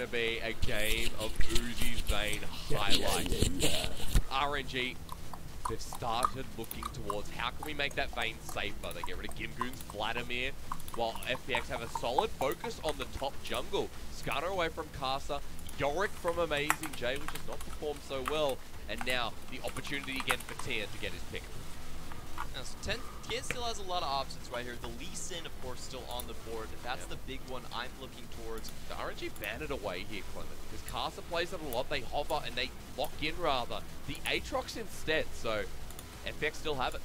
going to be a game of Uzi's Vayne highlights. RNG, they've started looking towards how can we make that Vayne safer. They get rid of Gimgoon's Vladimir, while FPX have a solid focus on the top jungle. Skarner away from Kasa, Yorick from Amazing J, which has not performed so well, and now the opportunity again for Tien to get his pick. Now, so Tien still has a lot of options right here. The Lee Sin, of course, still on the board. That's the big one I'm looking towards. The RNG ban it away here, Clement, because Kasa plays it a lot. They hover and they lock in rather. The Aatrox instead, so FPX still have it.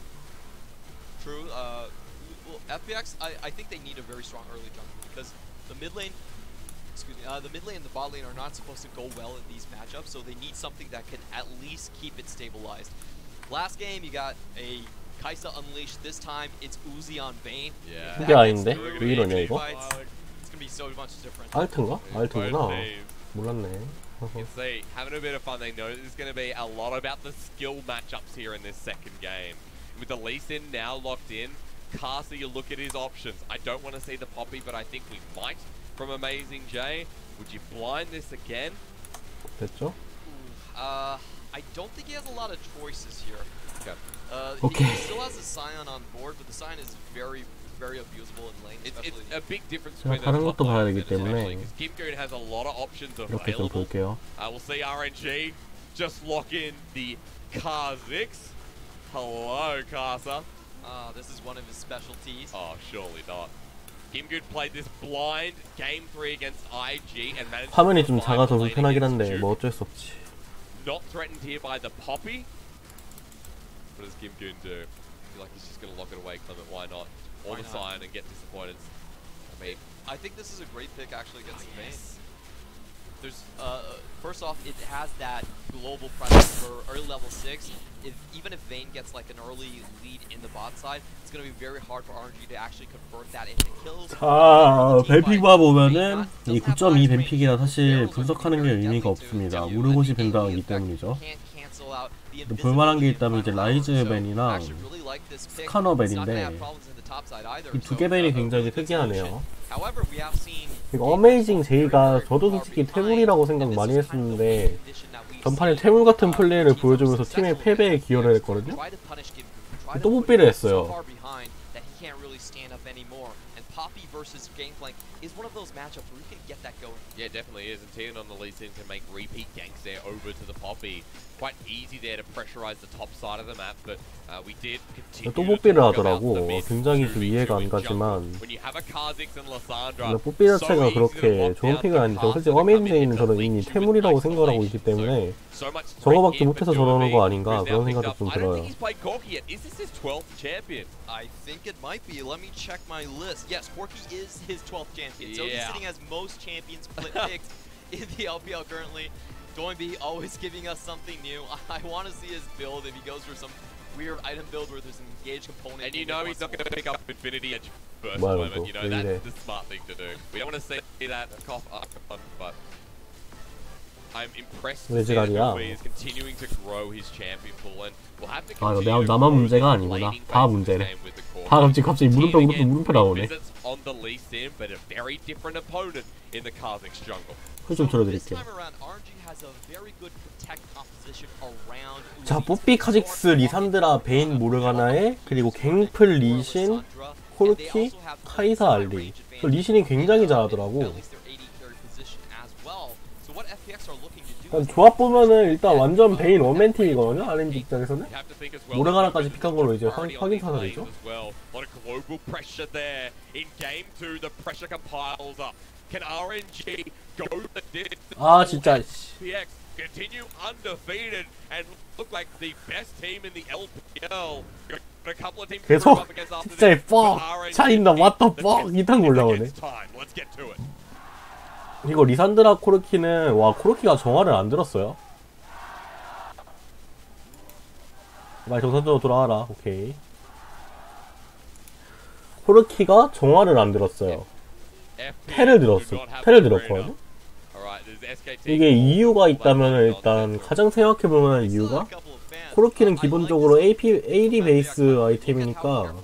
True. Well, FPX, I think they need a very strong early jungle because the mid lane, the mid lane and the bot lane are not supposed to go well in these matchups, so they need something that can at least keep it stabilized. Last game, you got a Kai'Sa Unleashed. This time, it's Uzi on Vayne. 그게 아닌데? 왜 이러냐 이거? It's gonna be so much different. 알트인가? 알트구나. 몰랐네. You can see, having a bit of fun. They know there's going to be a lot about the skill matchups here in this second game. With the Lee Sin now locked in, Kasa, you look at his options. I don't want to see the Poppy, but I think we might from Amazing J. Would you blind this again? 됐죠? I don't think he has a lot of choices here. Okay. He still has a Sion on board, but the Sion is very, very abusable in lane. It's a big difference 제가 between 다른 the 것도 봐야 되기 때문에 Gimgoon has a lot of options 이렇게 좀 available. 볼게요. We'll see RNG just lock in the Kha'Zix. Hello, Kasa. This is one of his specialties. Oh, surely not. Gimgoon played this blind game 3 against IG and managed 화면이 to 좀 survive 작아서 the lane 불편하긴 against 한데 Duke. 뭐 어쩔 수 없지. Not threatened here by the Poppy. What does Gimgoon do? I feel like he's just going to lock it away, Clement. Why not? Or the Sion and get disappointed. I mean, I think this is a great pick actually against Vayne. There's first off, it has that global presence for early level 6. Even if Vayne gets like an early lead in the bot side, it's going to be very hard for RNG to actually convert that into kills. 뱀픽만 보면은 이 9.2 뱀픽이라 사실 분석하는 게 의미가 없습니다. 무르고시 뱀당하기 때문이죠. 볼만한 게 있다면 이제 라이즈 벤이랑 스카너 벤인데 이 두 개 벤이 굉장히 특이하네요. 이거 어메이징 제이가 저도 솔직히 태물이라고 생각 많이 했었는데 전판에 태물 같은 플레이를 보여주면서 팀의 패배에 기여를 했거든요. 또 뽀삐를 했어요. Poppy versus Gangplank is one of those matchups where you can get that going. Yeah, definitely is. And Tien on the Lee Sin can make repeat ganks there over to the Poppy. Quite easy there to pressurize the top side of the map, but we did continue 또 뽀삐를 하더라고. 굉장히 좀 이해가 안 가지만 근데 뽀삐 자체가 그렇게 좋은 픽은 아니죠. 솔직히 어메이징 제이는 저는 이미 태물이라고 생각을 하고 있기 때문에 저거밖에 못해서 저러는 거 아닌가 그런 생각이 좀 들어요. I think it might be. Let me check my list. Yes, Corki is his 12th champion. So he's sitting as most champions picked in the LPL currently. Doinb always giving us something new. I want to see his build if he goes for some weird item build where there's an engaged component. And you know he's not going to pick up Infinity Edge first moment. You know, that's the smart thing to do. We don't want to see that cough up, but I'm impressed to see that he is continuing to grow his champion pool, and we'll have to continue to 나만 문제가 아니구나. 다 문제네. 다 갑자기 물음표 나오네. On the Lee Sin, but a very different opponent in the Kha'Zix jungle. 좀 들어드릴게요. 자, 뽀삐, 카직스, 리산드라, 베인, 모르가나에 그리고 갱플, 리신, 콜키, 카이사, 알리. 리신이 굉장히 잘하더라고. 조합 보면은 일단 완전 베인 원맨 팀이거든요. RNG 입장에서는 모르가나까지 픽한 걸로 이제 확인 사살이죠. 아 진짜. 계속 진짜 뻑 차인다 what the fuck 이딴 거 올라오네. 이거 리산드라 코르키는 와 코르키가 정화를 안 들었어요. 말 정상적으로 돌아와라. 오케이. 코르키가 정화를 안 들었어요. 패를 들었거든요. 이게 이유가 있다면 일단 가장 생각해볼만한 이유가 코르키는 기본적으로 AD 베이스 아이템이니까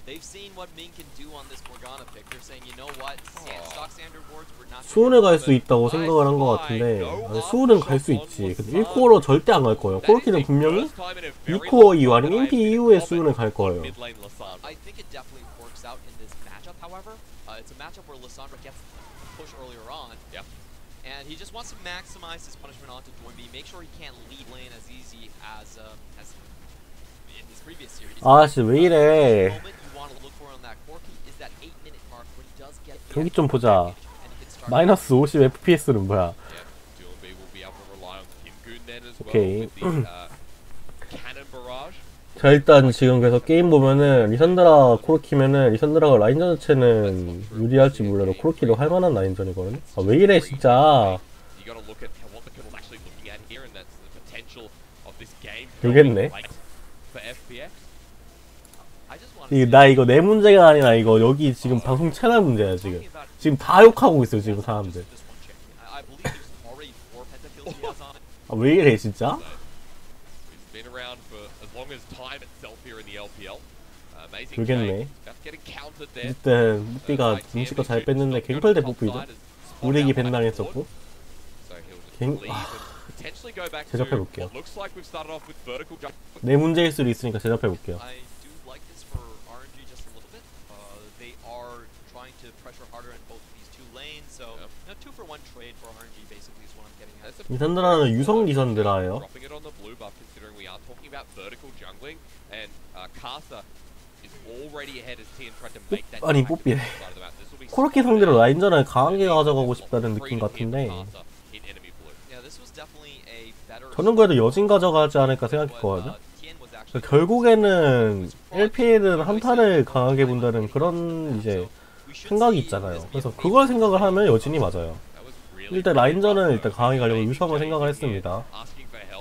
They've seen what Ming can do on this Morgana pick. They're saying, you know what, stock standard ward, 수훈에 갈 수 있다고 생각을 한 것 같은데 수훈은 갈 수 있지. 근데 1코어로 절대 안 갈 거예요. 코르키는 분명히 2코어 이후 아니면 인피 이후에 수훈을 갈 거예요. I think it definitely works out in this matchup. However, it's a matchup where Lissandra gets pushed earlier on. Yep. And he just wants to maximize his punishment onto Doinby, make sure he can't lead lane as easy as in his previous series. 아씨 왜 이래. The moment you want to look for on that Corki is that 8-minute mark when he does get the 경기 좀 보자. advantage and he can start 마이너스 50 FPS는 뭐야? Doinby will be able to rely on Kimgoon then as well Okay. with the cannon barrage. 자 일단 지금 그래서 게임 보면은 리산드라 코르키면은 리산드라가 라인전 자체는 유리할지 몰라도 코르키도 할만한 라인전이거든요. 아 왜 이래 진짜. You got to look at what the kill's actually looking at here, and that's the potential of this game. 되겠네. For FPX. I just want to 나 이거 내 문제가 아니라 이거 여기 지금 방송 채널 문제야 지금. 지금 다 욕하고 있어 지금 사람들. this one check. I believe there's already 4 pentakills he has on it. 아 왜 이래 진짜? He's been around for as long as time itself here in the LPL. Amazing. 되겠네. That's getting countered there. 어쨌든 뽀삐가 눈치껏 잘 뺐는데 갱플 대 뽀삐죠. 우리기 밴당했었고. So he'll just 갱- leave and potentially go back to 제접해볼게요. what looks like we've started off with vertical jump. 내 문제일 수도 있으니까 제접해볼게요. I do like this for RNG just a little bit. They are trying to pressure harder in both of these two lanes, so Yep. a 2-for-1 trade for RNG basically is what I'm getting at. That's a 리산드라는 유성 리산드라예요. dropping it on the blue buff, considering we are talking about vertical jungling, and Kasa is already ahead as TN tried to make that. 아니, back to 뽀삐. the side of the map. This will be 코르키 상대로 라인전을 강하게 가져가고 싶다는 느낌 같은데 Kasa in enemy blue. Yeah, this was definitely a better. 저는 그래도 여진 가져가지 않을까 생각했거든요. 결국에는 LPL은 한타를 강하게 본다는 그런 이제 생각이 있잖아요. 그래서 그걸 생각을 하면 여진이 맞아요. 일단 라인전은 일단 강하게 가려고 유성을 생각을 했습니다.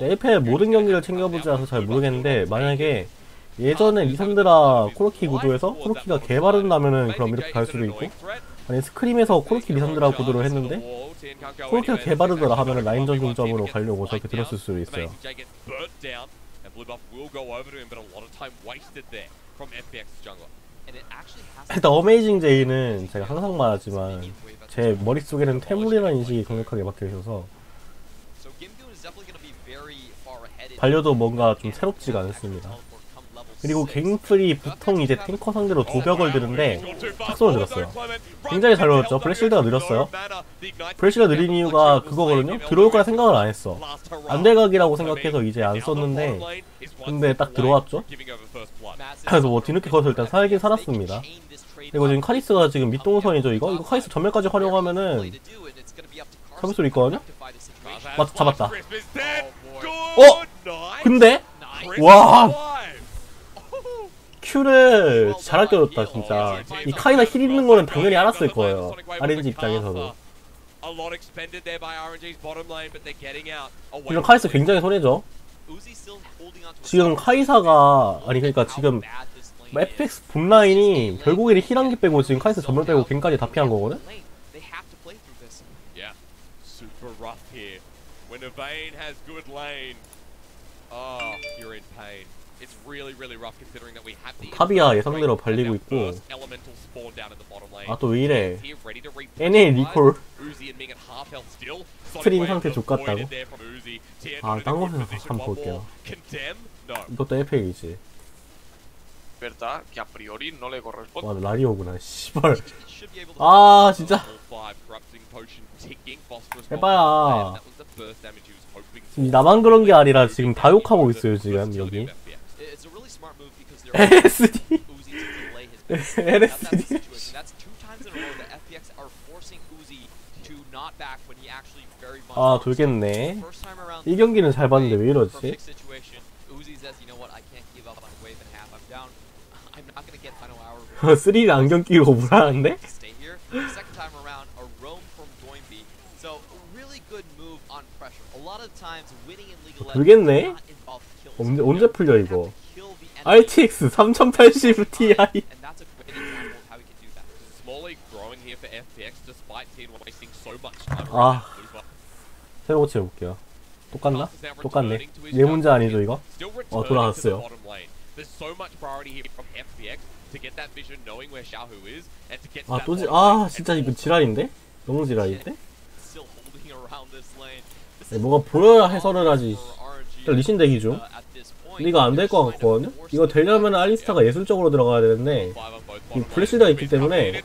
LPL 모든 경기를 챙겨보지 않아서 잘 모르겠는데 만약에 예전에 리산드라 코르키 구도에서 코르키가 개바른다면은 그럼 이렇게 갈 수도 있고, 아니 스크림에서 코르키 리산드라 구도를 했는데 코르키가 개바르더라 하면은 라인전 중점으로 가려고 저렇게 들었을 수도 있어요. 일단 어메이징 제이는 제가 항상 말하지만 제 머릿속에는 태물이라는 인식이 강력하게 박혀있어서 달려도 뭔가 좀 새롭지가 않습니다. 그리고 갱플이 보통 이제 탱커 상대로 도벽을 드는데 탁선을 들었어요. 굉장히 잘 들었죠. 블랙실드가 느렸어요. 블랙실드가 느린 이유가 그거거든요. 들어올 거라 생각을 안 했어. 안될각이라고 생각해서 이제 안 썼는데 근데 딱 들어왔죠. 그래서 뭐 뒤늦게 커서 일단 살긴 살았습니다. 그리고 지금 카리스가 지금 밑동선이죠. 이거 카리스 전멸까지 활용하면은 잡을 수 있거든요. 맞 잡았다. 근데 와 큐를 잘 아껴줬다 진짜. 이 카이나 힐 있는 거는 당연히 알았을 거예요. RNG 입장에서도. 지금 카이사 굉장히 손해죠. 지금 카이사가 아니 그러니까 지금 FX 본라인이 결국에는 힐 한 개 빼고 지금 카이사 전멸 빼고 갱까지 다 피한 거거든. 탑이야 예상대로 발리고 있고. 아 또 왜 이래. NA 리콜 스트림 상태 족같다고? 아 딴 거 생각해서 한번 볼게요. 이것도 에펙이지. 와 라리오구나 씨발. 아 진짜 해봐야. 나만 그런 게 아니라 지금 다 욕하고 있어요 지금 여기. LSD LSD 아 돌겠네. 이 경기는 잘 봤는데 왜 이러지? 쓰리는 안경 끼고 불안한데? 돌겠네? 언제 풀려 이거? RTX 3080 Ti. 아 새로 고쳐볼게요. 똑같나? 똑같네. 내 문제 아니죠 이거? 돌아갔어요. 아 진짜 이거 지랄인데? 너무 지랄인데? Still holding around this lane. This 네, is 뭐가 보여야 해설을 하지. for RNG, 일단 리신 대기 중. at this point. 근데 이거 안 될 것 같거든요? 이거 되려면 알리스타가 예술적으로 들어가야 되는데 이 플래시가 있기 때문에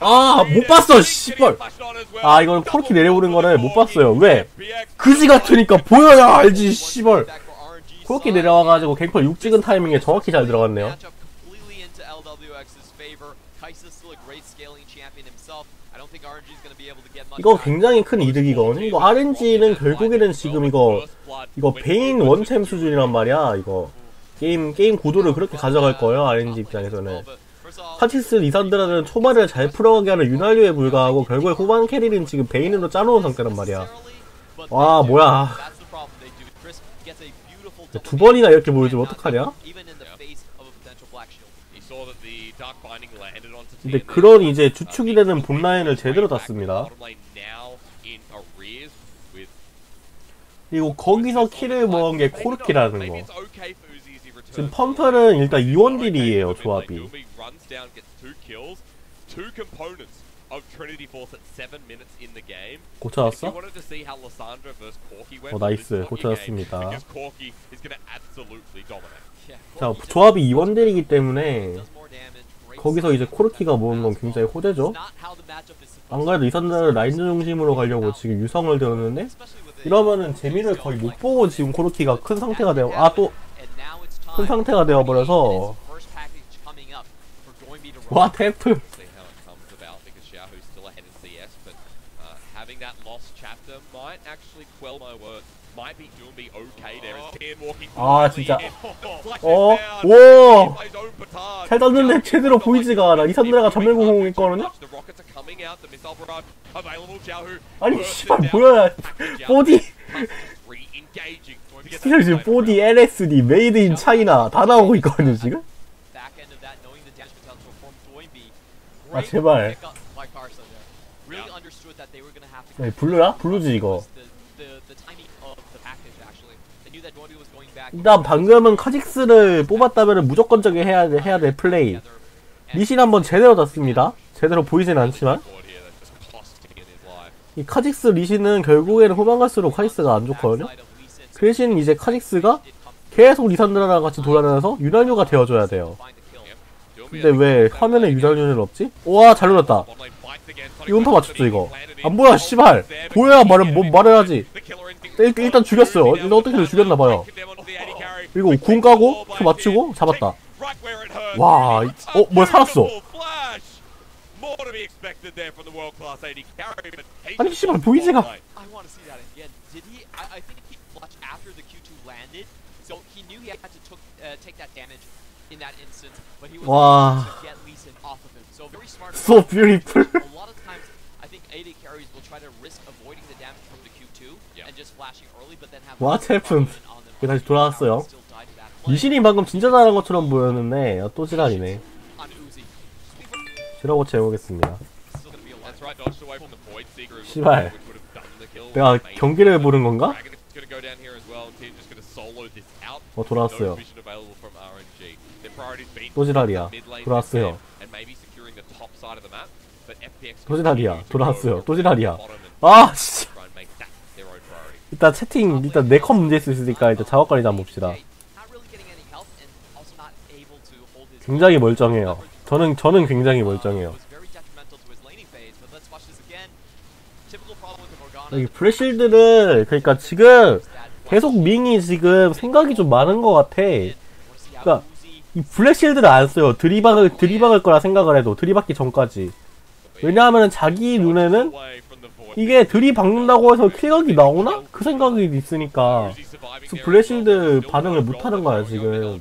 아, 못 봤어, 씨발. 아, 이건 코르키 내려오는 거를 못 봤어요. 왜? 그지 같으니까 보여야 알지, 씨발. 코르키 내려와가지고 갱플 6 찍은 타이밍에 정확히 잘 들어갔네요. Matchup completely into LWX's favor. Kai'Sa's still a great scaling champion himself. I don't think RNG is going to be able to get much. 이거 굉장히 큰 이득이거든요. 이거 RNG는 결국에는 지금 이거 베인 원챔 수준이란 말이야. 이거 게임 고도를 그렇게 가져갈 거예요. RNG 입장에서는. 카치스 리산드라는 초반을 잘 풀어가게 하는 윤활유에 불과하고 결국에 후반 캐리는 지금 베인으로 짜놓은 상태란 말이야. 와, 뭐야. 두 번이나 이렇게 보여주면 어떡하냐? 근데 그런 이제 주축이 되는 본라인을 제대로 땄습니다. 그리고 거기서 킬을 먹은 게 코르키라는 거. 지금 펌플은 일단 2원딜이에요, 조합이. 고쳐졌어? 나이스. 고쳐졌습니다. 자, 조합이 2원딜이기 때문에 거기서 이제 코르키가 모은 건 굉장히 호재죠? 안 그래도 리산드라를 라인전 중심으로 가려고 지금 유성을 되었는데 이러면은 재미를 거의 못 보고 지금 코르키가 큰 상태가 되어 큰 상태가 되어버려서 와, 템플 아, 진짜 오! 잘 떴는데 제대로 보이지가 않아. 리산드라가 전멸공공했거든요? 아니, 씨발, 뭐야. 보디 지금 보디, LSD, 메이드 인 차이나 다 나오고 있거든요, 지금? 아, 제발. 블루야? 블루지, 이거. 일단 방금은 카직스를 뽑았다면 무조건적인 해야 돼 플레이. 리신 한번 제대로 땄습니다. 제대로 보이진 않지만 이 카직스 리신은 결국에는 후반 갈수록 카직스가 안 좋거든요. 그 대신 이제 카직스가 계속 리산드라랑 같이 돌아다녀서 윤활유가 되어줘야 돼요. 근데 왜 화면에 윤활유는 없지? 우와, 잘 눌렀다. 이 음파 맞췄죠, 이거. 안 보여, 씨발. 보여야 말을 하지. 일단 죽였어요. 일단 어떻게든 죽였나봐요. 그리고 궁 까고 큐 맞추고 잡았다. 와, 뭐야, 살았어. 아니, 씨발, 보이지가. 와, so beautiful. What happened? 다시 돌아왔어요. 리신이 방금 진짜 잘한 것처럼 보였는데 또 지랄이네. 지라고 채우겠습니다. 씨발, 내가 경기를 보는 건가? 돌아왔어요. 또 지랄이야. 돌아왔어요. 또 지랄이야. 돌아왔어요. 또 지랄이야. 아, 씨. 일단 채팅, 일단 네컷 문제 있을 수 있으니까 일단 작업 관리 한번 봅시다. 굉장히 멀쩡해요. 저는 굉장히 멀쩡해요. 여기 브레실드를, 그러니까 지금 계속 밍이 지금 생각이 좀 많은 것 같아. 그러니까 이 블랙실드를 안 써요. 들이박을 거라 생각을 해도, 들이박기 전까지. 왜냐하면 자기 눈에는 이게 들이박는다고 해서 킬각이 나오나? 그 생각이 있으니까 블랙실드 반응을 못하는 거야 지금.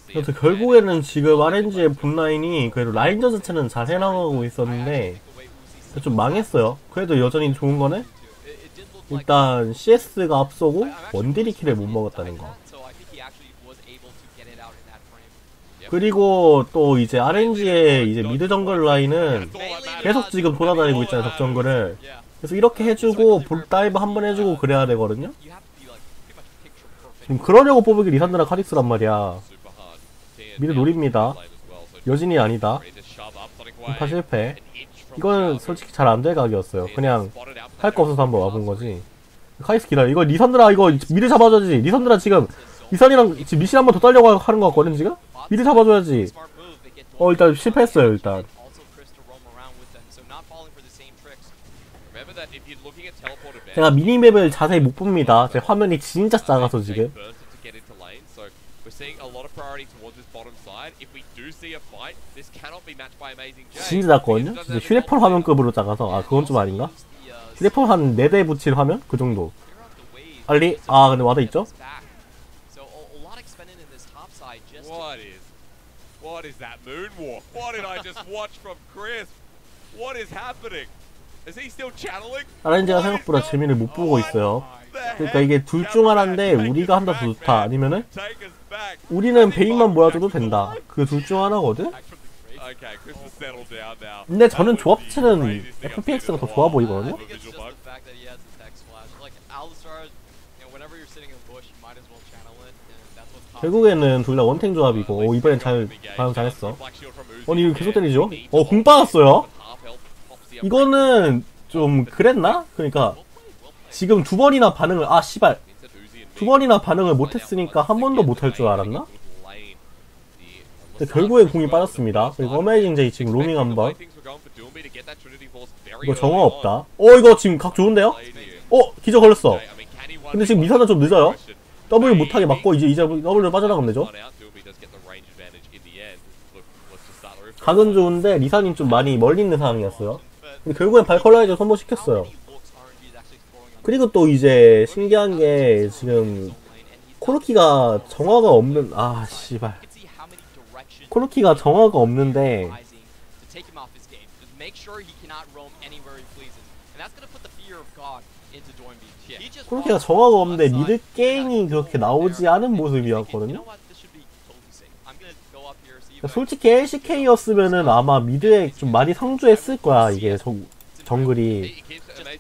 그래서 결국에는 지금 RNG의 본라인이 그래도 라인전 자체는 잘 해나가고 있었는데 좀 망했어요. 그래도 여전히 좋은 거는 일단 CS가 앞서고 원딜이 킬을 못 먹었다는 거. 그리고 또 이제 RNG의 이제 미드 정글 라인은 계속 지금 돌아다니고 있잖아요, 적정글을. 그래서 이렇게 해주고 볼 다이브 한번 해주고 그래야 되거든요. You have to be like pretty much picture perfect. 지금 그러려고 뽑은 게 리산드라 카직스란 말이야. 미드 노립니다. 여진이 아니다. 다 실패. 이건 솔직히 잘 안 될 각이었어요. 그냥 할 거 없어서 한번 와본 거지. 카이스 기다려. 이거 리산드라 이거 미드 잡아줘야지. 리산드라 지금 리산이랑 지금 미신 한번 더 따려고 하는 거 같거든 지금? 미드 잡아줘야지. 일단 실패했어요 일단. 제가 미니맵을 자세히 못 봅니다. 제 화면이 진짜 작아서 지금. 진짜 작거든요? 진짜 휴대폰 화면급으로 작아서. 아 그건 좀 아닌가? 휴대폰 한 4대 붙일 화면? 그 정도. 빨리. 아 근데 와드 있죠? What is that moonwalk? What did I just watch from Chris? What is happening? Is he still channeling? RNG가 생각보다 재미를 못 보고 있어요. 그러니까 이게 둘 중 하나인데 우리가 한다 더 좋다. 아니면은 우리는 베인만 모아줘도 된다. 그 둘 중 하나거든? 근데 저는 조합 자체는 FPX가 더 좋아 보이거든요? 결국에는 둘 다 원탱 조합이고 이번엔 반응 잘했어. 아니 이거 계속 때리죠? 공 빠졌어요? 이거는 좀 그랬나? 그러니까 지금 2번이나 반응을 씨발 2번이나 반응을 못했으니까 한 번도 못할 줄 알았나? 근데 결국엔 공이 빠졌습니다. 그리고 어메이징 제이 지금 로밍 한번. 이거 정화 없다. 이거 지금 각 좋은데요? 기저 걸렸어. 근데 지금 미사는 좀 늦어요. W 못하게 맞고 이제 W를 빠져나가면 되죠. 각은 좋은데 리산이 좀 많이 멀리 있는 상황이었어요. 근데 결국엔 발컬라이저 선보시켰어요. 그리고 또 이제 신기한 게 지금 코르키가 정화가 없는 씨발 코르키가 정화가 없는데 코르키가 정화가 없는데 미드 게임이 그렇게 나오지 않은 모습이었거든요. 솔직히 LCK였으면은 아마 미드에 좀 많이 상주했을 거야 이게 정글이.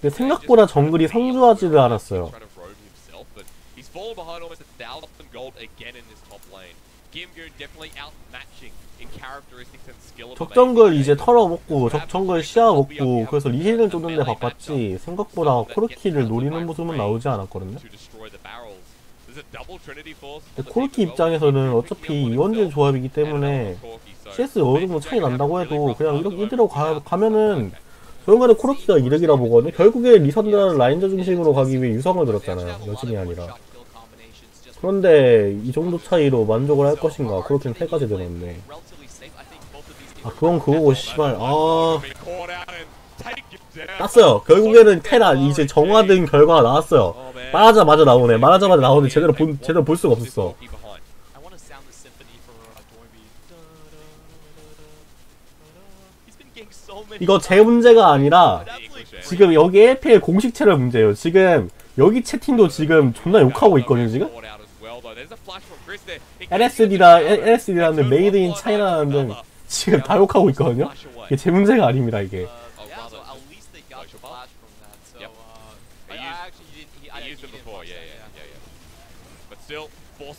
근데 생각보다 정글이 상주하지를 않았어요. 적정글 이제 털어먹고 적정글 씌워먹고 그래서 리신을 쫓는데 바빴지 생각보다 코르키를 노리는 모습은 나오지 않았거든요. 근데 코르키 입장에서는 어차피 이원질 조합이기 때문에 CS 어느 정도 차이 난다고 해도 그냥 이대로 가면은 저번에 코르키가 이득이라 보거든요. 결국에 리산드라는 라인저 중심으로 가기 위해 유성을 들었잖아요. 여진이 아니라. 그런데 이 정도 차이로 만족을 할 것인가. 코르키는 3가지 들었네. 그건 그거고 씨발. 땄어요. 결국에는 테라 이제 정화된 결과가 나왔어요. 말하자마자 나오네. 말하자마자 나오는데 제대로 볼 수가 없었어. 이거 제 문제가 아니라 지금 여기 LPL 공식 채널 문제예요. 지금 여기 채팅도 지금 존나 욕하고 있거든요. 지금 LSD라는 메이드 인 차이나라는 지금 다 욕하고 있거든요. 이게 제 문제가 아닙니다. 이게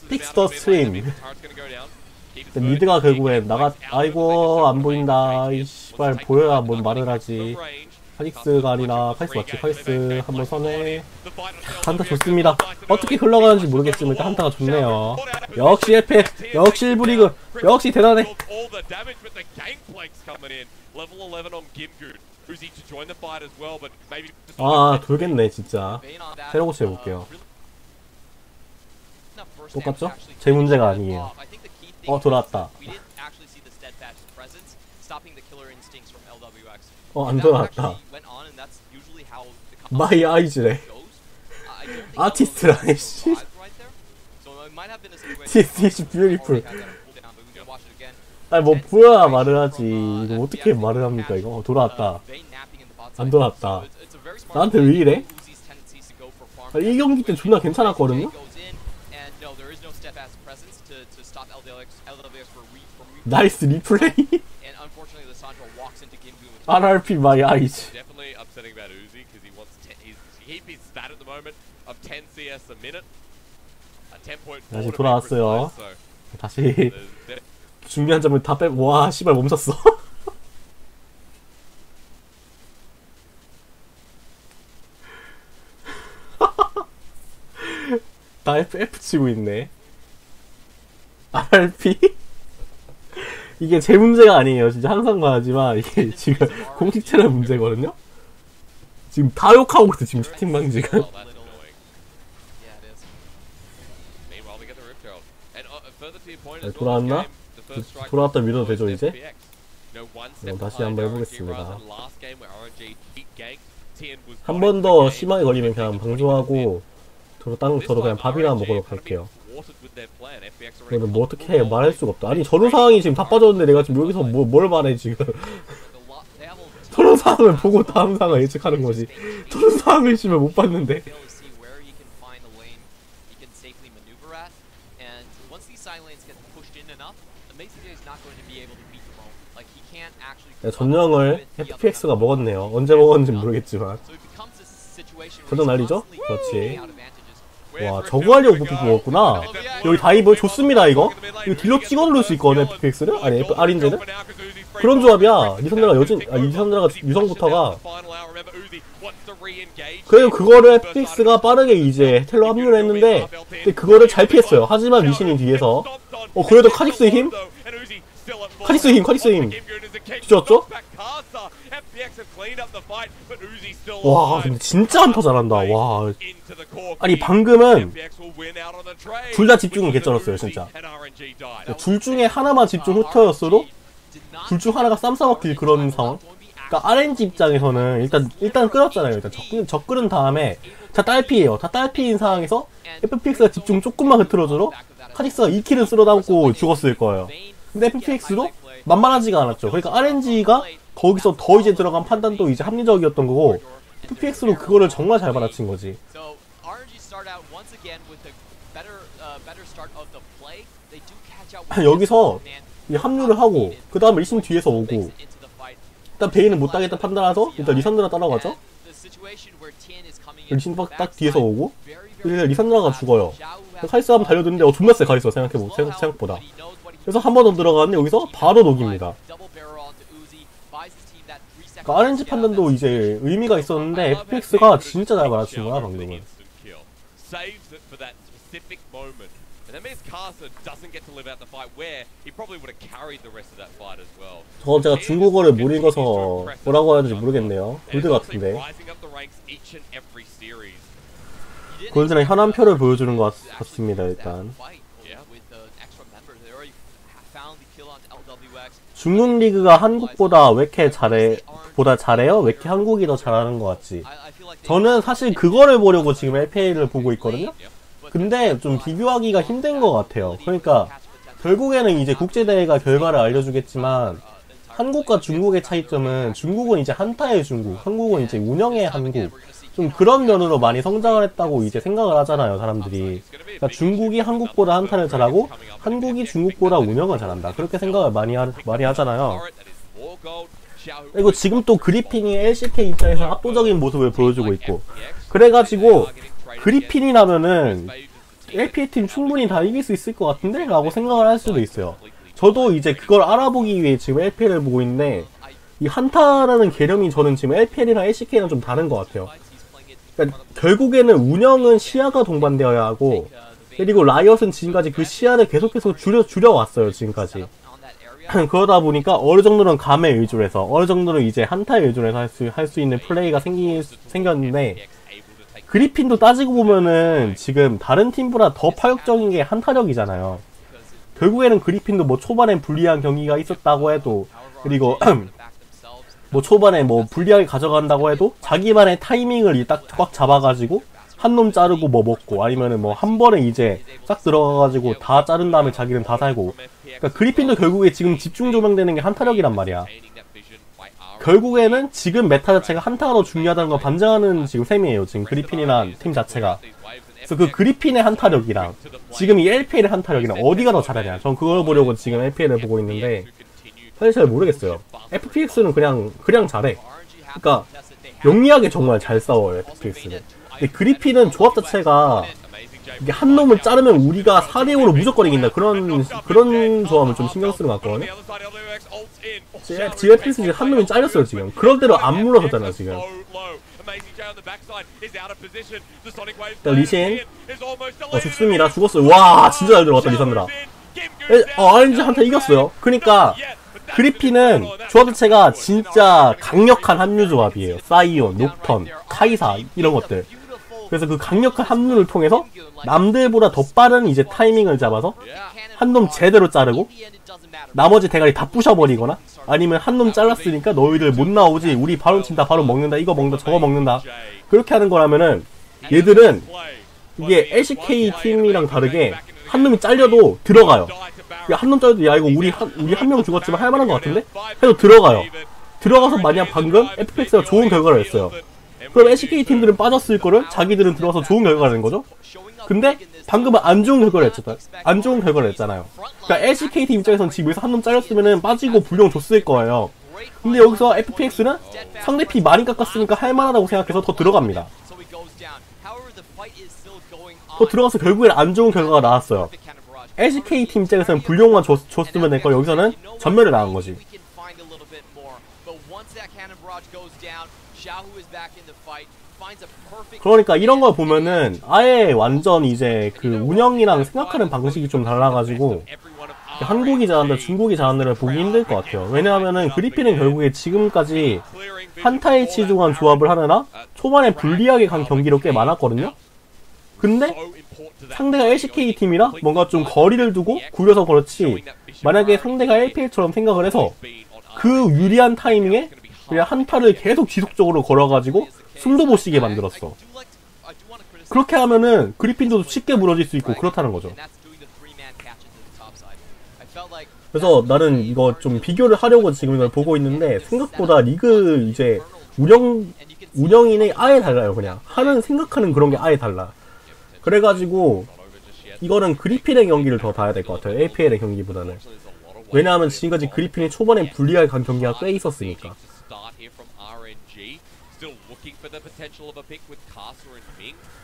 픽스 더 스트림. 미드가 결국엔 아이고 안 보인다. 이 씨발 보여야 뭔 말을 하지. 카직스가 아니라 카직스 맞지? 카직스 한번 선해. 한타 좋습니다. 어떻게 흘러가는지 모르겠지만 일단 한타가 좋네요. 역시 LP, 역시 1부 리그, 역시 대단해. 돌겠네 진짜. 테러고스 해볼게요. 똑같죠? 제 문제가 아니에요. 돌아왔다. 안 돌아왔다. 마이 아이즈래. 아티스트라네 씨. This is beautiful. 뭐 보여야 말을 하지. 이거 어떻게 말을 합니까 이거. 돌아왔다. 안 돌아왔다. 나한테 왜 이래? 이 경기 때 존나 괜찮았거든요? 나이스 리플레이. RRP my eyes. his stat at the moment of 10 CS a minute. 10.4 다시 돌아왔어요. 다시 중요한 점을 다 빼. 와 씨발 멈췄어. 나 F 치고 있네. RP? 이게 제 문제가 아니에요. 진짜 항상 말하지만 이게 지금 공식 채널 문제거든요. 지금 다 욕하고 있어 지금 채팅방 지금. 돌아왔나? 돌아왔다 밀어도 되죠 이제? 다시 한번 해보겠습니다. 한 번 더 심하게 걸리면 그냥 방송하고 저도 그냥 밥이나 먹으러 갈게요. 이거는 뭐 어떻게 해 말할 수가 없다. 아니 저런 상황이 지금 다 빠졌는데 내가 지금 여기서 뭘 말해 지금. 저런 상황을 보고 다음 상황을 예측하는 거지. 저런 상황을 지금 못 봤는데. 전령을 FPX가 먹었네요. 언제 먹었는지 모르겠지만. 전령 날리죠? 그렇지. 와 저거 하려고 FPX 먹었구나. 여기 다이브 좋습니다 이거. 이거 딜러 찍어 누를 수 있거든 FPX를? 아니 아린제는? 그런 조합이야. 리산드라가 리산드라가 유성부터가 그래서 그거를 FPX가 빠르게 이제 텔러 합류를 했는데 근데 그거를 잘 피했어요. 하지만 리신이 뒤에서 그래도 카직스의 힘? 카직스의 힘 뒤졌죠? 와 근데 진짜 한타 잘한다. 와 아니 방금은 둘 다 집중은 개쩔었어요 진짜. 둘 중에 하나만 집중 후터였어도 둘 중 하나가 쌈싸먹힐 그런 상황. 그러니까 RNG 입장에서는 일단 끌었잖아요. 일단 적 끌은 다음에 다 딸피예요. 다 딸피인 상황에서 FPX가 집중 조금만 흐트러져도 카직스가 2킬은 쓸어담고 죽었을 거예요. 근데 FPX도 만만하지가 않았죠. 그러니까 RNG가 거기서 더 이제 들어간 판단도 이제 합리적이었던 거고 FPX로 그거를 정말 잘 받아친 거지. 여기서 합류를 하고 그 다음에 리신 뒤에서 오고 일단 베인은 못하겠다 판단해서 일단 리산드라 따라가죠. 리신 딱 뒤에서 오고 리산드라가 죽어요. 카리스 한번 달려드는데 존나 세 카리스 생각보다. 그래서 한 번 더 들어가는데 여기서 바로 녹입니다. 그러니까 RNG 판단도 이제 의미가 있었는데 FPX가 진짜 잘 받아친 거야 방금은. 저건 제가 중국어를 못 읽어서 뭐라고 하는지 모르겠네요. 골드 같은데. 골드는 현안표를 보여주는 것 같습니다 일단. 중국 리그가 한국보다 왜 이렇게 잘해요? 왜 이렇게 한국이 더 잘하는 것 같지? 저는 사실 그거를 보려고 지금 LPL을 보고 있거든요? 근데 좀 비교하기가 힘든 것 같아요. 그러니까 결국에는 이제 국제대회가 결과를 알려주겠지만 한국과 중국의 차이점은 중국은 이제 한타의 중국, 한국은 이제 운영의 한국, 좀 그런 면으로 많이 성장을 했다고 이제 생각을 하잖아요 사람들이. 그러니까 중국이 한국보다 한타를 잘하고 한국이 중국보다 운영을 잘한다 그렇게 생각을 많이 하잖아요. 그리고 지금 또 그리핀이 LCK 입장에서 압도적인 모습을 보여주고 있고 그래가지고 그리핀이라면은 LPL팀 충분히 다 이길 수 있을 것 같은데? 라고 생각을 할 수도 있어요. 저도 이제 그걸 알아보기 위해 지금 LPL을 보고 있는데 이 한타라는 개념이 저는 지금 LPL이랑 LCK랑 좀 다른 것 같아요. 그러니까 결국에는 운영은 시야가 동반되어야 하고 그리고 라이엇은 지금까지 그 시야를 계속해서 줄여왔어요 지금까지. 그러다 보니까 어느 정도는 감에 의존 해서 어느 정도는 이제 한타에 의존해서 할 수 있는 플레이가 생겼는데 그리핀도 따지고 보면은 지금 다른 팀보다 더 파격적인 게 한타력이잖아요. 결국에는 그리핀도 뭐 초반에 불리한 경기가 있었다고 해도 그리고 뭐 초반에 뭐 불리하게 가져간다고 해도 자기만의 타이밍을 딱 꽉 잡아가지고 한 놈 자르고 뭐 먹고 아니면은 뭐 한 번에 이제 싹 들어가가지고 다 자른 다음에 자기는 다 살고. 그러니까 그리핀도 결국에 지금 집중 조명되는 게 한타력이란 말이야. 결국에는 지금 메타 자체가 한타가 더 중요하다는 걸 반증하는 지금 셈이에요. 지금 그리핀이란 팀 자체가. 그래서 그 그리핀의 한타력이랑 지금 이 LPL의 한타력이랑 어디가 더 잘하냐. 전 그걸 보려고 지금 LPL을 보고 있는데 사실 잘 모르겠어요. FPX는 그냥 잘해. 그러니까 영리하게 정말 잘 싸워요 FPX는. 근데 그리핀은 조합 자체가 이게 한 놈을 자르면 우리가 4대5로 무조건 이긴다. 그런 조합을 좀 신경 쓰는 것 같거든요. GFX 지금 한 놈이 잘렸어요, 지금. 그럴 대로 안 물어서잖아, 지금. 일단 리신. 죽습니다. 죽었어요. 와, 진짜 잘 들어갔다, 리산드라. RNG 한타 이겼어요. 그니까, 그리핀은 조합 자체가 진짜 강력한 합류 조합이에요. 사이온, 녹턴, 카이사, 이런 것들. 그래서 그 강력한 합류를 통해서 남들보다 더 빠른 이제 타이밍을 잡아서 한 놈 제대로 자르고 나머지 대가리 다 부셔버리거나 아니면 한 놈 잘랐으니까 너희들 못 나오지, 우리 바로 친다, 바로 먹는다, 이거 먹는다, 저거 먹는다, 그렇게 하는 거라면은 얘들은 이게 LCK 팀이랑 다르게 한 놈이 잘려도 들어가요. 한 놈 잘려도 야 이거 우리 한 명 죽었지만 할만한 것 같은데? 해서 들어가요. 들어가서 만약 방금 FPX가 좋은 결과를 했어요. 그럼 LCK 팀들은 빠졌을 거를 자기들은 들어와서 좋은 결과를 낸 거죠. 근데 방금은 안 좋은 결과를 했잖아요. 그러니까 LCK 팀 입장에서는 지금 여기서 한 놈 잘렸으면은 빠지고 불용 줬을 거예요. 근데 여기서 FPX는 상대 피 많이 깎았으니까 할만하다고 생각해서 더 들어갑니다. 더 들어가서 결국엔 안 좋은 결과가 나왔어요. LCK 팀 입장에서는 불용만 줬으면 될 걸 여기서는 전멸을 나간 거지. 그러니까 이런 걸 보면은 아예 완전 이제 그 운영이랑 생각하는 방식이 좀 달라가지고 한국이 잘한다, 중국이 잘한다를 보기 힘들 것 같아요. 왜냐하면은 그리핀은 결국에 지금까지 한타에 치중한 조합을 하느라 초반에 불리하게 간 경기로 꽤 많았거든요. 근데 상대가 LCK 팀이라 뭔가 좀 거리를 두고 구려서 그렇지, 만약에 상대가 LPL처럼 생각을 해서 그 유리한 타이밍에 그냥 한타를 계속 지속적으로 걸어가지고 숨도 못 쉬게 만들었어. 그렇게 하면은 그리핀도 쉽게 무너질 수 있고 그렇다는 거죠. 그래서 나는 이거 좀 비교를 하려고 지금 이걸 보고 있는데 생각보다 리그 이제 운영인이 아예 달라요. 그냥 생각하는 그런 게 아예 달라. 그래가지고 이거는 그리핀의 경기를 더 봐야 될 것 같아요. APL의 경기보다는. 왜냐하면 지금까지 그리핀이 초반에 불리하게 간 경기가 꽤 있었으니까.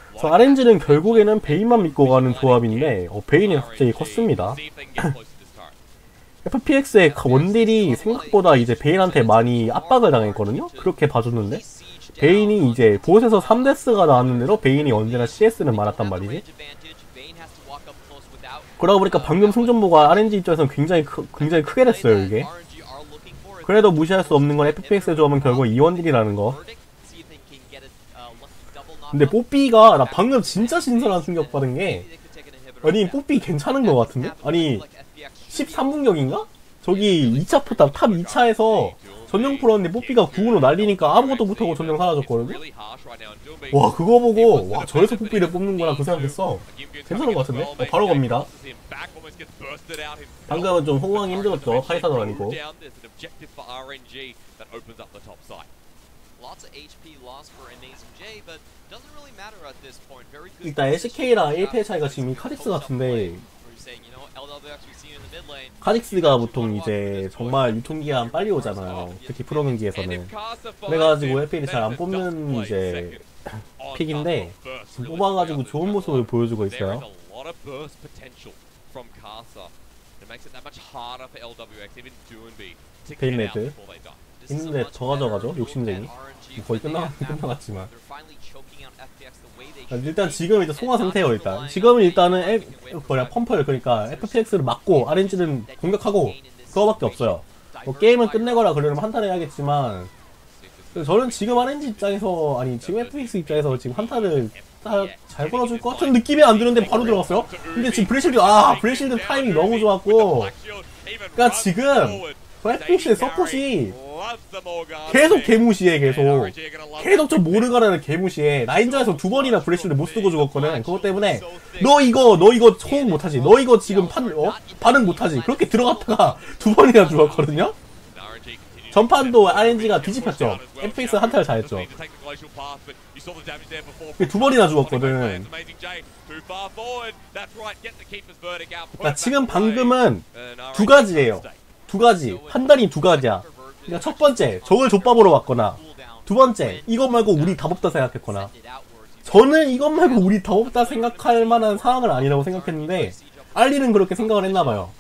그래서 RNG는 결국에는 베인만 믿고 가는 조합인데 베인이 갑자기 컸습니다. FPX의 원딜이 생각보다 이제 베인한테 많이 압박을 당했거든요? 그렇게 봐줬는데 베인이 이제 보스에서 3데스가 나왔는데도 베인이 언제나 CS는 많았단 말이지. 그러다 보니까 방금 승전보가 RNG 입장에서는 굉장히 크게 됐어요, 이게. 그래도 무시할 수 없는 건 FPX의 조합은 결국 2원딜이라는 거. 근데 뽀삐가 나 방금 진짜 신선한 충격 받은 게, 아니 뽀삐 괜찮은 거 같은데? 아니 13분격인가? 저기 2차 포탑 탑 2차에서 전령 풀었는데 뽀삐가 궁으로 날리니까 아무것도 못하고 전령 사라졌거든요? 와 그거 보고 와 저래서 뽀삐를 뽑는구나 그 생각했어. 괜찮은 거 같은데? 바로 갑니다. 방금은 좀 호응하기 힘들었죠. 카이사도 아니고. 일단 LCK랑 APL 차이가 지금 카직스 같은데, 카직스가 보통 이제 정말 유통기한 빨리 오잖아요. 특히 프로경기에서는. 그래가지고 APL이 잘 안 뽑는 이제 픽인데 지금 뽑아가지고 좋은 모습을 보여주고 있어요. 베인레드 있는데 더 가져가죠. 욕심쟁이. 거의 끝나갔지만 일단 지금 이제 송화 상태예요. 일단 지금은 일단은 펌플, 그러니까 FPX를 막고 RNG는 공격하고 그거밖에 없어요. 뭐 게임을 끝내거나 그러려면 한타를 해야겠지만 저는 지금 RNG 입장에서, 아니 지금 FPX 입장에서 지금 한타를 잘 걸어줄 것 같은 느낌이 안 드는데 바로 들어갔어요. 근데 지금 브레실드 타이밍 너무 좋았고, 그러니까 지금 FPX의 서폿이 계속 개무시해. 계속 저 모르가라는 개무시해. 라인전에서 2번이나 브레실드 못 쓰고 죽었거든. 그것 때문에 너 이거 호응 못하지, 너 이거 지금 반응 못하지, 그렇게 들어갔다가 2번이나 죽었거든요. 전판도 RNG가 뒤집혔죠. FPX 한타를 잘했죠. 2번이나 죽었거든. 그러니까 지금 방금은 두 가지예요. 판단이 두 가지야. 그러니까 첫 번째, 저걸 족밥으로 왔거나, 두 번째, 이거 말고 우리 답 없다 생각했거나. 저는 이것 말고 우리 더 없다 생각할 만한 상황은 아니라고 생각했는데 알리는 그렇게 생각을 했나봐요.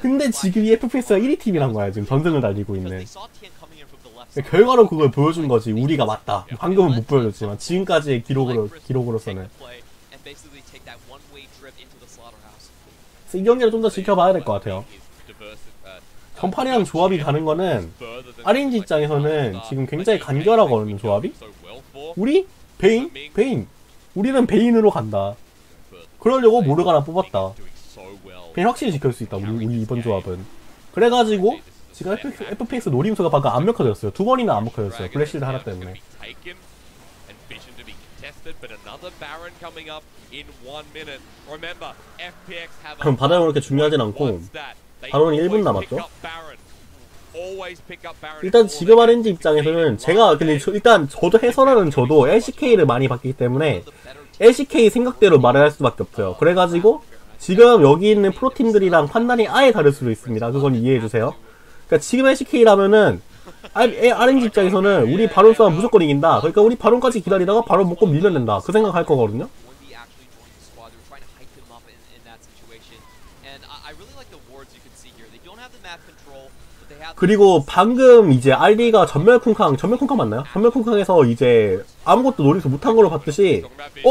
근데 지금 이 FPS가 1위 팀이란 거야. 지금 전승을 달리고 있는. 결과로 그걸 보여준 거지. 우리가 맞다. 방금은 못 보여줬지만 지금까지의 기록으로서는. 그래서 이 경기를 좀 더 지켜봐야 될 것 같아요. 전판이랑 조합이 가는 거는 RNG 입장에서는 지금 굉장히 간결하거든요. 조합이. 우리? 베인? 베인. 우리는 베인으로 간다. 그러려고 모르가나 뽑았다. 베인 확실히 지킬 수 있다. 우리 이번 조합은. 그래가지고 지금 FPS 노림수가 방금 암흑화되었어요. 2번이나 암흑화되었어요. 블랙실드 하나 때문에. 그럼 바다는 그렇게 중요하진 않고 바론이 1분 남았죠. 일단 지금 RNG 입장에서는 제가 근데 일단 저도 해설하는 저도 LCK를 많이 봤기 때문에 LCK 생각대로 말을 할 수밖에 없어요. 그래가지고 지금 여기 있는 프로팀들이랑 판단이 아예 다를 수도 있습니다. 그건 이해해주세요. 그러니까 지금 LCK라면은 RNG 입장에서는 우리 바론 싸움 무조건 이긴다. 그러니까 우리 바론까지 기다리다가 바론 먹고 밀면 된다. 그 생각할 거거든요. 그리고 방금 이제 알리가 전멸쿵쾅 맞나요? 전멸쿵쾅에서 이제 아무것도 노리서 못한 걸로 봤듯이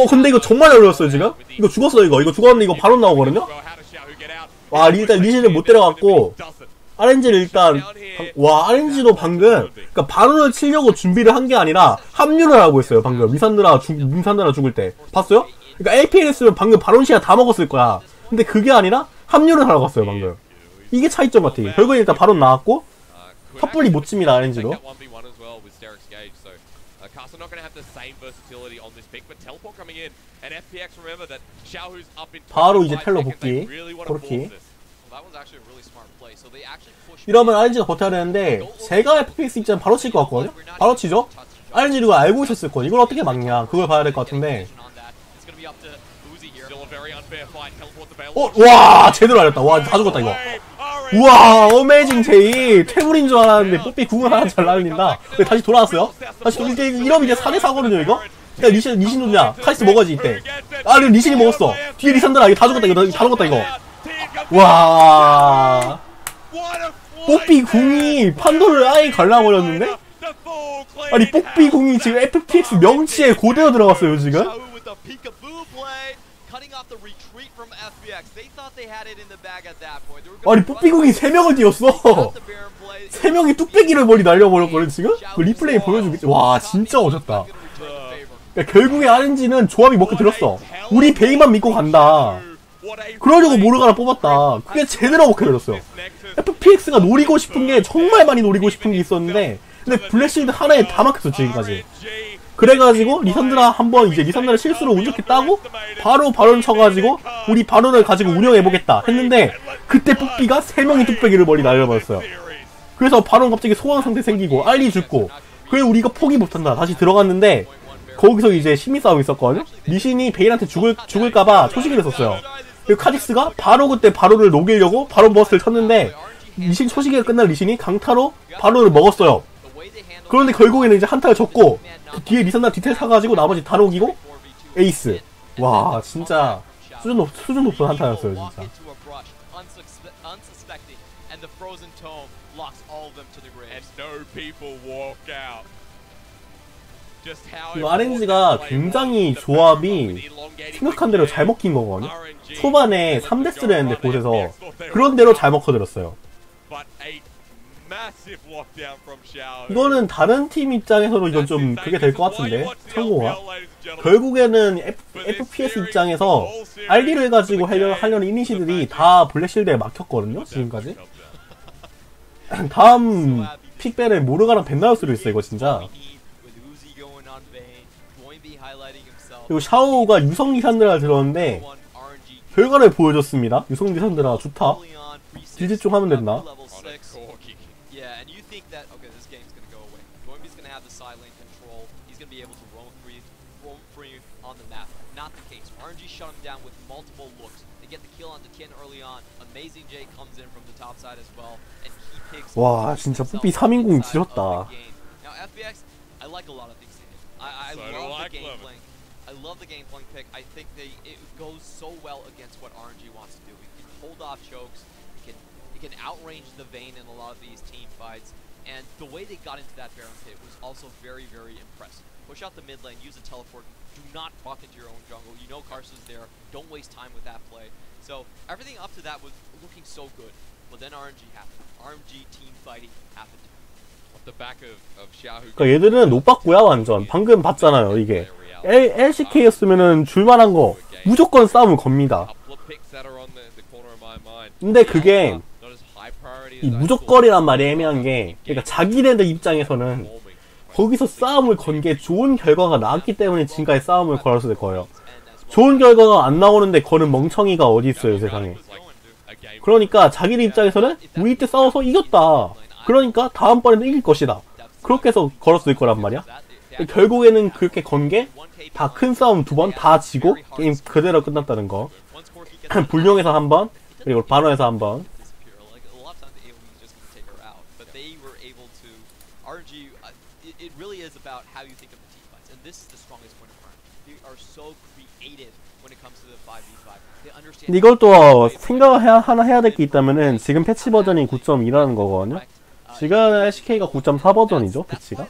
근데 이거 정말 어려웠어요 지금? 이거 죽었어 이거 죽었는데 이거 바로 나오거든요? 와 일단 리신을 못 데려갔고 RNG를 일단 RNG도 방금 그러니까 바론을 치려고 준비를 한 게 아니라 합류를 하고 있어요 방금 미산드라 죽을 때 봤어요? 그러니까 LPL했으면 방금 바론 시야 다 먹었을 거야. 근데 그게 아니라 합류를 하러 갔어요 방금. 이게 차이점 같아. 결국엔 일단 바론 나왔고 섣불리 못 칩니다 RNG로. 바로 이제 텔러 복귀. 그렇게 이러면 RNG가 버텨야 되는데 제가 FPS 입장은 바로 칠 것 같거든요? 바로 치죠? RNG 이거 알고 있었을 거야. 이걸 어떻게 막냐 그걸 봐야 될 것 같은데 와 제대로 알렸다. 와 다 죽었다 이거. 우와 어메이징 제이 퇴물인 줄 알았는데 뽀삐 궁을 하나 잘 날린다. 왜 다시 돌아왔어요? 다시 이러면 이제 4대4거든요 이거? 야 리신 누냐? 카이스 먹어야지 이때. 아 리신이 먹었어. 뒤에 리산드라 이거 다 죽었다 이거 다 죽었다 이거. 와 뽀삐 궁이 판도를 아예 갈라버렸는데? 아니 뽀삐 궁이 지금 FPX 명치에 고대로 들어갔어요 지금? 아니 뽀삐궁이 3명을 띄웠어. 3명이 뚝배기를 머리 날려버렸거든 지금? 그 리플레이 보여주겠지. 와 진짜 어졌다. 그러니까 결국에 RNG는 조합이 먹혀 들었어. 우리 베이만 믿고 간다. 그러려고 모르가나 뽑았다. 그게 제대로 먹혀들었어요. FPX가 노리고 싶은게 정말 많이 노리고 싶은게 있었는데 근데 블랙실드 하나에 다 막혔어 지금까지. 그래가지고 리산드라 한번 이제 리산드라 실수로 운 좋게 따고 바로 바론 쳐가지고 우리 바론을 가지고 운영해보겠다 했는데 그때 뽀삐가 3명이 뚝배기를 머리 날려버렸어요. 그래서 바론 갑자기 소환 상태 생기고 알리 죽고 그래 우리가 포기 못한다 다시 들어갔는데 거기서 이제 심리 싸움이 있었거든요. 리신이 베인한테 죽을까봐 초시기를 썼어요. 그리고 카직스가 바로 그때 바론을 녹이려고 바론 버스를 쳤는데 리신 초시기가 끝난 리신이 강타로 바론을 먹었어요. 그런데 결국에는 이제 한타를 졌고 그 뒤에 리산드라 디테일 사가지고 나머지 다 녹이고 에이스. 와 진짜 수준 높은 한타였어요 진짜. 이거 RNG가 굉장히 조합이 생각한 대로 잘 먹힌 거거든요. 초반에 3데스를 했는데 곳에서 그런 대로 잘 먹혀들었어요. 이거는 다른 팀 입장에서도 이건 좀 그게 될 것 같은데 성공화. 결국에는 FPS 입장에서 알리를 가지고 하려는 이니시들이 다 블랙실드에 막혔거든요 지금까지. 다음 픽벨에 모르가랑 벤 나올 수도 있어 이거 진짜. 그리고 샤오가 유성 리산드라 들었는데 결과를 보여줬습니다. 유성 리산드라 좋다. 딜지 좀 하면 된다. 와 진짜 뽀삐 3인공 지렸다. I So do love I, the game Clement. playing. I love the game playing pick. I think it goes so well against what RNG wants to do. It can hold off chokes. It can outrange the Vayne in a lot of these team fights. And the way they got into that Baron pit was also very, very impressive. Push out the mid lane, use a teleport. Do not walk into your own jungle. You know Carson's there. Don't waste time with that play. So everything up to that was looking so good. But then RNG happened. RNG team fighting happened. Off the back of Xiao, 그러니까 얘들은 못 봤고요 완전. 방금 봤잖아요 이게. LCK였으면은 줄만한 거 무조건 싸움을 겁니다. 근데 그게 이 무조건이란 말이 애매한 게, 그러니까 자기네들 입장에서는 거기서 싸움을 건 게 좋은 결과가 나왔기 때문에 지금까지 싸움을 걸었을 거예요. 좋은 결과가 안 나오는데 거는 멍청이가 어디 있어요 세상에. 그러니까 자기들 입장에서는 우리 때 싸워서 이겼다. 그러니까 다음번에는 이길 것이다. 그렇게 해서 걸었을 거란 말이야. 결국에는 그렇게 건 게 다 큰 싸움 2번 다 지고 게임 그대로 끝났다는 거. 불룡에서 한 번, 그리고 반원에서 한 번. It really is about how you think of the team fights, and this is the strongest point of RNG. They are so creative when it comes to the 5v5. They understand. 이걸 또 생각을 하나 해야 될 게 있다면은 지금 패치 버전이 9.2라는 거거든요. 지금 LCK가 9.4 버전이죠, 패치가.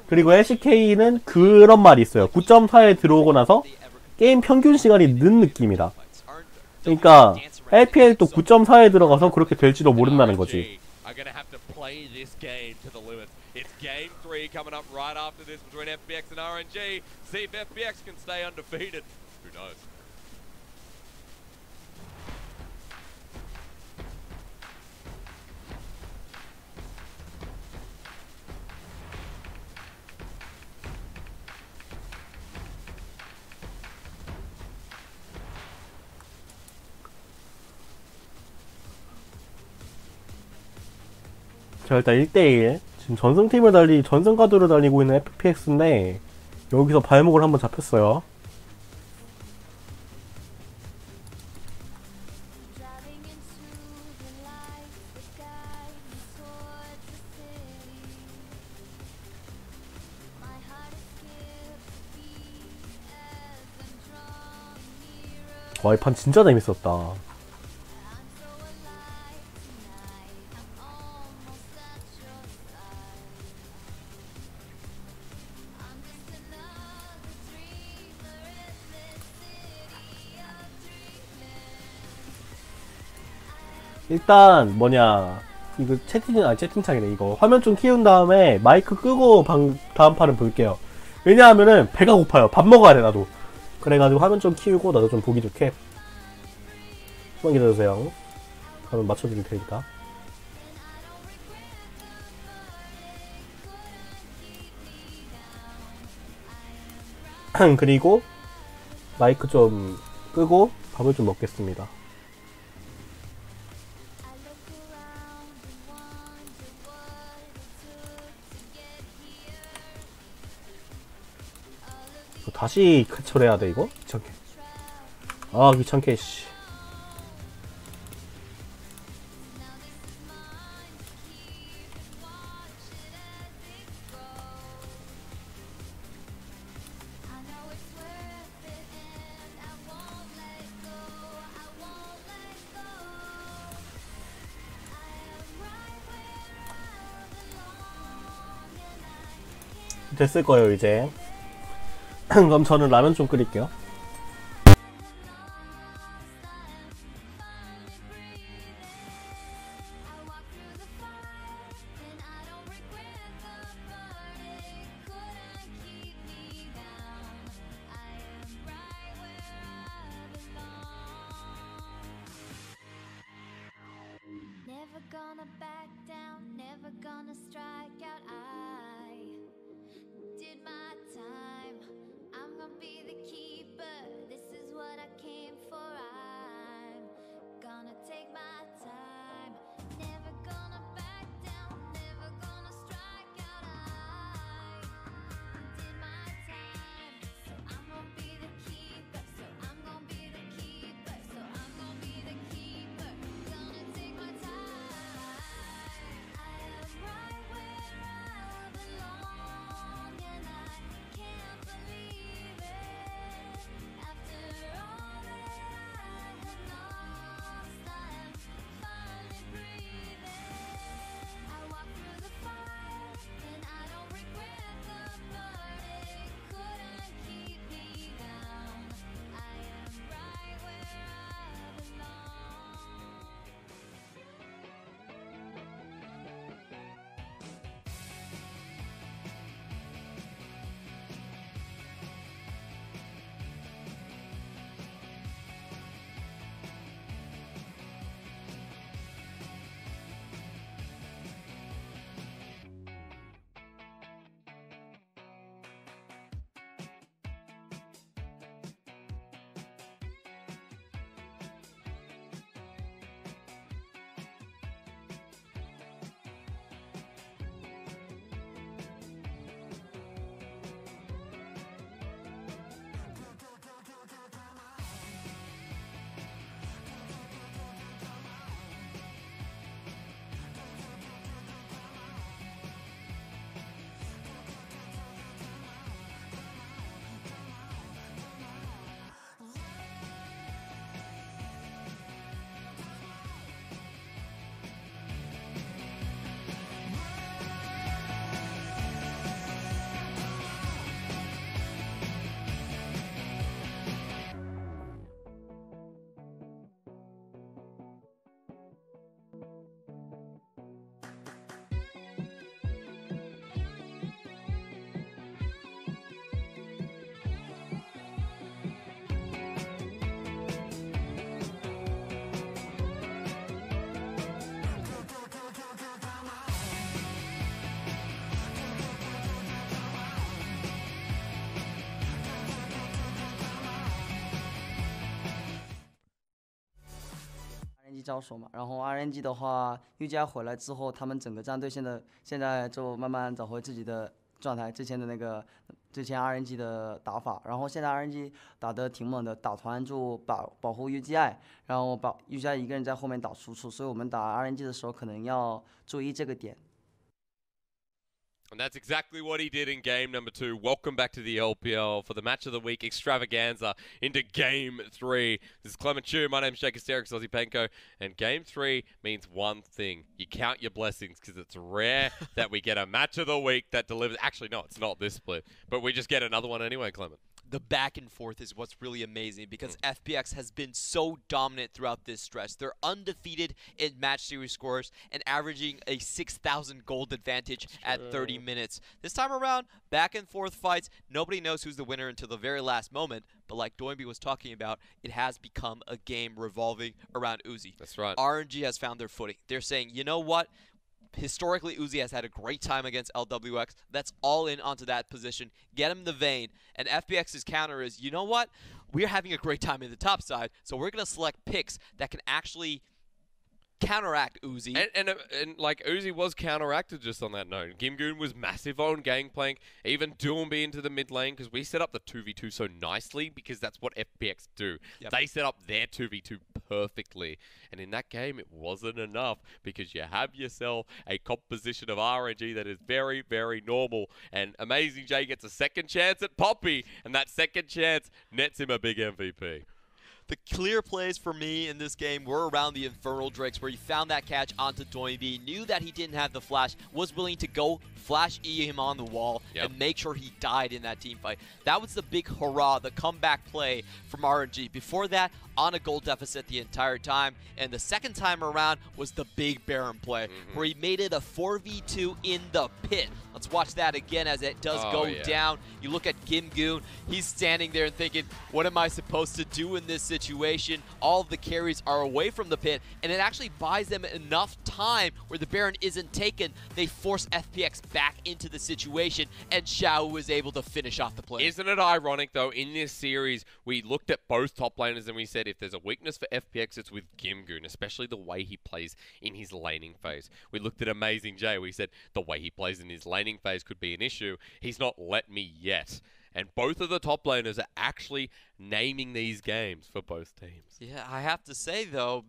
그리고 LCK는 그런 말이 있어요. 9.4에 들어오고 나서 게임 평균 시간이 는 느낌이다. 그러니까 LPL도 9.4에 들어가서 그렇게 될지도 모른다는 거지. It's game 3 coming up right after this between FPX and RNG. See if FPX can stay undefeated. Who knows? 자, 일단 1대1 지금 전승팀을 전승가도를 달리고 있는 FPX인데 여기서 발목을 한번 잡혔어요. 와, 이 판 진짜 재밌었다. 일단 이거 채팅창이네. 이거 화면 좀 키운 다음에 마이크 끄고 다음 판은 볼게요. 왜냐하면은 배가 고파요. 밥 먹어야 돼 나도. 그래가지고 화면 좀 키우고 나도 좀 보기 좋게. 조금만 기다려주세요. 그러면 맞춰드릴 테니까. 그리고 마이크 좀 끄고 밥을 좀 먹겠습니다. 다시 캐처해야 돼 이거? 귀찮게. 아 귀찮게 씨. 됐을 거예요 이제. 그럼 저는 라면 좀 끓일게요. Never gonna back down, never gonna strike out. I did my time. I'm gonna be the keeper 交手嘛。然后 RNG 的话，UGI 回来之后，他们整个战队现在就慢慢找回自己的状态，之前 RNG 的打法，然后现在 RNG 打得挺猛的，打团就保护 UGI， 然后把 UGI 一个人在后面打输出，所以我们打 RNG 的时候可能要注意这个点。 And that's exactly what he did in game number 2. Welcome back to the LPL for the match of the week extravaganza into game 3. This is Clement Chu. My name's Jake Asterix, Aussie Penko. And game 3 means one thing. You count your blessings because it's rare that we get a match of the week that delivers. Actually, no, it's not this split. But we just get another one anyway, Clement. The back and forth is what's really amazing because FPX has been so dominant throughout this stretch. They're undefeated in match series scores and averaging a 6,000 gold advantage at 30 minutes. This time around, back and forth fights. Nobody knows who's the winner until the very last moment. But like Doinby was talking about, it has become a game revolving around Uzi. That's right. RNG has found their footing. They're saying, you know what? Historically, Uzi has had a great time against LWX. That's all in onto that position. Get him the Vayne. And FPX's counter is, you know what? We're having a great time in the top side, so we're going to select picks that can actually counteract Uzi. And like Uzi was counteracted just on that note. Gimgoon was massive on Gangplank, even Doomby into the mid lane because we set up the 2v2 so nicely because that's what FPX do. Yep. They set up their 2v2 perfectly. And in that game, it wasn't enough because you have yourself a composition of RNG that is very, very normal. And Amazing J gets a second chance at Poppy, and that second chance nets him a big MVP. The clear plays for me in this game were around the Infernal Drakes where he found that catch onto Doinby, knew that he didn't have the flash, was willing to go flash E him on the wall and make sure he died in that team fight. That was the big hurrah, the comeback play from RNG. Before that, on a gold deficit the entire time, and the second time around was the big Baron play where he made it a 4v2 in the pit. Let's watch that again as it does go down. You look at Gimgoon, he's standing there and thinking, what am I supposed to do in this situation? All of the carries are away from the pit, and it actually buys them enough time where the Baron isn't taken. They force FPX back into the situation, and Xiao was able to finish off the play. Isn't it ironic, though, in this series, we looked at both top laners and we said if there's a weakness for FPX, it's with Gimgoon, especially the way he plays in his laning phase. We looked at Amazing J, we said the way he plays in his laning phase could be an issue. He's not let me yet. And both of the top laners are actually naming these games for both teams. Yeah, I have to say, though,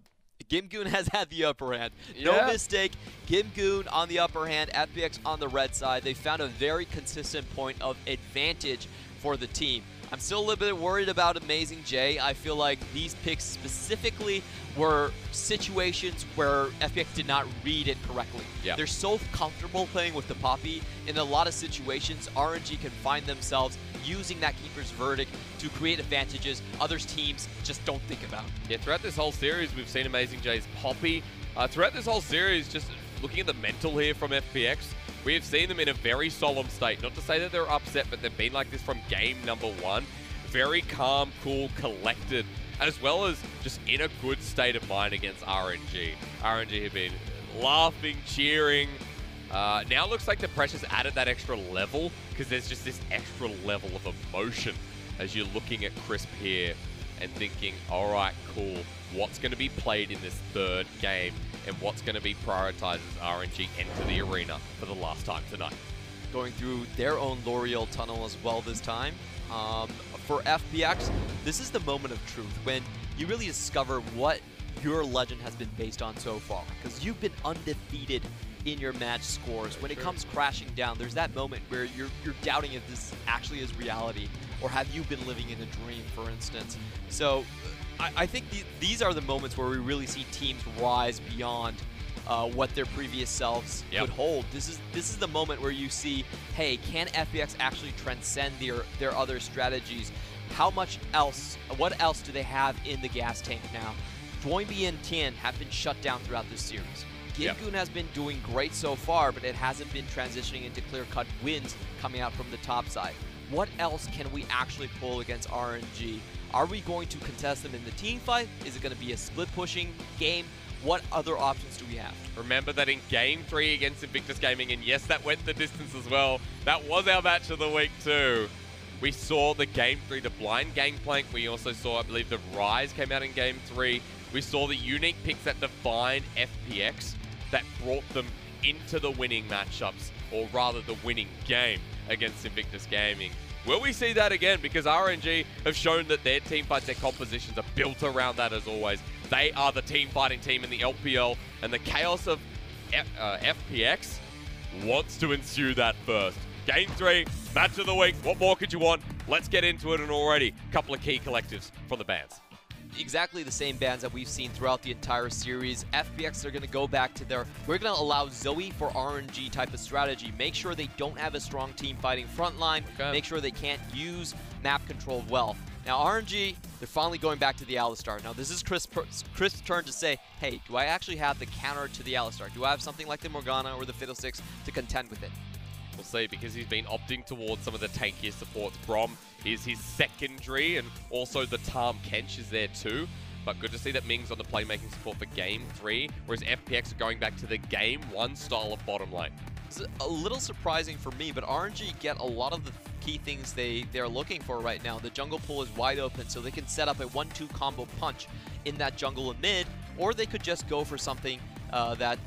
Gimgoon has had the upper hand. No mistake, Gimgoon on the upper hand, FPX on the red side. They found a very consistent point of advantage for the team. I'm still a little bit worried about Amazing J. I feel like these picks specifically were situations where FPX did not read it correctly. They're so comfortable playing with the Poppy. In a lot of situations, RNG can find themselves using that Keeper's Verdict to create advantages other teams just don't think about. Yeah, throughout this whole series, we've seen Amazing J's Poppy. Throughout this whole series, just looking at the mental here from FPX, we have seen them in a very solemn state. Not to say that they're upset, but they've been like this from game number 1. Very calm, cool, collected, as well as just in a good state of mind against RNG. RNG have been laughing, cheering. Now it looks like the pressure's added that extra level because there's just this extra level of emotion as you're looking at Crisp here and thinking, all right, cool, what's going to be played in this third game and what's going to be prioritized as RNG enter the arena for the last time tonight. Going through their own L'Oreal tunnel as well this time. For FPX, this is the moment of truth when you really discover what your legend has been based on so far. Because you've been undefeated in your match scores. When it comes crashing down, there's that moment where you're doubting if this actually is reality, or have you been living in a dream, for instance. So I think these are the moments where we really see teams rise beyond what their previous selves would hold. This is the moment where you see, hey, can FPX actually transcend their other strategies? How much else, what else do they have in the gas tank now? Doinby and Tian have been shut down throughout this series. Gimgoon has been doing great so far, but it hasn't been transitioning into clear-cut wins coming out from the top side. What else can we actually pull against RNG? Are we going to contest them in the team fight? Is it going to be a split-pushing game? What other options do we have? Remember that in Game 3 against Invictus Gaming, and yes, that went the distance as well, that was our match of the week too. We saw the Game 3, the blind Gangplank. We also saw, I believe, the Rise came out in Game 3. We saw the unique picks that defined FPX that brought them into the winning matchups, or rather the winning game against Invictus Gaming. Will we see that again? Because RNG have shown that their team fights, their compositions are built around that as always. They are the team fighting team in the LPL, and the chaos of FPX wants to ensue that first. Game 3, match of the week. What more could you want? Let's get into it, and already a couple of key collectives from the bans. Exactly the same bans that we've seen throughout the entire series. FPX are going to go back to their, we're going to allow Zoe for RNG type of strategy. Make sure they don't have a strong team fighting front line. Okay. Make sure they can't use map control well. Now RNG, they're finally going back to the Alistar. Now this is Chris' turn to say, hey, do I actually have the counter to the Alistar? Do I have something like the Morgana or the Fiddlesticks to contend with it? We'll see, because he's been opting towards some of the tankier supports. Braum is his secondary, and also the Tahm Kench is there too. But good to see that Ming's on the playmaking support for Game 3, whereas FPX are going back to the Game 1 style of bottom lane. It's a little surprising for me, but RNG get a lot of the key things they're looking for right now. The jungle pool is wide open, so they can set up a 1-2 combo punch in that jungle and mid, or they could just go for something that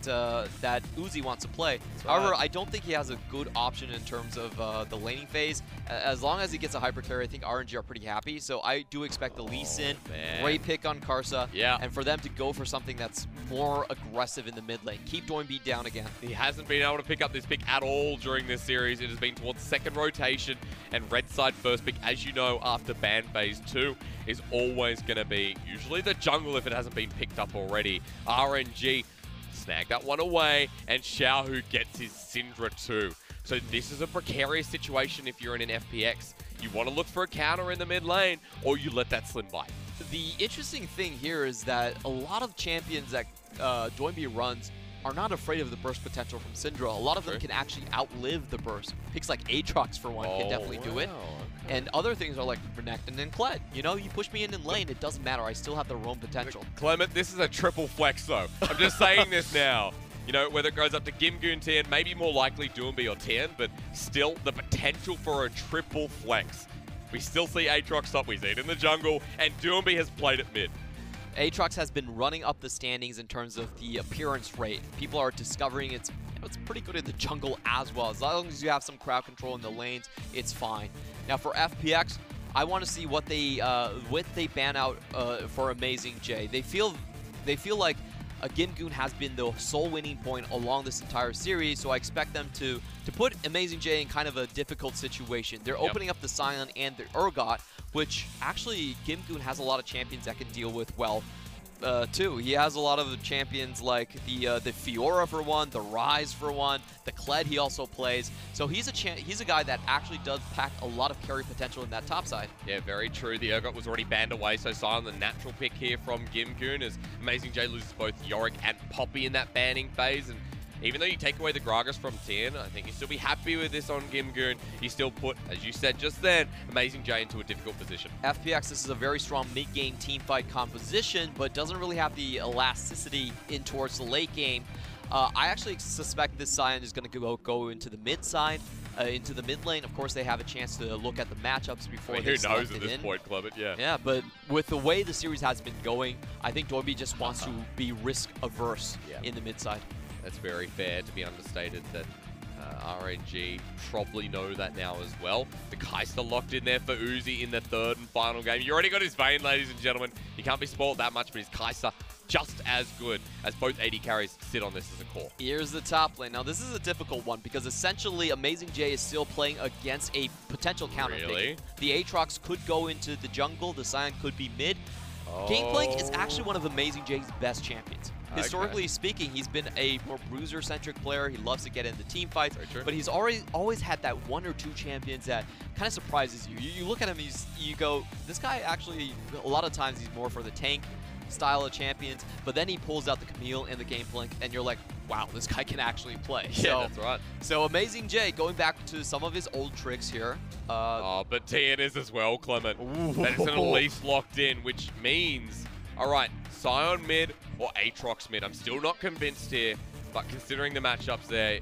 Uzi wants to play. However, I don't think he has a good option in terms of the laning phase. As long as he gets a hyper carry, I think RNG are pretty happy. So I do expect the Lee Sin, great pick on Karsa, and for them to go for something that's more aggressive in the mid lane. Keep Doinb down again. He hasn't been able to pick up this pick at all during this series. It has been towards second rotation, and red side first pick, as you know, after ban phase 2, is always going to be usually the jungle if it hasn't been picked up already. RNG snag that one away, and Xiaohu gets his Syndra too. So this is a precarious situation if you're in an FPX. You want to look for a counter in the mid lane, or you let that Slim bite. The interesting thing here is that a lot of champions that Doinb runs are not afraid of the burst potential from Syndra. A lot of them can actually outlive the burst. Picks like Aatrox, for one, can definitely do it. Okay. And other things are like Renekton and Kled. You know, you push me in lane, it doesn't matter. I still have the roam potential. Clement, this is a triple flex, though. I'm just saying this now. You know, whether it goes up to Gimgoon, Tian, maybe more likely Doinb or Tian, but still the potential for a triple flex. We still see Aatrox top, we see it in the jungle, and Doinb has played it mid. Aatrox has been running up the standings in terms of the appearance rate. People are discovering it's pretty good in the jungle as well. As long as you have some crowd control in the lanes, it's fine. Now for FPX, I want to see what they ban out for Amazing J. They feel like Gimgoon has been the sole winning point along this entire series, so I expect them to put Amazing J in kind of a difficult situation. They're opening up the Sion and the Urgot, which actually Gimgoon has a lot of champions that can deal with well too. He has a lot of champions like the Fiora for one, the Ryze for one, the Kled he also plays. So he's a guy that actually does pack a lot of carry potential in that top side. Yeah, very true. The Urgot was already banned away, so Sion, the natural pick here from Gimgoon, as Amazing J loses both Yorick and Poppy in that banning phase. And even though you take away the Gragas from Tian, I think you still be happy with this on Gimgoon. You still put, as you said just then, Amazing J into a difficult position. FPX, this is a very strong mid-game teamfight composition, but doesn't really have the elasticity in towards the late game. I actually suspect this Sion is going to go into the mid side, into the mid lane. Of course, they have a chance to look at the matchups before they select it in. Who knows at this point, Clement, yeah. Yeah, but with the way the series has been going, I think Doinb just wants to be risk-averse in the mid side. That's very fair to be understated that RNG probably know that now as well. The Kai'Sa locked in there for Uzi in the third and final game. You already got his Vayne, ladies and gentlemen. He can't be spoiled that much, but his Kai'Sa just as good as both AD carries sit on this as a core. Here's the top lane. Now, this is a difficult one because essentially Amazing J is still playing against a potential counter pick. The Aatrox could go into the jungle. The Sion could be mid. Gangplank is actually one of Amazing J's best champions. Historically speaking, he's been a more bruiser-centric player. He loves to get into team fights, but he's always had that one or two champions that kind of surprises you. You look at him, you go, this guy actually, a lot of times he's more for the tank style of champions, but then he pulls out the Camille and the Gangplank, and you're like, wow, this guy can actually play. Yeah, that's right. So Amazing J, going back to some of his old tricks here. But Tian is as well, Clement. That is at least locked in, which means, all right, Sion mid or Aatrox mid. I'm still not convinced here, but considering the matchups there,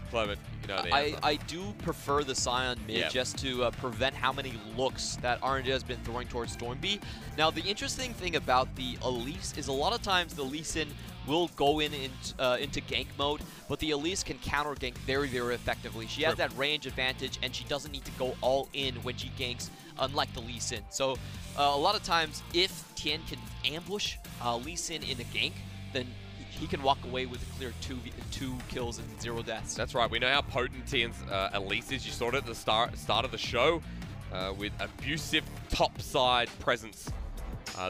Clement, You know the I, answer. I do prefer the Sion mid Yeah. just to prevent how many looks that RNG has been throwing towards Stormby. Now, the interesting thing about the Elise is a lot of times the Lee Sin will go into gank mode, but the Elise can counter gank very, very effectively. She has that range advantage, and she doesn't need to go all in when she ganks, unlike the Lee Sin. So a lot of times, if Tien can ambush Lee Sin in a gank, then he can walk away with a clear two kills and 0 deaths. That's right. We know how potent Tien's Elise is. You saw it at the start of the show with abusive topside presence.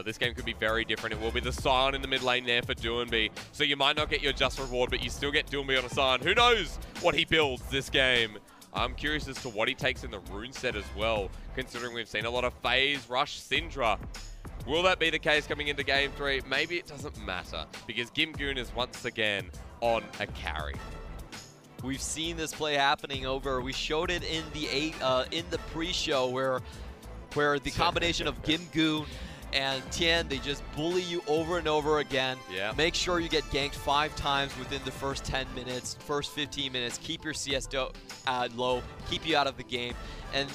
This game could be very different. It will be the Sion in the mid lane there for Doinb. So you might not get your just reward, but you still get Doinb on a Sion. Who knows what he builds this game? I'm curious as to what he takes in the rune set as well, considering we've seen a lot of phase rush Syndra. Will that be the case coming into Game 3? Maybe it doesn't matter, because Gimgoon is once again on a carry. We've seen this play happening over. We showed it in the pre-show where the combination of Gimgoon and Tien, they just bully you over and over again. Yeah. Make sure you get ganked 5 times within the first 10 minutes, first 15 minutes. Keep your CS low, keep you out of the game. And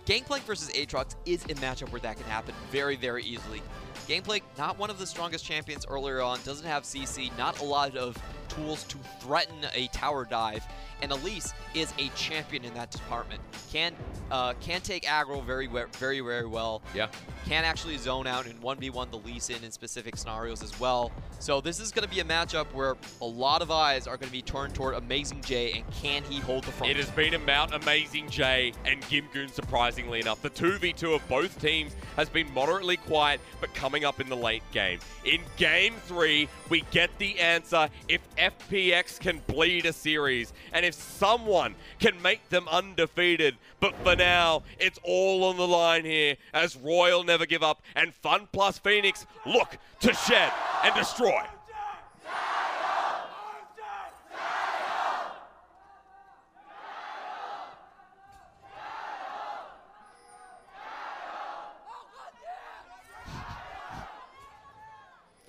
Gangplank versus Aatrox is a matchup where that can happen very, very easily. Gangplank, not one of the strongest champions earlier on, doesn't have CC, not a lot of tools to threaten a tower dive, and Elise is a champion in that department. Can take aggro very, very well. Yeah. Can actually zone out and 1v1 the Lee Sin in specific scenarios as well. So this is going to be a matchup where a lot of eyes are going to be turned toward Amazing J, and can he hold the front? It has been about Amazing J and Gimgoon, surprisingly enough. The 2v2 of both teams has been moderately quiet, but coming up in the late game. In Game 3, we get the answer if FPX can bleed a series, and if someone can make them undefeated. But for now, it's all on the line here, as Royal never give up, and Fun plus Phoenix look to shed and destroy.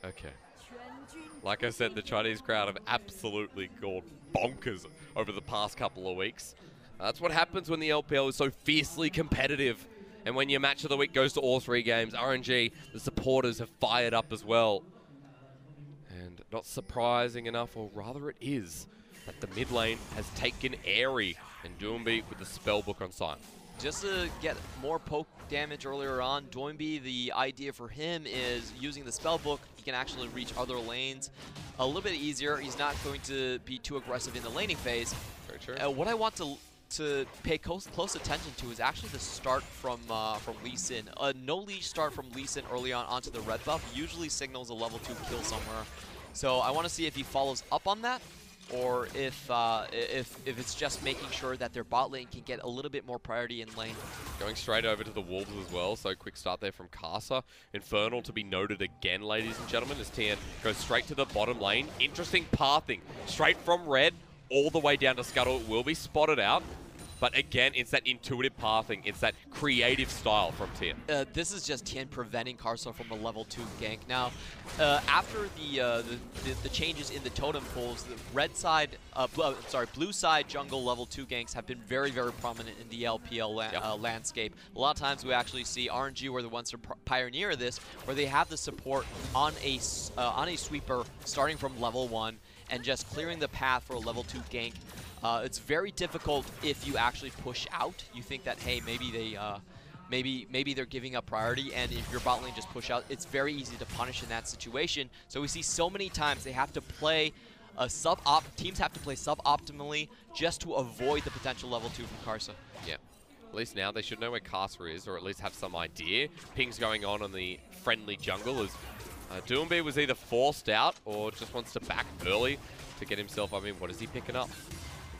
Okay. Like I said, the Chinese crowd have absolutely gone bonkers over the past couple of weeks. That's what happens when the LPL is so fiercely competitive. And when your match of the week goes to all 3 games, RNG, the supporters have fired up as well. And not surprising enough, or rather it is, that the mid lane has taken Airy and Doinb with the spellbook on side. Just to get more poke damage earlier on, Doinb, the idea for him is using the spellbook, he can actually reach other lanes a little bit easier. He's not going to be too aggressive in the laning phase. Very true. What I want to pay close attention to is actually the start from Lee Sin. A no leash start from Lee Sin early on onto the red buff usually signals a level 2 kill somewhere. So I want to see if he follows up on that, or if it's just making sure that their bot lane can get a little bit more priority in lane. Going straight over to the Wolves as well, so quick start there from Karsa. Infernal to be noted again, ladies and gentlemen, as Tien goes straight to the bottom lane. Interesting pathing, straight from red all the way down to Scuttle. It will be spotted out, but again, it's that intuitive pathing. It's that creative style from Tien. This is just Tien preventing Karsa from a level 2 gank. Now, after the changes in the totem pools, the blue side jungle level 2 ganks have been very, very prominent in the LPL landscape. A lot of times we actually see RNG were the ones to pioneer this, where they have the support on a sweeper starting from level 1 and just clearing the path for a level 2 gank. It's very difficult if you actually push out. You think that, hey, maybe they're giving up priority, and if your bot lane just push out, it's very easy to punish in that situation. So we see so many times they have to play teams have to play suboptimally just to avoid the potential level 2 from Karsa. Yeah. At least now they should know where Karsa is, or at least have some idea. Ping's going on the friendly jungle as Doinb was either forced out or just wants to back early to get himself, I mean, what is he picking up?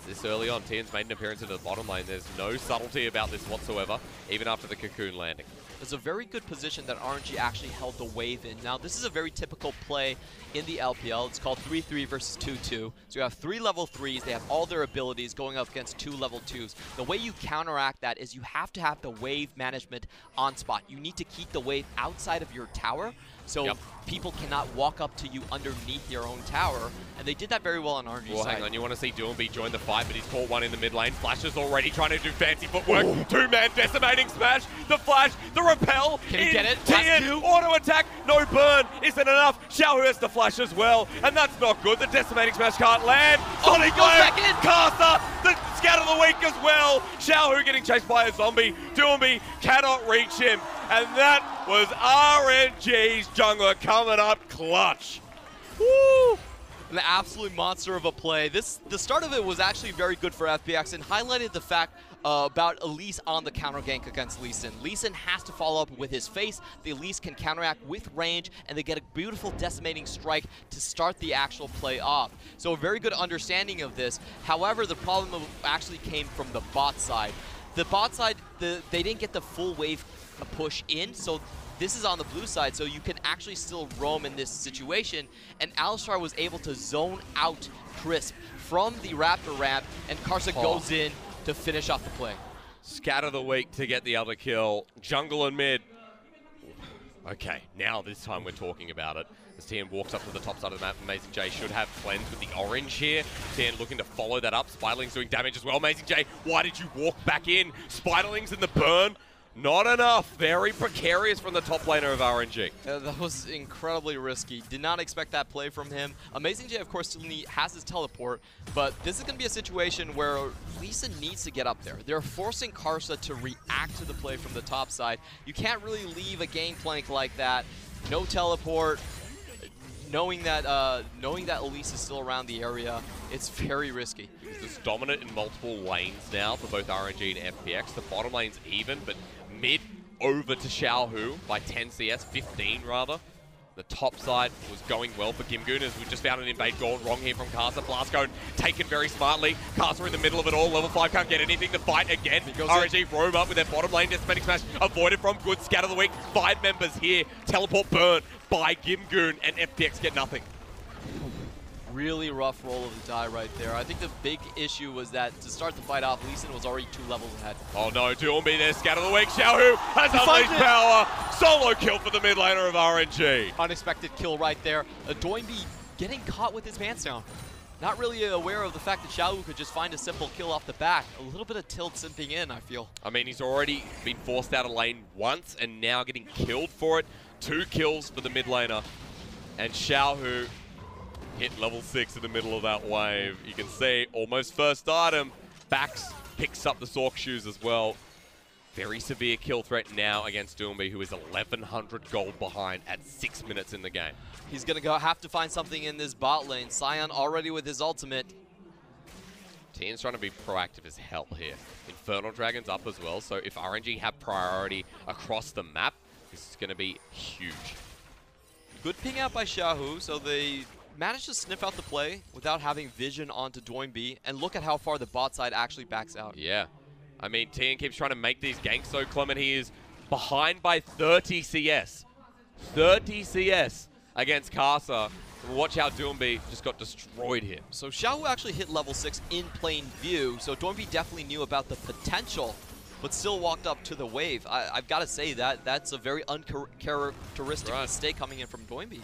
This early on, Tien's made an appearance into the bottom lane. There's no subtlety about this whatsoever, even after the Cocoon landing. It's a very good position that RNG actually held the wave in. Now, this is a very typical play in the LPL. It's called 3-3 versus 2-2. So you have 3 level 3s. They have all their abilities going up against 2 level 2s. The way you counteract that is you have to have the wave management on spot. You need to keep the wave outside of your tower, so people cannot walk up to you underneath your own tower, and they did that very well on RNG's side. Well, hang on, you want to see Doomby join the fight, but he's caught one in the mid lane. Flash is already trying to do fancy footwork. Two-man decimating smash, the flash, the repel. Can he get it? Tien, auto attack, no burn, isn't enough. Xiaohu has the flash as well, and that's not good. The decimating smash can't land. Sonic he goes back in. Casa, the scout of the week as well. Xiaohu getting chased by a zombie. Doomby cannot reach him, and that was RNG's jungler coming up clutch. Woo! An absolute monster of a play. The start of it was actually very good for FPX and highlighted the fact about Elise on the counter gank against Lee Sin. Lee Sin has to follow up with his face. The Elise can counteract with range, and they get a beautiful decimating strike to start the actual play off. So a very good understanding of this. However, the problem actually came from the bot side. The bot side, they didn't get the full wave push in, so this is on the blue side, so you can actually still roam in this situation. And Alistar was able to zone out Crisp from the Raptor ramp, and Karsa goes in to finish off the play. Scatter the week to get the other kill. Jungle and mid. Okay, now this time we're talking about it. As Tien walks up to the top side of the map, Amazing J should have cleanse with the orange here. Tien looking to follow that up. Spiderling's doing damage as well. Amazing J, why did you walk back in? Spiderling's in the burn. Not enough. Very precarious from the top laner of RNG. That was incredibly risky. Did not expect that play from him. Amazing J, of course, still has his teleport, but this is going to be a situation where Lisa needs to get up there. They're forcing Karsa to react to the play from the top side. You can't really leave a gangplank like that. No teleport. Knowing that Elise is still around the area, it's very risky. He's just dominant in multiple lanes now for both RNG and FPX. The bottom lane's even, but mid over to Xiaohu by 10 CS, 15 rather. The top side was going well for Gimgoon, as we just found an invade gone wrong here from Karsa. Blast Cone taken very smartly. Karsa in the middle of it all. Level 5 can't get anything to fight again. RNG roam up with their bottom lane. Decimating smash avoided from good. Scatter the week. 5 members here. Teleport burn by Gimgoon, and FPX get nothing. Really rough roll of the die right there. I think the big issue was that to start the fight off, Lee Sin was already 2 levels ahead. Oh no, Doomby there, scatter the weak. Xiaohu has unleashed power. Solo kill for the mid laner of RNG. Unexpected kill right there. Doinby getting caught with his pants down. Not really aware of the fact that Xiaohu could just find a simple kill off the back. A little bit of tilt simping in, I feel. I mean, he's already been forced out of lane once and now getting killed for it. 2 kills for the mid laner. And Xiaohu hit level 6 in the middle of that wave. You can see almost first item. Bax picks up the Sork shoes as well. Very severe kill threat now against Doomby, who is 1,100 gold behind at 6 minutes in the game. He's going to have to find something in this bot lane. Sion already with his ultimate. Tien's trying to be proactive as hell here. Infernal Dragon's up as well, so if RNG have priority across the map, this is going to be huge. Good ping out by Xiaohu, so they managed to sniff out the play without having vision onto Doinby, and look at how far the bot side actually backs out. Yeah. I mean, Tien keeps trying to make these ganks so Clement. He is behind by 30 CS. 30 CS against Karsa. Watch how Doinby just got destroyed here. So Xiaohu actually hit level 6 in plain view, so Doinby definitely knew about the potential, but still walked up to the wave. I've got to say that's a very uncharacteristic mistake coming in from Doinby.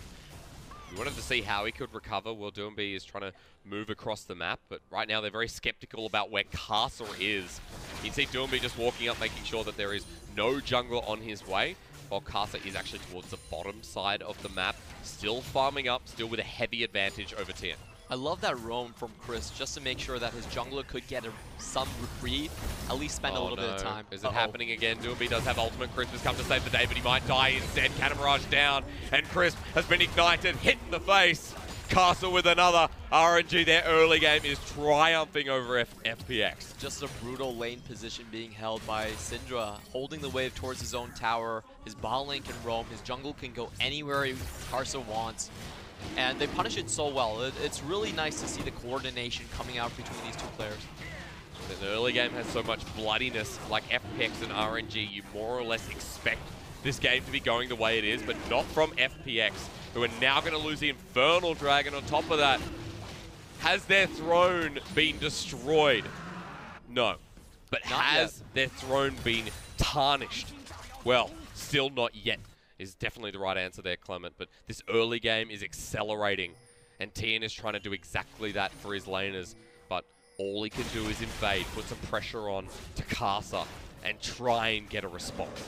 We wanted to see how he could recover while Doomby is trying to move across the map, but right now they're very skeptical about where Karsa is. You can see Doomby just walking up, making sure that there is no jungler on his way, while Karsa is actually towards the bottom side of the map, still farming up, still with a heavy advantage over Tien. I love that roam from Chris, just to make sure that his jungler could get some reprieve, at least spend a little bit of time. Is it happening again? Doomby does have ultimate. Crisp has come to save the day, but he might die instead. Cannon Barrage down, and Crisp has been ignited, hit in the face. Karsa with another. RNG, their early game is triumphing over FPX. Just a brutal lane position being held by Syndra, holding the wave towards his own tower. His bot lane can roam, his jungle can go anywhere Karsa wants. And they punish it so well. It's really nice to see the coordination coming out between these 2 players. The early game has so much bloodiness, like FPX and RNG, you more or less expect this game to be going the way it is, but not from FPX, who are now going to lose the Infernal Dragon on top of that. Has their throne been destroyed? No. But has their throne been tarnished? Well, still not yet is definitely the right answer there, Clement. But this early game is accelerating, and Tian is trying to do exactly that for his laners. But all he can do is invade, put some pressure on Takasa, and try and get a response.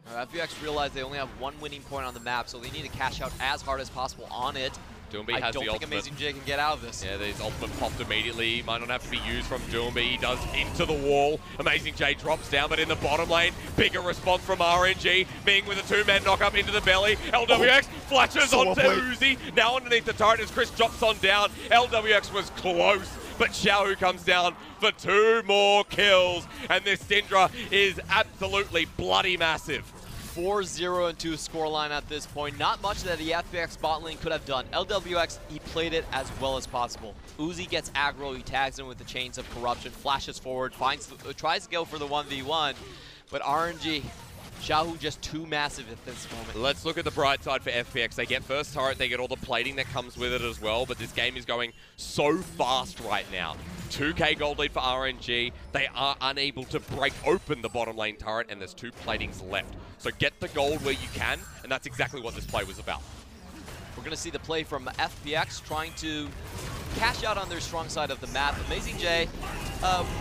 FPX realize they only have one winning point on the map, so they need to cash out as hard as possible on it. Doumbé has the ultimate. I don't think Amazing J can get out of this. Yeah, his ultimate popped immediately. Might not have to be used from Doumbé. He does into the wall. Amazing J drops down, but in the bottom lane, bigger response from RNG. Ming with a two-man knock-up into the belly. LWX flashes onto Uzi. Now underneath the turret as Chris drops on down. LWX was close, but Xiaohu comes down for 2 more kills. And this Syndra is absolutely bloody massive. 4-0-2 scoreline at this point. Not much that the FPX bot lane could have done. LWX, he played it as well as possible. Uzi gets aggro, he tags him with the Chains of Corruption, flashes forward, tries to go for the 1v1, but RNG, Xiaohu just too massive at this moment. Let's look at the bright side for FPX. They get first turret, they get all the plating that comes with it as well, but this game is going so fast right now. 2k gold lead for RNG. They are unable to break open the bottom lane turret, and there's 2 platings left. So get the gold where you can, and that's exactly what this play was about. We're going to see the play from FPX trying to cash out on their strong side of the map. Amazing J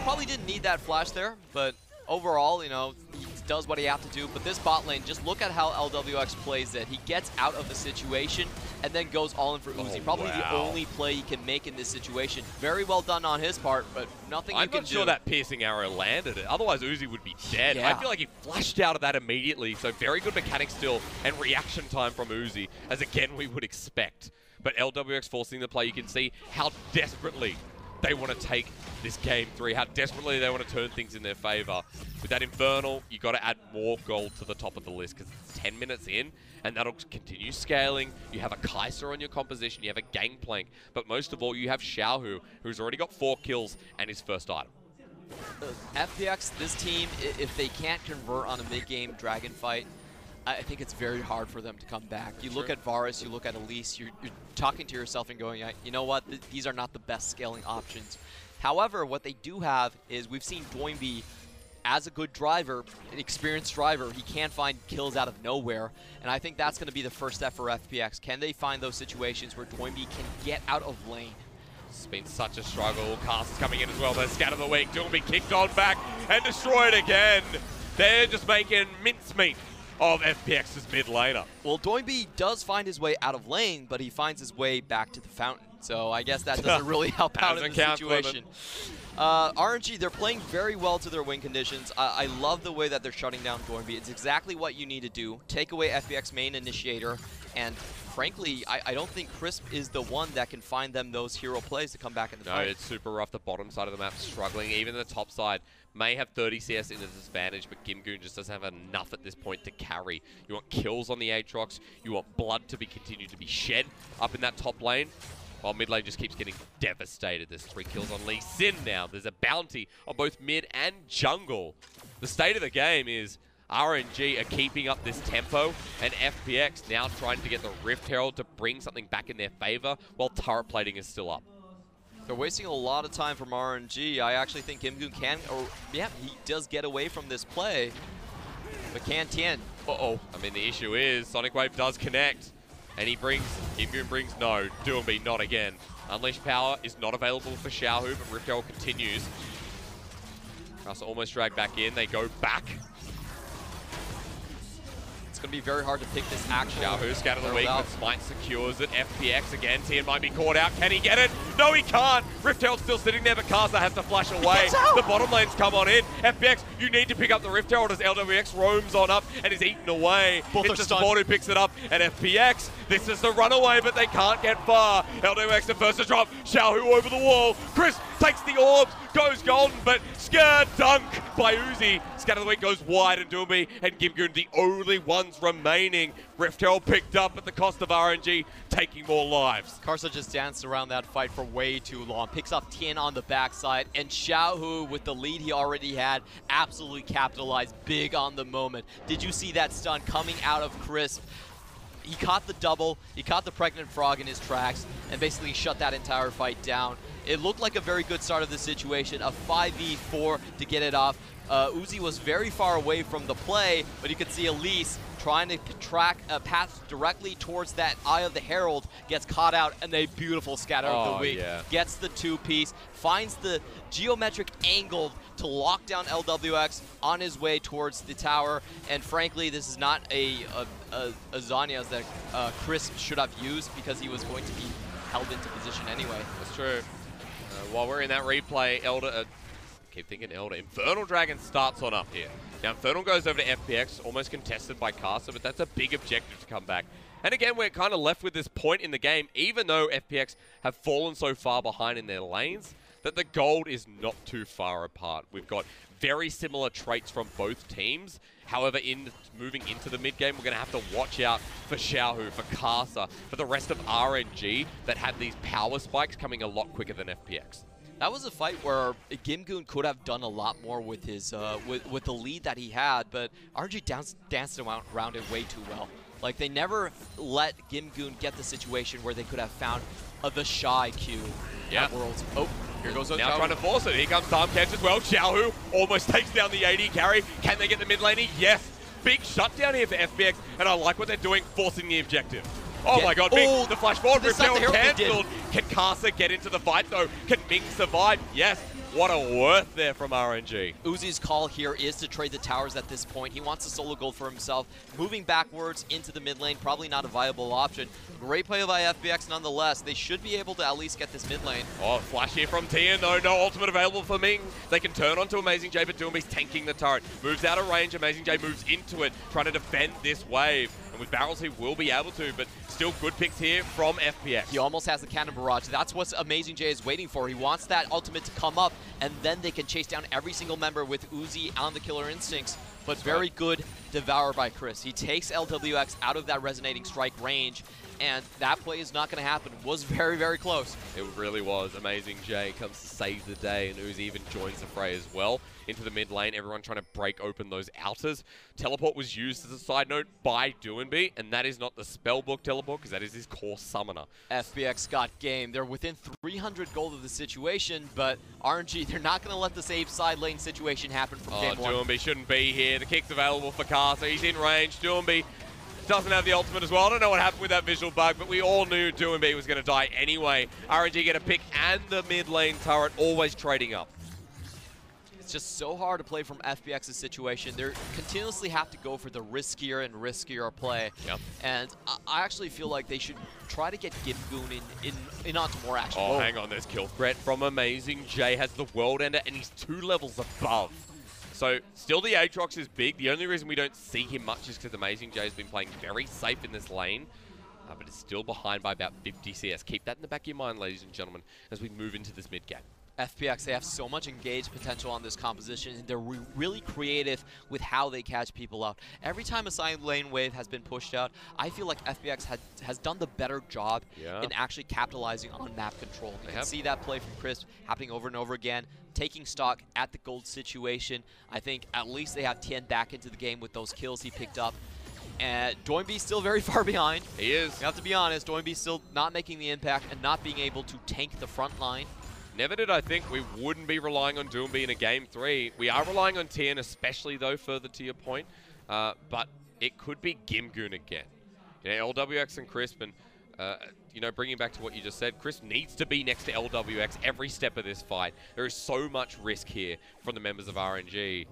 probably didn't need that flash there, but overall, you know, he does what he has to do. But this bot lane, just look at how LWX plays it. He gets out of the situation and then goes all in for Uzi. Probably the only play he can make in this situation. Very well done on his part, but nothing you can do. I'm not sure that piercing arrow landed it. Otherwise, Uzi would be dead. Yeah. I feel like he flashed out of that immediately. So very good mechanics still and reaction time from Uzi, as again we would expect. But LWX forcing the play. You can see how desperately they want to take this game 3, how desperately they want to turn things in their favor. With that Infernal, you got to add more gold to the top of the list, because it's 10 minutes in, and that'll continue scaling. You have a Kai'Sa on your composition, you have a Gangplank, but most of all, you have Xiaohu, who's already got 4 kills and his first item. FPX, this team, if they can't convert on a mid-game Dragon fight, I think it's very hard for them to come back. You look at Varus, you look at Elise, you're talking to yourself and going, you know what, these are not the best scaling options. However, what they do have is we've seen Doumbé as a good driver, an experienced driver. He can find kills out of nowhere, and I think that's going to be the first step for FPX. Can they find those situations where Doumbé can get out of lane? It's been such a struggle. Cast is coming in as well. They're Scatter the Weak. Doumbé kicked on back and destroyed again. They're just making mincemeat of FPX's mid laner. Well, Doumbé does find his way out of lane, but he finds his way back to the fountain. So I guess that doesn't really help out in the situation. RNG, they're playing very well to their win conditions. I love the way that they're shutting down Doumbé. It's exactly what you need to do. Take away FPX main initiator, and frankly, I don't think Crisp is the one that can find them those hero plays to come back in the fight. No, it's super rough. The bottom side of the map struggling. Even the top side may have 30 CS in a disadvantage, but Gimgoon just doesn't have enough at this point to carry. You want kills on the Aatrox. You want blood to be continued to be shed up in that top lane, while mid lane just keeps getting devastated. There's 3 kills on Lee Sin now. There's a bounty on both mid and jungle. The state of the game is RNG are keeping up this tempo, and FPX now trying to get the Rift Herald to bring something back in their favor, while turret plating is still up. They're wasting a lot of time from RNG. I actually think Gimgoon can, or yeah, he does get away from this play, but can Tian. I mean, the issue is Sonic Wave does connect, and Gimgoon brings no. Doumbé not again. Unleashed Power is not available for Xiaohu, but Rift Herald continues. Russell almost dragged back in. They go back. It's going to be very hard to pick this action. Xiaohu Scatter the Weak, but Smite secures it. FPX again. Tian might be caught out. Can he get it? No, he can't. Rift Herald's still sitting there, but Kai'Sa has to flash away. The bottom lane's come on in. FPX, you need to pick up the Rift Herald as LWX roams on up and is eaten away. It's the support who picks it up, and FPX, this is the runaway, but they can't get far. LWX the first to drop. Xiaohu over the wall. Chris takes the orbs, goes golden, but scared dunk by Uzi. Scatter the Weak goes wide, and Doumbé and Gimgoon the only ones remaining. Rift Herald picked up at the cost of RNG, taking more lives. Kai'Sa just danced around that fight for way too long. Picks up Tian on the backside, and Xiaohu, with the lead he already had, absolutely capitalized big on the moment. Did you see that stun coming out of Crisp? He caught the double, he caught the Pregnant Frog in his tracks, and basically shut that entire fight down. It looked like a very good start of the situation, a 5v4 to get it off. Uzi was very far away from the play, but you could see Elise trying to track a path directly towards that Eye of the Herald, gets caught out, and a beautiful scatter of the week. Yeah. Gets the 2-piece, finds the geometric angle to lock down LWX on his way towards the tower, and frankly, this is not a Zhonya's that Crisp should have used because he was going to be held into position anyway. That's true. While we're in that replay, Infernal Dragon starts on up here. Now, Infernal goes over to FPX, almost contested by Karsa, but that's a big objective to come back. And again, we're kind of left with this point in the game, even though FPX have fallen so far behind in their lanes, that the gold is not too far apart. We've got very similar traits from both teams. However, in moving into the mid game, we're going to have to watch out for Xiaohu, for Karsa, for the rest of RNG that have these power spikes coming a lot quicker than FPX. That was a fight where Gimgoon could have done a lot more with his with the lead that he had, but RNG danced around it way too well. Like, they never let Gimgoon get the situation where they could have found the shy Q at Worlds. Oh, here goes now Xiaohu. trying to force it. Here comes Time Catch as well. Xiaohu almost takes down the AD carry. Can they get the mid laning? Yes. Big shutdown here for FPX, and I like what they're doing, forcing the objective. Oh my god, Ming, the flash forward, repel cancelled. Can Karsa get into the fight though? Can Ming survive? Yes. What a worth there from RNG. Uzi's call here is to trade the towers at this point. He wants a solo gold for himself. Moving backwards into the mid lane, probably not a viable option. Great play by FPX nonetheless. They should be able to at least get this mid lane. Oh, flash here from Tian though. No ultimate available for Ming. They can turn onto Amazing J, but Doombee's tanking the turret. Moves out of range. Amazing J moves into it, trying to defend this wave. And with barrels, he will be able to, but still good picks here from FPX. He almost has the cannon barrage. That's what Amazing J is waiting for. He wants that ultimate to come up, and then they can chase down every single member with Uzi on the killer instincts. But very good devour by Chris. He takes LWX out of that resonating strike range, and that play is not going to happen. It was very, very close. It really was. Amazing J comes to save the day, and Uzi even joins the fray as well. Into the mid lane, everyone trying to break open those outers. Teleport was used as a side note by Doombe, and that is not the spellbook teleport, because that is his core summoner. FPX got game. They're within 300 gold of the situation, but RNG, they're not going to let the save side lane situation happen from game one. Doombe shouldn't be here. The kick's available for Karsa. He's in range. Doombe doesn't have the ultimate as well. I don't know what happened with that visual bug, but we all knew Doombe was going to die anyway. RNG get a pick and the mid lane turret, always trading up. It's just so hard to play from FPX's situation. They continuously have to go for the riskier and riskier play. Yep. And I actually feel like they should try to get Gimgoon in onto more action. Oh, hang on. There's kill threat from Amazing J. Has the World Ender, and he's 2 levels above. So still the Aatrox is big. The only reason we don't see him much is because Amazing J has been playing very safe in this lane. But it's still behind by about 50 CS. Keep that in the back of your mind, ladies and gentlemen, as we move into this mid game. FPX, they have so much engaged potential on this composition. They're really creative with how they catch people out. Every time a side lane wave has been pushed out, I feel like FPX has done the better job in actually capitalizing on map control. You can see that play from Crisp happening over and over again, taking stock at the gold situation. I think at least they have Tian back into the game with those kills he picked up. And Doinbe's still very far behind. He is. You have to be honest, Doinbe's still not making the impact and not being able to tank the front line. Never did I think we wouldn't be relying on Doombe in a Game 3. We are relying on Tian, especially though, further to your point. But it could be Gimgoon again. You know, LWX and Crisp, and you know, bringing back to what you just said, Crisp needs to be next to LWX every step of this fight. There is so much risk here from the members of RNG.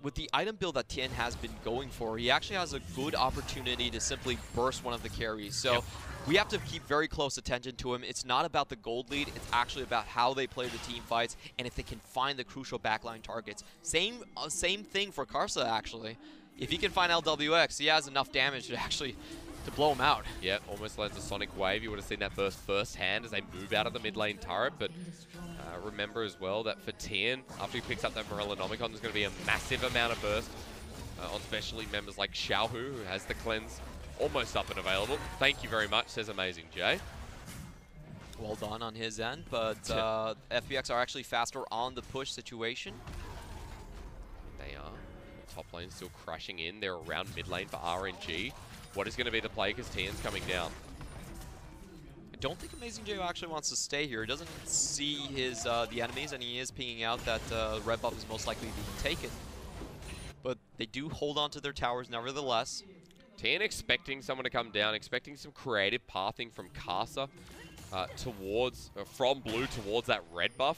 With the item build that Tian has been going for, he actually has a good opportunity to simply burst one of the carries. So we have to keep very close attention to him. It's not about the gold lead, it's actually about how they play the team fights and if they can find the crucial backline targets. Same thing for Karsa, actually. If he can find LWX, he has enough damage to actually blow him out. Yeah, almost lands a Sonic Wave. You would have seen that burst firsthand as they move out of the mid lane turret, but remember as well that for Tian, after he picks up that Morellonomicon, there's going to be a massive amount of burst on especially members like Xiaohu, who has the cleanse almost up and available. Thank you very much, says Amazing J. Well done on his end, but FPX are actually faster on the push situation. Top lane still crashing in. They're around mid lane for RNG. What is going to be the play because Tian's coming down? I don't think Amazing J actually wants to stay here. He doesn't see his the enemies, and he is pinging out that red buff is most likely being taken. But they do hold on to their towers nevertheless. Tian expecting someone to come down, expecting some creative pathing from Karsa from blue towards that red buff.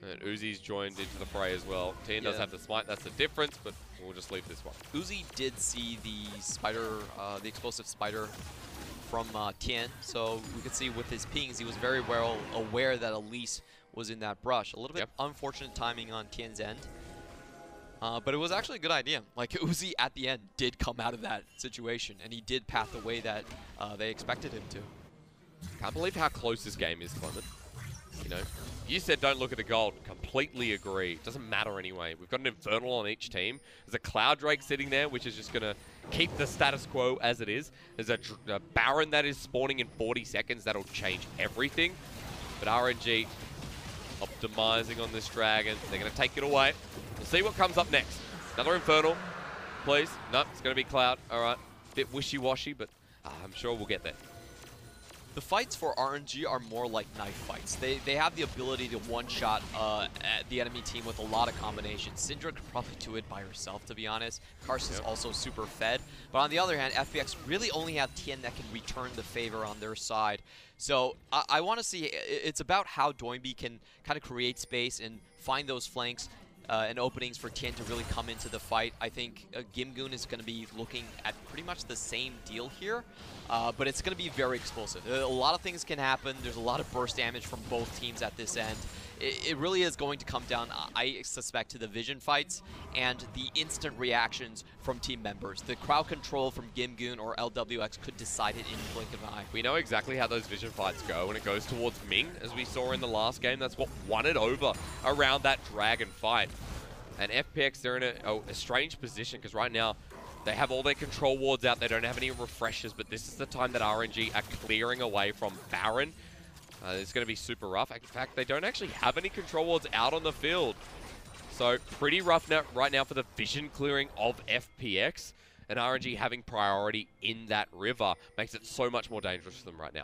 And Uzi's joined into the fray as well. Tian does have the smite, that's the difference, but we'll just leave this one. Uzi did see the spider, the explosive spider from Tian, so we could see with his pings, he was very well aware that Elise was in that brush. A little bit unfortunate timing on Tian's end. But it was actually a good idea. Like, Uzi at the end did come out of that situation, and he did path the way that they expected him to. Can't believe how close this game is, Clement. You know, you said don't look at the gold. Completely agree. It doesn't matter anyway. We've got an Infernal on each team. There's a Cloud Drake sitting there, which is just going to keep the status quo as it is. There's a Baron that is spawning in 40 seconds. That'll change everything. But RNG optimizing on this dragon. They're going to take it away. We'll see what comes up next. Another Infernal, please. Nope, it's going to be Cloud. All right. Bit wishy-washy, but I'm sure we'll get there. The fights for RNG are more like knife fights. They have the ability to one-shot the enemy team with a lot of combinations. Syndra could probably do it by herself, to be honest. Karsa's also super fed. But on the other hand, FPX really only have Tian that can return the favor on their side. So I want to see, it's about how Doinby can kind of create space and find those flanks and openings for Tian to really come into the fight. I think Gimgoon is going to be looking at pretty much the same deal here, but it's going to be very explosive. A lot of things can happen. There's a lot of burst damage from both teams at this end. It really is going to come down, I suspect, to the vision fights and the instant reactions from team members. The crowd control from Gimgoon or LWX could decide it in a blink of an eye. We know exactly how those vision fights go when it goes towards Ming, as we saw in the last game. That's what won it over around that dragon fight. And FPX, they're in a strange position because right now they have all their control wards out. They don't have any refreshers, but this is the time that RNG are clearing away from Baron. It's going to be super rough. In fact, they don't actually have any control wards out on the field. So pretty rough right now for the vision clearing of FPX. And RNG having priority in that river makes it so much more dangerous for them right now.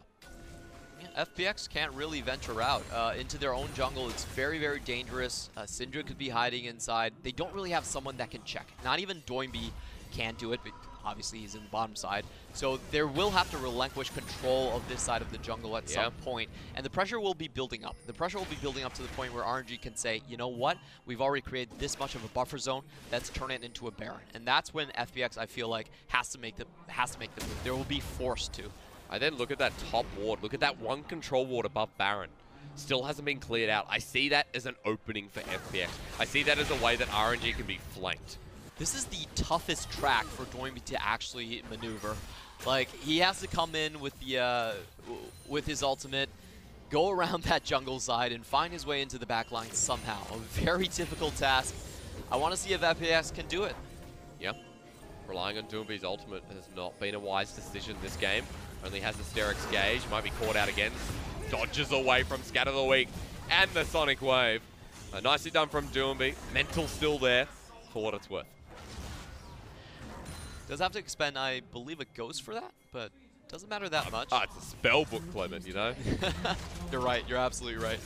Yeah, FPX can't really venture out into their own jungle. It's very, very dangerous. Syndra could be hiding inside. They don't really have someone that can check. Not even Doinby can do it, but obviously he's in the bottom side. So they will have to relinquish control of this side of the jungle at some point. And the pressure will be building up. The pressure will be building up to the point where RNG can say, you know what? We've already created this much of a buffer zone. Let's turn it into a Baron. And that's when FPX, I feel like, has to make the move. They will be forced to. I then look at that top ward. Look at that one control ward above Baron. Still hasn't been cleared out. I see that as an opening for FPX. I see that as a way that RNG can be flanked. This is the toughest track for Doinby to actually maneuver. Like, he has to come in with the with his ultimate, go around that jungle side, and find his way into the backline somehow. A very difficult task. I want to see if FPX can do it. Yep. Relying on Doinby's ultimate has not been a wise decision this game. Only has the Sterix gauge. Might be caught out again. Dodges away from Scatter the Weak and the Sonic Wave. Nicely done from Doinby. Mental still there for what it's worth. Does have to expend, I believe, a ghost for that, but doesn't matter that much. It's a spellbook, Clement, you know? You're right. You're absolutely right.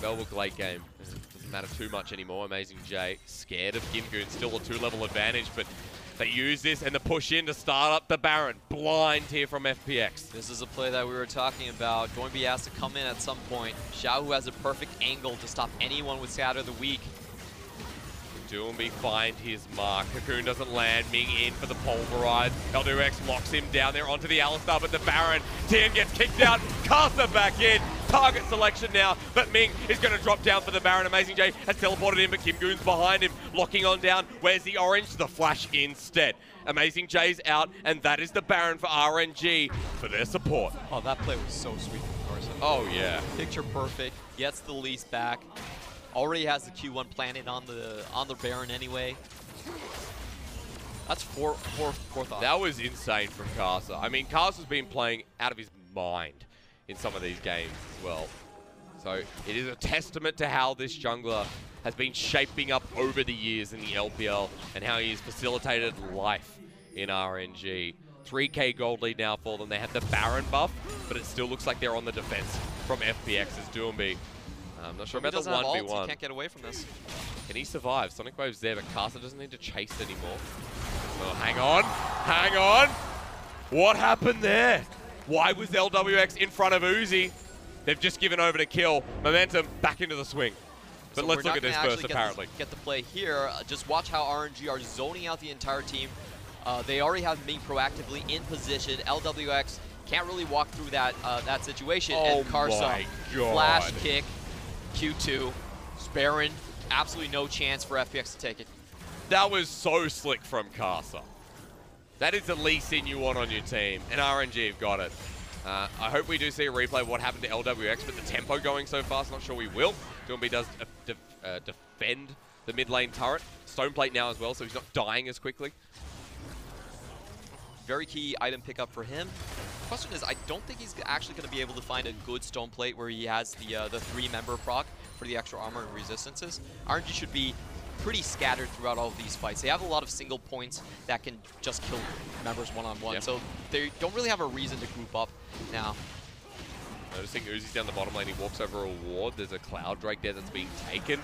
Spellbook late game. Doesn't matter too much anymore. Amazing J scared of Gimgoon. Still a 2-level advantage, but they use this and the push in to start up the Baron. Blind here from FPX. This is a play that we were talking about. Doinby has to come in at some point. Xiao, who has a perfect angle to stop anyone with Scatter the Weak. Doinby find his mark. Cocoon doesn't land. Ming in for the pulverize. LWX locks him down there onto the Alistar, but the Baron. Tian gets kicked out. Karsa back in. Target selection now, but Ming is going to drop down for the Baron. Amazing J has teleported in, but Gimgoon's behind him, locking on down. Where's the orange? The flash instead. Amazing J's out, and that is the Baron for RNG for their support. Oh, that play was so sweet from Karsa. Oh, yeah. Picture perfect. Gets the lease back. Already has the Q1 planted on the Baron anyway. That's four thought. That was insane from Karsa. I mean, Karsa's been playing out of his mind in some of these games as well. So it is a testament to how this jungler has been shaping up over the years in the LPL and how he has facilitated life in RNG. 3k gold lead now for them. They have the Baron buff, but it still looks like they're on the defense from FPX's Doomby. I'm not sure about the 1v1. He can't get away from this. Can he survive? Sonic Wave's there, but Karsa doesn't need to chase anymore. Oh, hang on. Hang on. What happened there? Why was LWX in front of Uzi? They've just given over to kill. Momentum back into the swing. But So let's we're look at not this gonna burst, actually apparently. get the play here. Just watch how RNG are zoning out the entire team. They already have been proactively in position. LWX can't really walk through that that situation. Oh and Karsa, my God. flash kick, Q2, Baron, absolutely no chance for FPX to take it. That was so slick from Karsa. That is the least thing you want on your team, and RNG have got it. I hope we do see a replay of what happened to LWX, but the tempo going so fast, not sure we will. Doomby does defend the mid lane turret. Stoneplate now as well, so he's not dying as quickly. Very key item pickup for him. Question is, I don't think he's actually going to be able to find a good stone plate where he has the 3-member proc for the extra armor and resistances. RNG should be pretty scattered throughout all of these fights. They have a lot of single points that can just kill members one-on-one, so they don't really have a reason to group up now. Noticing Uzi's down the bottom lane, he walks over a ward. There's a Cloud Drake there that's being taken.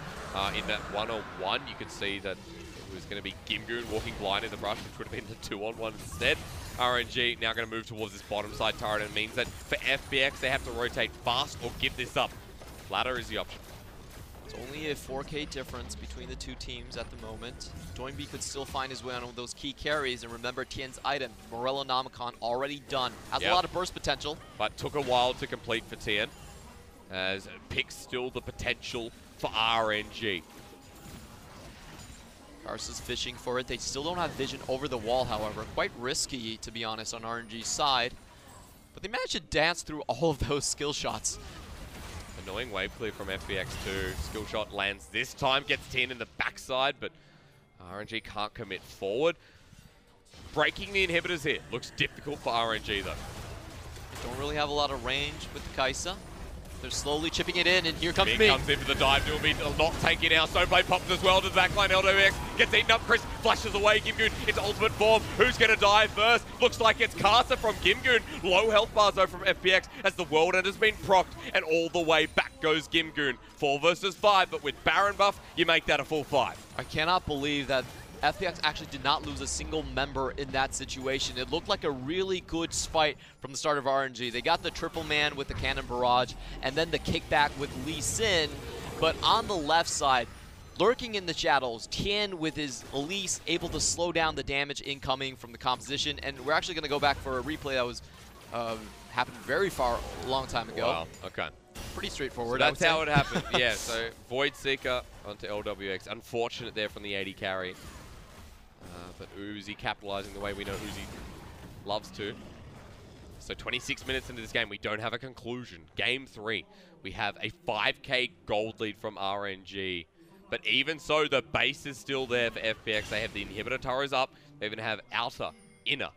In that 1-on-1, you can see that it was going to be Gimgoon walking blind in the brush, which would have been the 2-on-1 instead. RNG now going to move towards this bottom side turret, and it means that for FPX, they have to rotate fast or give this up. Ladder is the option. It's only a 4k difference between the two teams at the moment. Doinby could still find his way on one of those key carries, and remember Tien's item, Morello Namicon, already done. Has a lot of burst potential. But took a while to complete for Tien, as picks still the potential for RNG. Karsa's fishing for it. They still don't have vision over the wall, however. Quite risky, to be honest, on RNG's side. But they managed to dance through all of those skill shots. Annoying wave clear from FPX2. Skill shot lands this time, gets Tien in the backside, but RNG can't commit forward. Breaking the inhibitors here looks difficult for RNG though. They don't really have a lot of range with the Kai'Sa. They're slowly chipping it in, and here comes Ming Ming. comes in for the dive. Doomby will not take it out. Stoneplate pops as well to the backline. LWX gets eaten up. Chris flashes away. Gimgoon into ultimate form. Who's going to dive first? Looks like it's Karsa from Gimgoon. Low health bars though from FPX as the World End has been procced, and all the way back goes Gimgoon. 4 versus 5, but with Baron buff, you make that a full 5. I cannot believe that FPX actually did not lose a single member in that situation. It looked like a really good fight from the start of RNG. They got the triple man with the cannon barrage, and then the kickback with Lee Sin. But on the left side, lurking in the shadows, Tien with his Elise able to slow down the damage incoming from the composition. And we're actually going to go back for a replay that was happened very a long time ago. Wow, okay. Pretty straightforward. So that's how it happened. Yeah, so Void Seeker onto LWX. Unfortunate there from the 80 carry. But Uzi capitalizing the way we know Uzi loves to. So 26 minutes into this game, we don't have a conclusion. Game 3, we have a 5k gold lead from RNG. But even so, the base is still there for FPX. They have the inhibitor turrets up. They even have inner,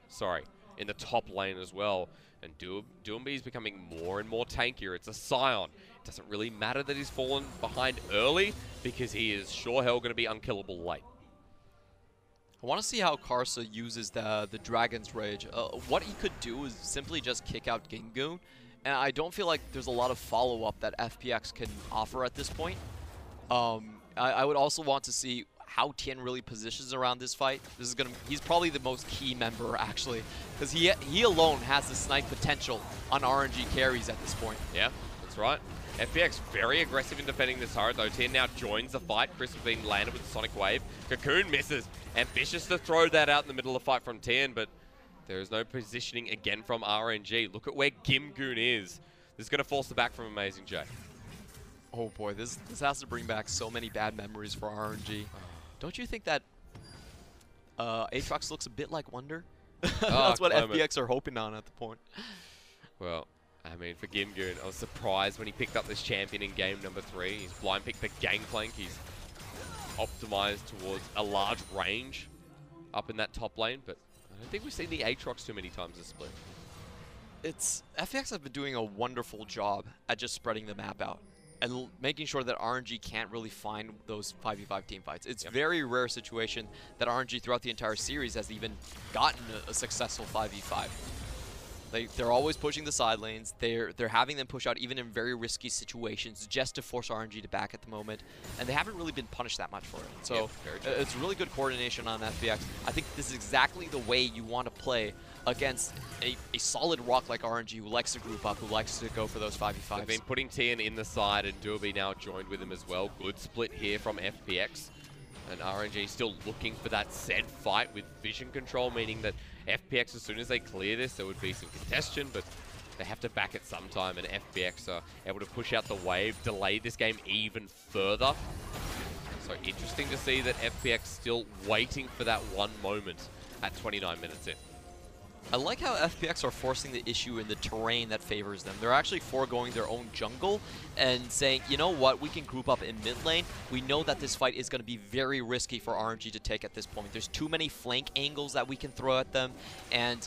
in the top lane as well. And Doomby is becoming more and more tankier. It's a Scion. It doesn't really matter that he's fallen behind early, because he is sure hell going to be unkillable late. I want to see how Karsa uses the Dragon's Rage. What he could do is simply just kick out Gimgoon, and I don't feel like there's a lot of follow-up that FPX can offer at this point. I would also want to see how Tien really positions around this fight. He's probably the most key member, actually, because he alone has the snipe potential on RNG carries at this point. Yeah, that's right. FPX very aggressive in defending this turret, though. Tien now joins the fight. Chris has been landed with the Sonic Wave. Cocoon misses. Ambitious to throw that out in the middle of the fight from Tien, but there is no positioning again from RNG. Look at where Gimgoon is. This is going to force the back from Amazing J. Oh boy, this has to bring back so many bad memories for RNG. Don't you think that Aatrox looks a bit like Wonder? That's what FPX are hoping on at the point. Well, I mean, for Gimgoon, I was surprised when he picked up this champion in game number 3. He's blind picked the Gangplank. He's optimized towards a large range up in that top lane, but I don't think we've seen the Aatrox too many times this split. FPX have been doing a wonderful job at just spreading the map out. and making sure that RNG can't really find those 5v5 team fights. It's very rare situation that RNG throughout the entire series has even gotten a successful 5v5. They're always pushing the side lanes. They're having them push out even in very risky situations just to force RNG to back at the moment. And they haven't really been punished that much for it. So it's really good coordination on FPX. I think this is exactly the way you want to play against a solid rock like RNG who likes to group up, who likes to go for those 5v5s. They've been putting Tian in the side and Duobi now joined with him as well. Good split here from FPX. And RNG still looking for that said fight with vision control, meaning that FPX, as soon as they clear this, there would be some congestion, but they have to back it sometime, and FPX are able to push out the wave, delay this game even further. So interesting to see that FPX still waiting for that one moment at 29 minutes in. I like how FPX are forcing the issue in the terrain that favors them. They're actually foregoing their own jungle and saying, you know what, we can group up in mid lane. We know that this fight is going to be very risky for RNG to take at this point. There's too many flank angles that we can throw at them, and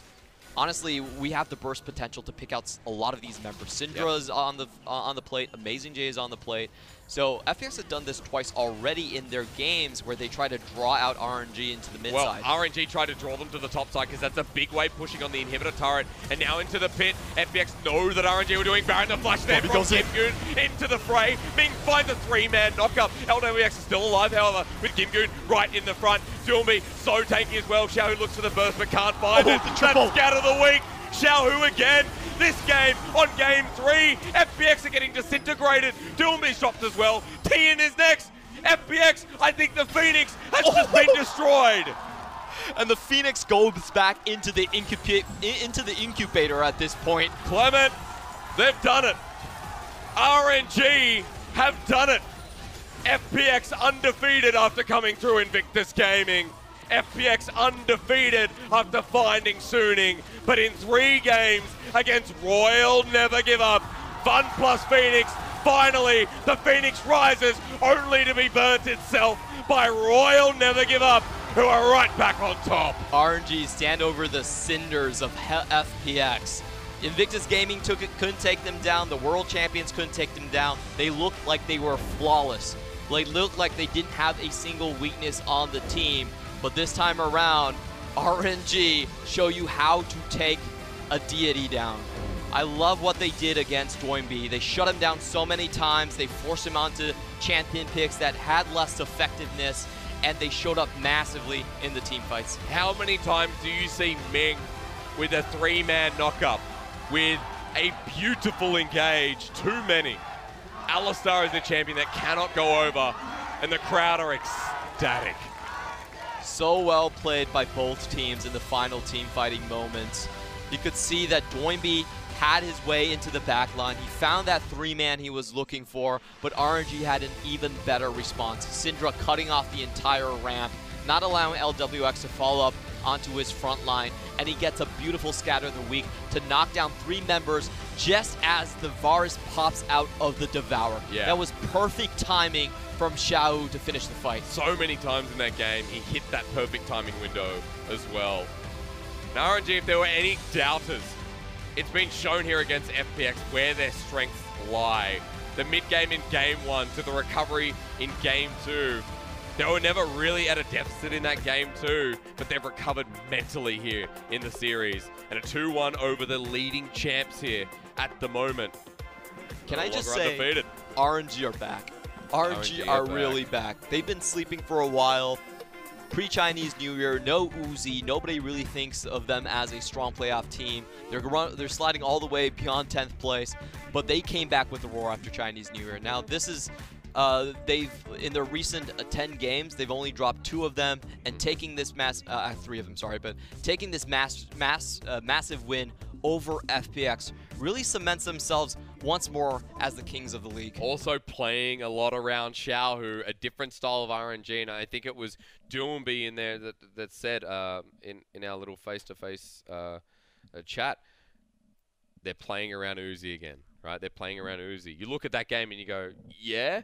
honestly, we have the burst potential to pick out a lot of these members. Syndra is on the plate, Amazing J is on the plate. So FPX has done this twice already in their games where they try to draw out RNG into the mid side. Well, RNG tried to draw them to the top side because that's a big wave pushing on the inhibitor turret. And now into the pit, FPX know that RNG were doing Baron the flash there from Gimgoon into the fray. Ming finds a 3-man knockup. LWX is still alive, however, with Gimgoon right in the front. Duomi so tanky as well. Xiaohu looks for the burst but can't find it. That's scatter the week. Xiaohu again. This game, on game 3, FPX are getting disintegrated. Duomi's dropped as well. Tian is next. FPX, I think the Phoenix has just been destroyed. And the Phoenix goes back into the incubator at this point. Clement, they've done it. RNG have done it. FPX undefeated after coming through Invictus Gaming. FPX undefeated after finding Suning, but in 3 games against Royal Never Give Up, Fun plus Phoenix, finally the Phoenix rises only to be burnt itself by Royal Never Give Up, who are right back on top. RNG stand over the cinders of FPX. Invictus Gaming couldn't take them down, the World Champions couldn't take them down. They looked like they were flawless. They looked like they didn't have a single weakness on the team. But this time around, RNG show you how to take a deity down. I love what they did against Doinb. They shut him down so many times. They forced him onto champion picks that had less effectiveness, and they showed up massively in the team fights. How many times do you see Ming with a 3-man knockup with a beautiful engage? Too many. Alistar is a champion that cannot go over, and the crowd are ecstatic. So well played by both teams in the final team fighting moments. You could see that Doinb had his way into the back line. He found that 3-man he was looking for, but RNG had an even better response. Syndra cutting off the entire ramp, not allowing LWX to follow up onto his front line, and he gets a beautiful scatter of the week to knock down 3 members just as the Varus pops out of the Devourer. Yeah. That was perfect timing from Xiaohu to finish the fight. So many times in that game, he hit that perfect timing window as well. Now RNG, if there were any doubters, it's been shown here against FPX where their strengths lie. The mid-game in game 1 to the recovery in game 2. They were never really at a deficit in that game 2, but they've recovered mentally here in the series. And a 2-1 over the leading champs here at the moment. Can I just say, undefeated. RNG are back. RNG are really back. They've been sleeping for a while. Pre-Chinese New Year, no Uzi. Nobody really thinks of them as a strong playoff team. They're sliding all the way beyond 10th place, but they came back with a roar after Chinese New Year. Now this is, in their recent 10 games, they've only dropped 2 of them, and taking this 3 of them, sorry, but taking this massive win over FPX really cements themselves once more as the kings of the league. Also playing a lot around Xiaohu, a different style of RNG, and I think it was Duobi in there that said in our little face-to-face chat, they're playing around Uzi again, right? They're playing around Uzi. You look at that game and you go, yeah,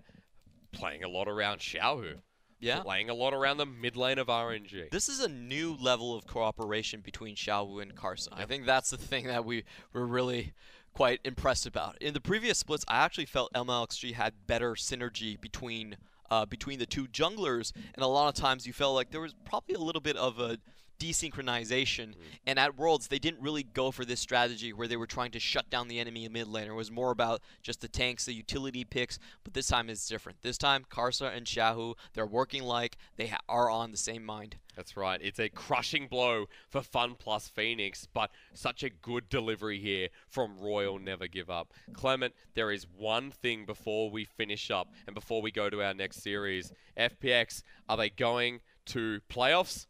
playing a lot around Xiaohu. Yeah. Playing a lot around the mid lane of RNG. This is a new level of cooperation between Xiaohu and Carson. I think that's the thing that we're really quite impressed about. In the previous splits, I actually felt MLXG had better synergy between the two junglers, and a lot of times you felt like there was probably a little bit of a desynchronization, and at Worlds they didn't really go for this strategy where they were trying to shut down the enemy in mid lane. It was more about just the tanks, the utility picks, but this time it's different. This time Karsa and Xiaohu, they're working like they are on the same mind. That's right. It's a crushing blow for Fun plus Phoenix, but such a good delivery here from Royal Never Give Up. Clement, there is one thing before we finish up and before we go to our next series. FPX, are they going to playoffs?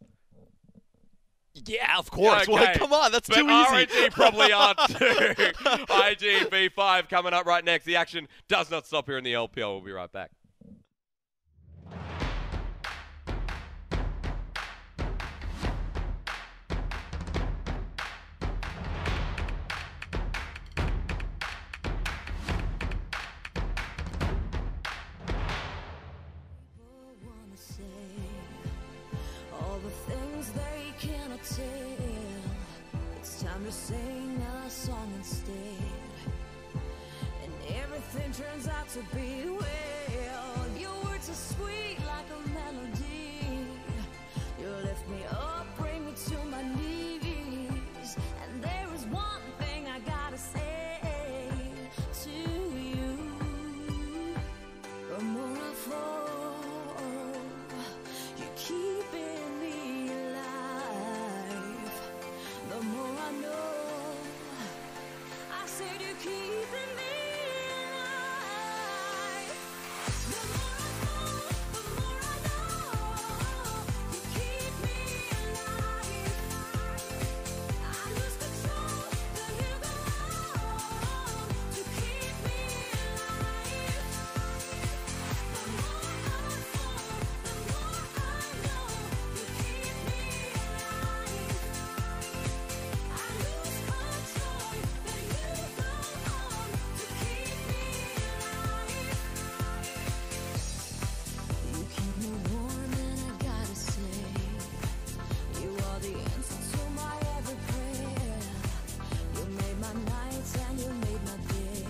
Yeah, of course. Okay. Well, come on, that's but too easy. RNG probably aren't too. IG V5 coming up right next. The action does not stop here in the LPL. We'll be right back. All the things they cannot tell. It's time to sing a song instead, and everything turns out to be well. Your words are sweet like a melody. You lift me up, bring me to my knees, and there is one thing I gotta say to you. The more I fall, you keeping me alive. The more I know, I said you're keeping me alive. The more I fall, the more I know, you keep me alive. I lose control, then you go on to keep me alive. The more I fall, the more I know, you keep me alive. I lose control, then you go on to keep me alive. You keep me warm, and I gotta say, you are the answer to my every prayer. You made my nights and you made my day.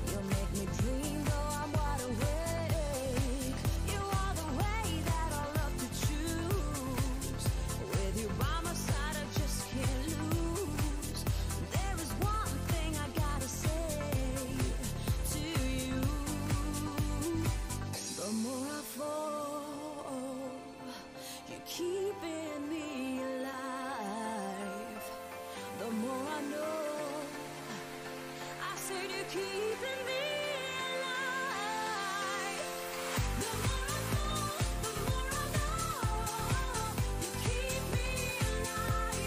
You make me dream though I'm wide awake. You are the way that I love to choose. With you by my side I just can't lose. There is one thing I gotta say to you. The more I fall, you're keeping me alive. The more I know, I said you're keeping me alive. The more I fall, the more I know, you keep me alive.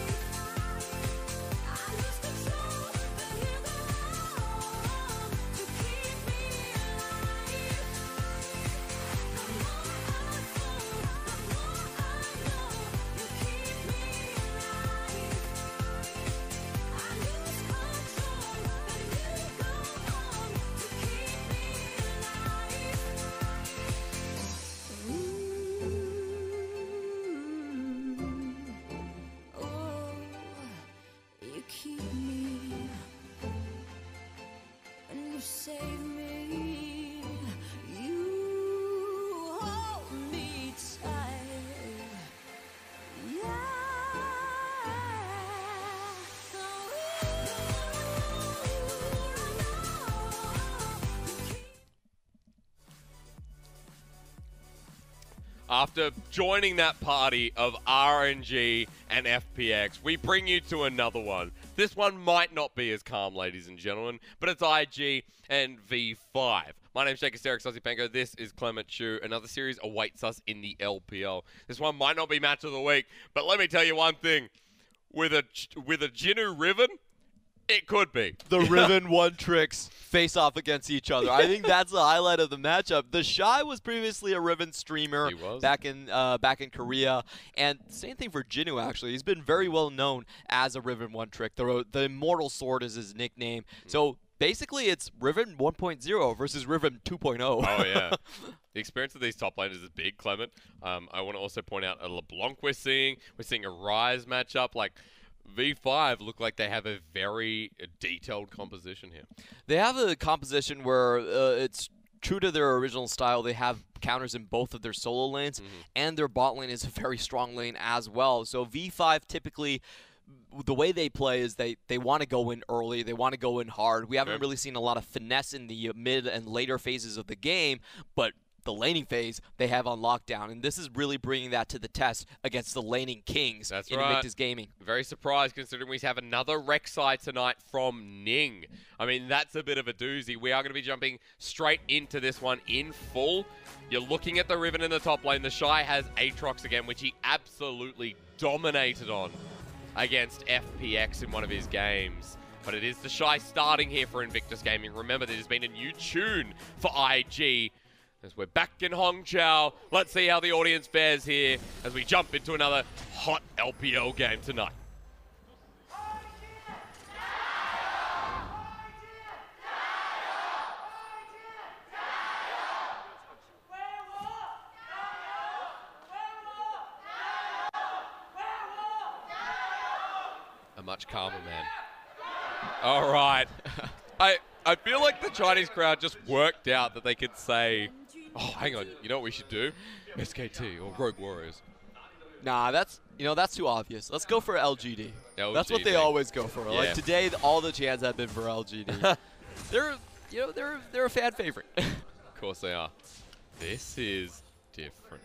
I lose control, then you go on to keep me alive. The more I fall, the more I know, you keep me alive. I lose control, then you go on to keep me alive. Oh, you keep me, and you save me. You hold me tight. After joining that party of RNG and FPX, we bring you to another one. This one might not be as calm, ladies and gentlemen, but it's IG and V5. My name's Jake Asterix Osipenko. This is Clement Chu. Another series awaits us in the LPL. This one might not be match of the week, but let me tell you one thing. With a Jinnu Riven, it could be. The Riven One Tricks face off against each other. I think that's the highlight of the matchup. The Shy was previously a Riven streamer He was. back in Korea, and same thing for Jinnu actually. He's been very well known as a Riven One Trick. The Immortal Sword is his nickname. So basically, it's Riven 1.0 versus Riven 2.0. Oh, yeah. The experience of these top laners is big, Clement. I want to also point out a LeBlanc we're seeing. We're seeing a Ryze matchup. Like, V5 look like they have a very detailed composition here. They have a composition where it's true to their original style. They have counters in both of their solo lanes, and their bot lane is a very strong lane as well. So V5 typically, the way they play is they want to go in early. They want to go in hard. We haven't really seen a lot of finesse in the mid and later phases of the game, but the laning phase they have on lockdown, and this is really bringing that to the test against the laning kings in Invictus Gaming. Very surprised considering we have another Rek'Sai tonight from Ning. I mean, that's a bit of a doozy. We are going to be jumping straight into this one in full. You're looking at the Riven in the top lane. The Shy has Aatrox again, which he absolutely dominated on against FPX in one of his games. But it is the Shy starting here for Invictus Gaming. Remember, there's been a new tune for IG. As we're back in Hongqiao, let's see how the audience fares here as we jump into another hot LPL game tonight. A much calmer man. All right. I feel like the Chinese crowd just worked out that they could say, oh, hang on, you know what we should do? SKT or Rogue Warriors. Nah, that's too obvious. Let's go for LGD. That's what they always go for. Yeah. Like today, all the chants have been for LGD. they're a fan favorite. Of course they are. This is different.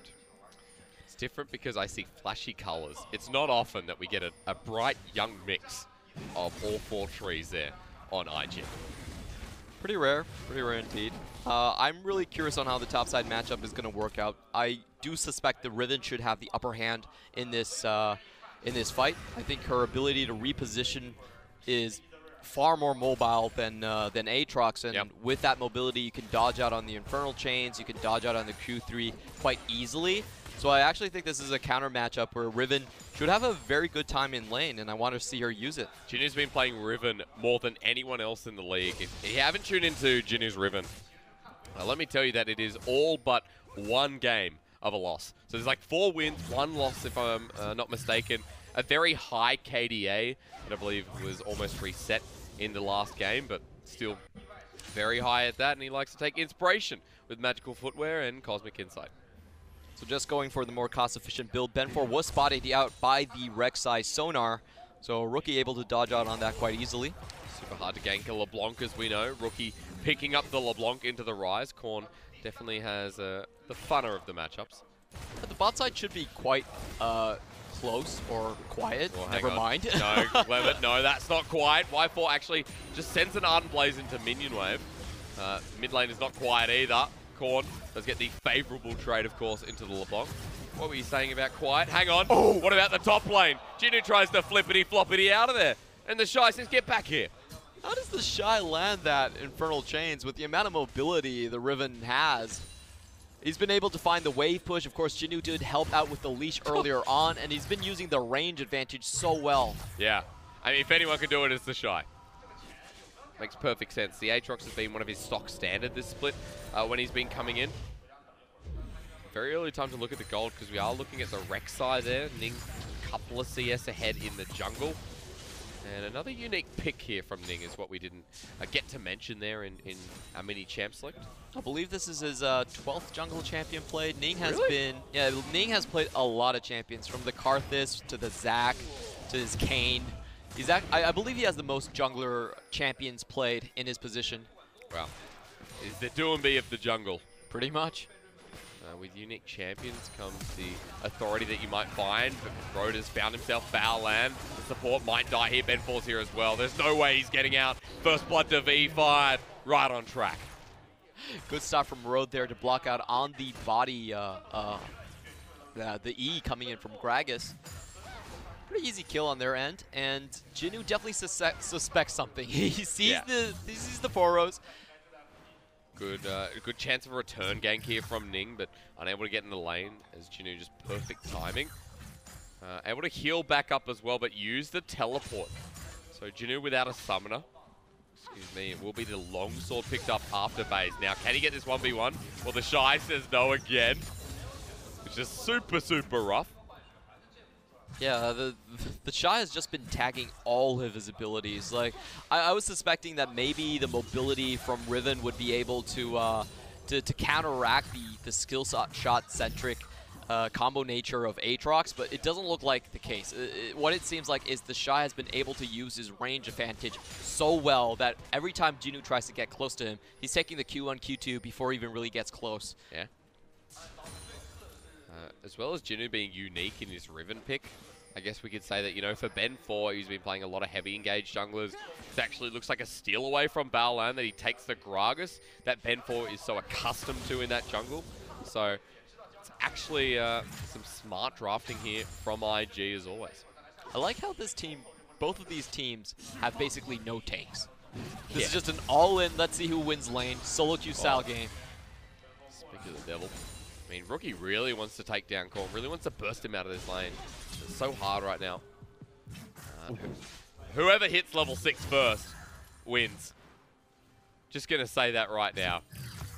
It's different because I see flashy colors. It's not often that we get a bright young mix of all four trees there on IG. Pretty rare indeed. I'm really curious on how the topside matchup is going to work out. I do suspect the Riven should have the upper hand in this fight. I think her ability to reposition is far more mobile than Aatrox, and with that mobility, you can dodge out on the Infernal Chains, you can dodge out on the Q3 quite easily. So I actually think this is a counter matchup where Riven should have a very good time in lane, and I want to see her use it. Jinu's been playing Riven more than anyone else in the league. If you haven't tuned into Jinu's Riven, let me tell you that it is all but one game of a loss. So there's like 4 wins, 1 loss if I'm not mistaken. A very high KDA that I believe was almost reset in the last game, but still very high at that, and he likes to take inspiration with Magical Footwear and Cosmic Insight. So just going for the more cost-efficient build. Ben4 was spotted out by the Rek'Sai Sonar, so Rookie able to dodge out on that quite easily. Super hard to gank a LeBlanc, as we know. Rookie picking up the LeBlanc into the Rise. Korn definitely has the funner of the matchups. But the bot side should be quite close or quiet. Well, Never mind. No, Clever, no, that's not quiet. Y4 actually just sends an Ardent Blaze into minion wave. Mid lane is not quiet either. Korn does get the favorable trade, of course, into the LeBlanc. What were you saying about quiet? Hang on. Oh, what about the top lane? Jinu tries to flippity-floppity out of there. And the Shy says, get back here. How does the Shy land that Infernal Chains with the amount of mobility the Riven has? He's been able to find the wave push. Of course, Jinu did help out with the leash earlier on, and he's been using the range advantage so well. Yeah. I mean, if anyone can do it, it's the Shy. Makes perfect sense. The Aatrox has been one of his stock standard this split when he's been coming in. Very early time to look at the gold because we are looking at the Rek'Sai there. Ning a couple of CS ahead in the jungle. And another unique pick here from Ning is what we didn't get to mention there in our mini champ select. I believe this is his 12th jungle champion played. Ning has Really? Ning has played a lot of champions, from the Karthus to the Zac to his Kayn. I believe he has the most jungler champions played in his position. Wow. Is the do and be of the jungle. Pretty much. With unique champions comes the authority that you might find, but Road has found himself foul land. The support might die here. Ben4's here as well. There's no way he's getting out. First blood to V5. Right on track. Good stop from Road there to block out on the body, the E coming in from Gragas. Pretty easy kill on their end, and Jinu definitely suspects something. He sees the Poros. Good chance of a return gank here from Ning, but unable to get in the lane as Jinu just perfect timing. Able to heal back up as well, but use the teleport. So Jinu without a summoner. Excuse me, it will be the longsword picked up after base. Now, can he get this 1v1? Well, the Shy says no again, which is super, super rough. Yeah, the Shy has just been tagging all of his abilities. Like, I was suspecting that maybe the mobility from Riven would be able to counteract the skill shot centric combo nature of Aatrox, but it doesn't look like the case. What it seems like is the Shy has been able to use his range advantage so well that every time Jinwoo tries to get close to him, he's taking the Q1, Q2 before he even really gets close. Yeah. As well as Jinwoo being unique in his Riven pick, I guess we could say that, you know, for Ben 4, he's been playing a lot of heavy engaged junglers. It actually looks like a steal away from Baolan that he takes the Gragas that Ben 4 is so accustomed to in that jungle. So it's actually some smart drafting here from IG as always. I like how this team, both of these teams, have basically no tanks. This is just an all-in, let's see who wins lane, solo queue style game. Speak of the devil. I mean, Rookie really wants to take down Korn, really wants to burst him out of this lane. It's so hard right now. Whoever hits level 6 first wins. Just going to say that right now.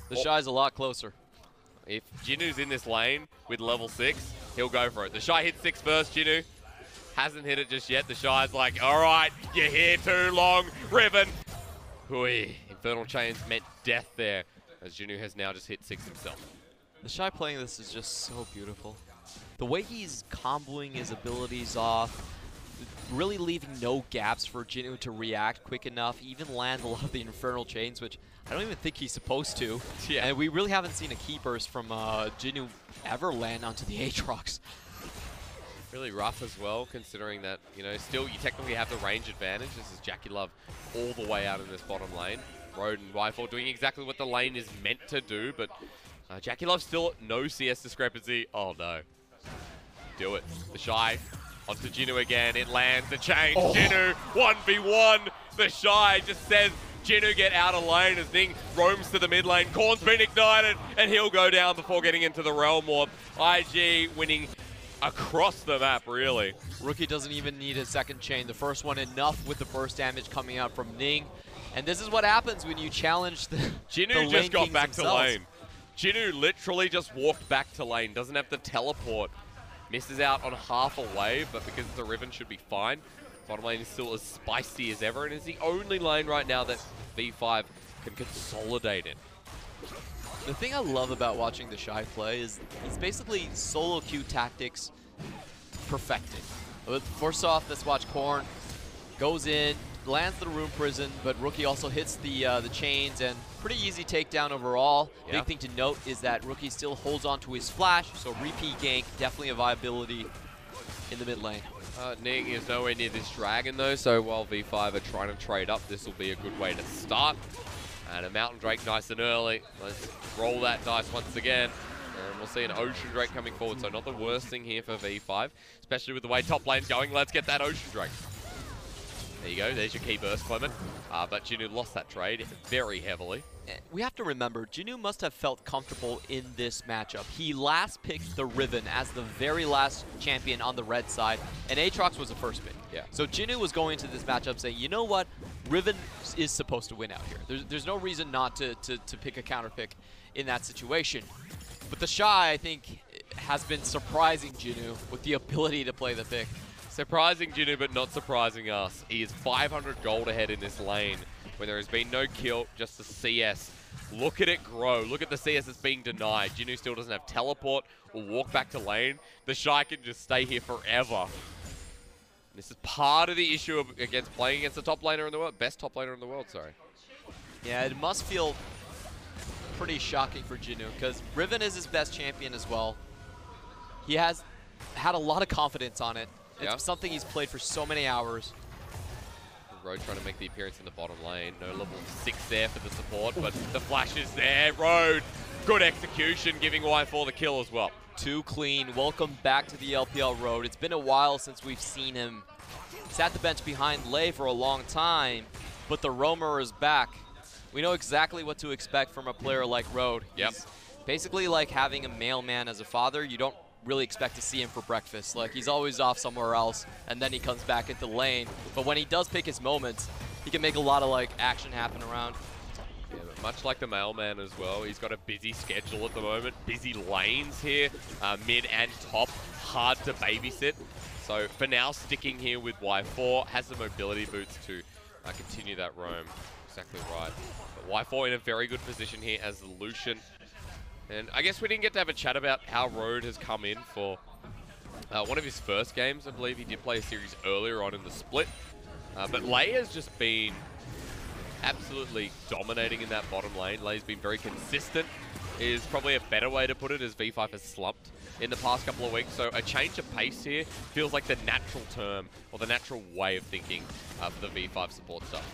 The Shy's a lot closer. If Jinwoo's in this lane with level 6, he'll go for it. The Shy hits 6 first, Jinwoo hasn't hit it just yet. The Shy's like, all right, you're here too long, Riven. Hui, Infernal Chains meant death there, as Jinwoo has now just hit 6 himself. The Shy playing this is just so beautiful. The way he's comboing his abilities off, really leaving no gaps for Jinwoo to react quick enough, even land a lot of the Infernal Chains, which I don't even think he's supposed to. Yeah. And we really haven't seen a key burst from Jinwoo ever land onto the Aatrox. Really rough as well, considering that, you know, still you technically have the range advantage. This is JackeyLove all the way out in this bottom lane. Road and Rifle doing exactly what the lane is meant to do, but JackeyLove still no CS discrepancy. Oh no. Do it. The Shy onto Jinwoo again. It lands. The change. Oh. Jinwoo 1v1. The Shy just says, Jinwoo get out of lane as Ning roams to the mid lane. Korn's been ignited and he'll go down before getting into the Realm Warp. IG winning across the map, really. Rookie doesn't even need a second chain. The first one enough with the burst damage coming out from Ning. And this is what happens when you challenge the Jinwoo the just got kings back themselves. to lane. Jinwoo literally just walked back to lane. Doesn't have to teleport. Misses out on half a wave, but because the Riven should be fine. Bottom lane is still as spicy as ever, and is the only lane right now that V5 can consolidate in. The thing I love about watching the Shy play is it's basically solo queue tactics perfected. First off, let's watch Korn. Goes in, lands the Rune Prison, but Rookie also hits the chains, and pretty easy takedown overall. Yeah. Big thing to note is that Rookie still holds on to his flash, so repeat gank, definitely a viability in the mid lane. Ning is nowhere near this dragon though, so while V5 are trying to trade up, this will be a good way to start. And a Mountain Drake nice and early. Let's roll that dice once again. And we'll see an Ocean Drake coming forward, so not the worst thing here for V5, especially with the way top lane's going. Let's get that Ocean Drake. There you go, there's your key burst, Clement. But Jinwoo lost that trade very heavily. We have to remember, Jinwoo must have felt comfortable in this matchup. He last picked the Riven as the very last champion on the red side, and Aatrox was the first pick. Yeah. So Jinwoo was going into this matchup saying, you know what, Riven is supposed to win out here. There's no reason not to pick a counter pick in that situation. But the Shy, I think, has been surprising Jinwoo with the ability to play the pick. Surprising Jinwoo, but not surprising us. He is 500 gold ahead in this lane when there has been no kill, just the CS. Look at it grow. Look at the CS that's being denied. Jinwoo still doesn't have teleport or walk back to lane. The Shy can just stay here forever. This is part of the issue of playing against the top laner in the world. Best top laner in the world, sorry. Yeah, it must feel pretty shocking for Jinwoo, because Riven is his best champion as well. He has had a lot of confidence on it. It's something he's played for so many hours. Road trying to make the appearance in the bottom lane. No level 6 there for the support, but the flash is there. Road, good execution, giving Y4 the kill as well. Too clean. Welcome back to the LPL Road. It's been a while since we've seen him. Sat the bench behind Lei for a long time, but the Roamer is back. We know exactly what to expect from a player like Road. Yep. He's basically like having a mailman as a father. You don't really expect to see him for breakfast. Like, he's always off somewhere else, and then he comes back into lane. But when he does pick his moments, he can make a lot of like action happen around. Yeah, but much like the mailman as well. He's got a busy schedule at the moment, busy lanes here, mid and top, hard to babysit. So for now, sticking here with Y4, has the mobility boots to continue that roam. Exactly right. But Y4 in a very good position here as the Lucian. And I guess we didn't get to have a chat about how Road has come in for one of his first games. I believe he did play a series earlier on in the split. But Lei has just been absolutely dominating in that bottom lane. Lei's been very consistent, is probably a better way to put it, as V5 has slumped in the past couple of weeks. So a change of pace here feels like the natural term, or the natural way of thinking for the V5 support stuff.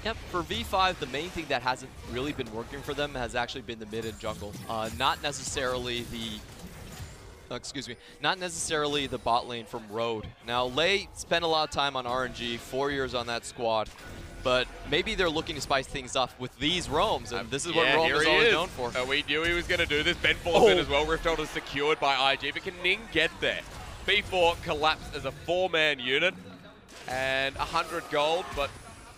Yep, for V5, the main thing that hasn't really been working for them has actually been the mid and jungle. Not necessarily the bot lane from Road. Now, Lei spent a lot of time on RNG, 4 years on that squad, but maybe they're looking to spice things up with these roams, and this is what Roam is always known for. We knew he was going to do this. Ben falls in as well. Rifthold is secured by IG, but can Ning get there? B4 collapsed as a 4-man unit, and 100 gold, but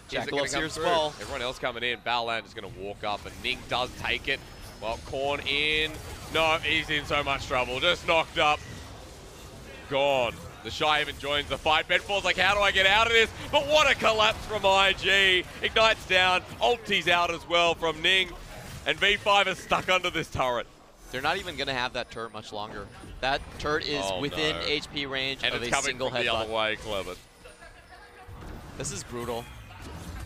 Jackalop's here as well. Everyone else coming in. Valland is going to walk up, and Ning does take it. Well, Korn in. No, he's in so much trouble. Just knocked up. Gone. The Shy even joins the fight. Bedfall's like, how do I get out of this? But what a collapse from IG. Ignite's down. Ulti's out as well from Ning. And V5 is stuck under this turret. They're not even going to have that turret much longer. That turret is within HP range of a single headbutt. And it's coming from the other way, Clement. This is brutal.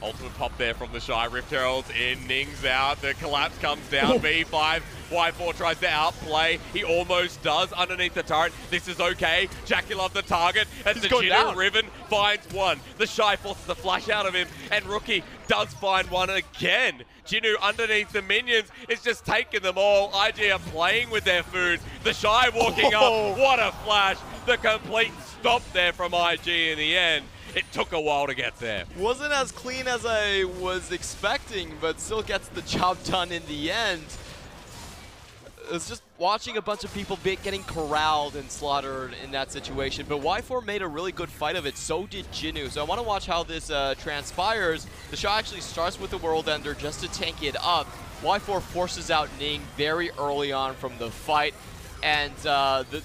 Ultimate pop there from the Shy. Rift Herald's in, Ning's out. The collapse comes down. V5, Y4 tries to outplay. He almost does underneath the turret. This is okay. JackeyLove the target. As the Jinu Riven finds one. The Shy forces the flash out of him. And Rookie does find one again. Jinu underneath the minions is just taking them all. IG are playing with their food. The Shy walking up. What a flash. The complete stop there from IG in the end. It took a while to get there. Wasn't as clean as I was expecting, but still gets the job done in the end. It's just watching a bunch of people getting corralled and slaughtered in that situation. But Y4 made a really good fight of it. So did Jinu. So I want to watch how this transpires. The Shy actually starts with the World Ender just to tank it up. Y4 forces out Ning very early on from the fight. And the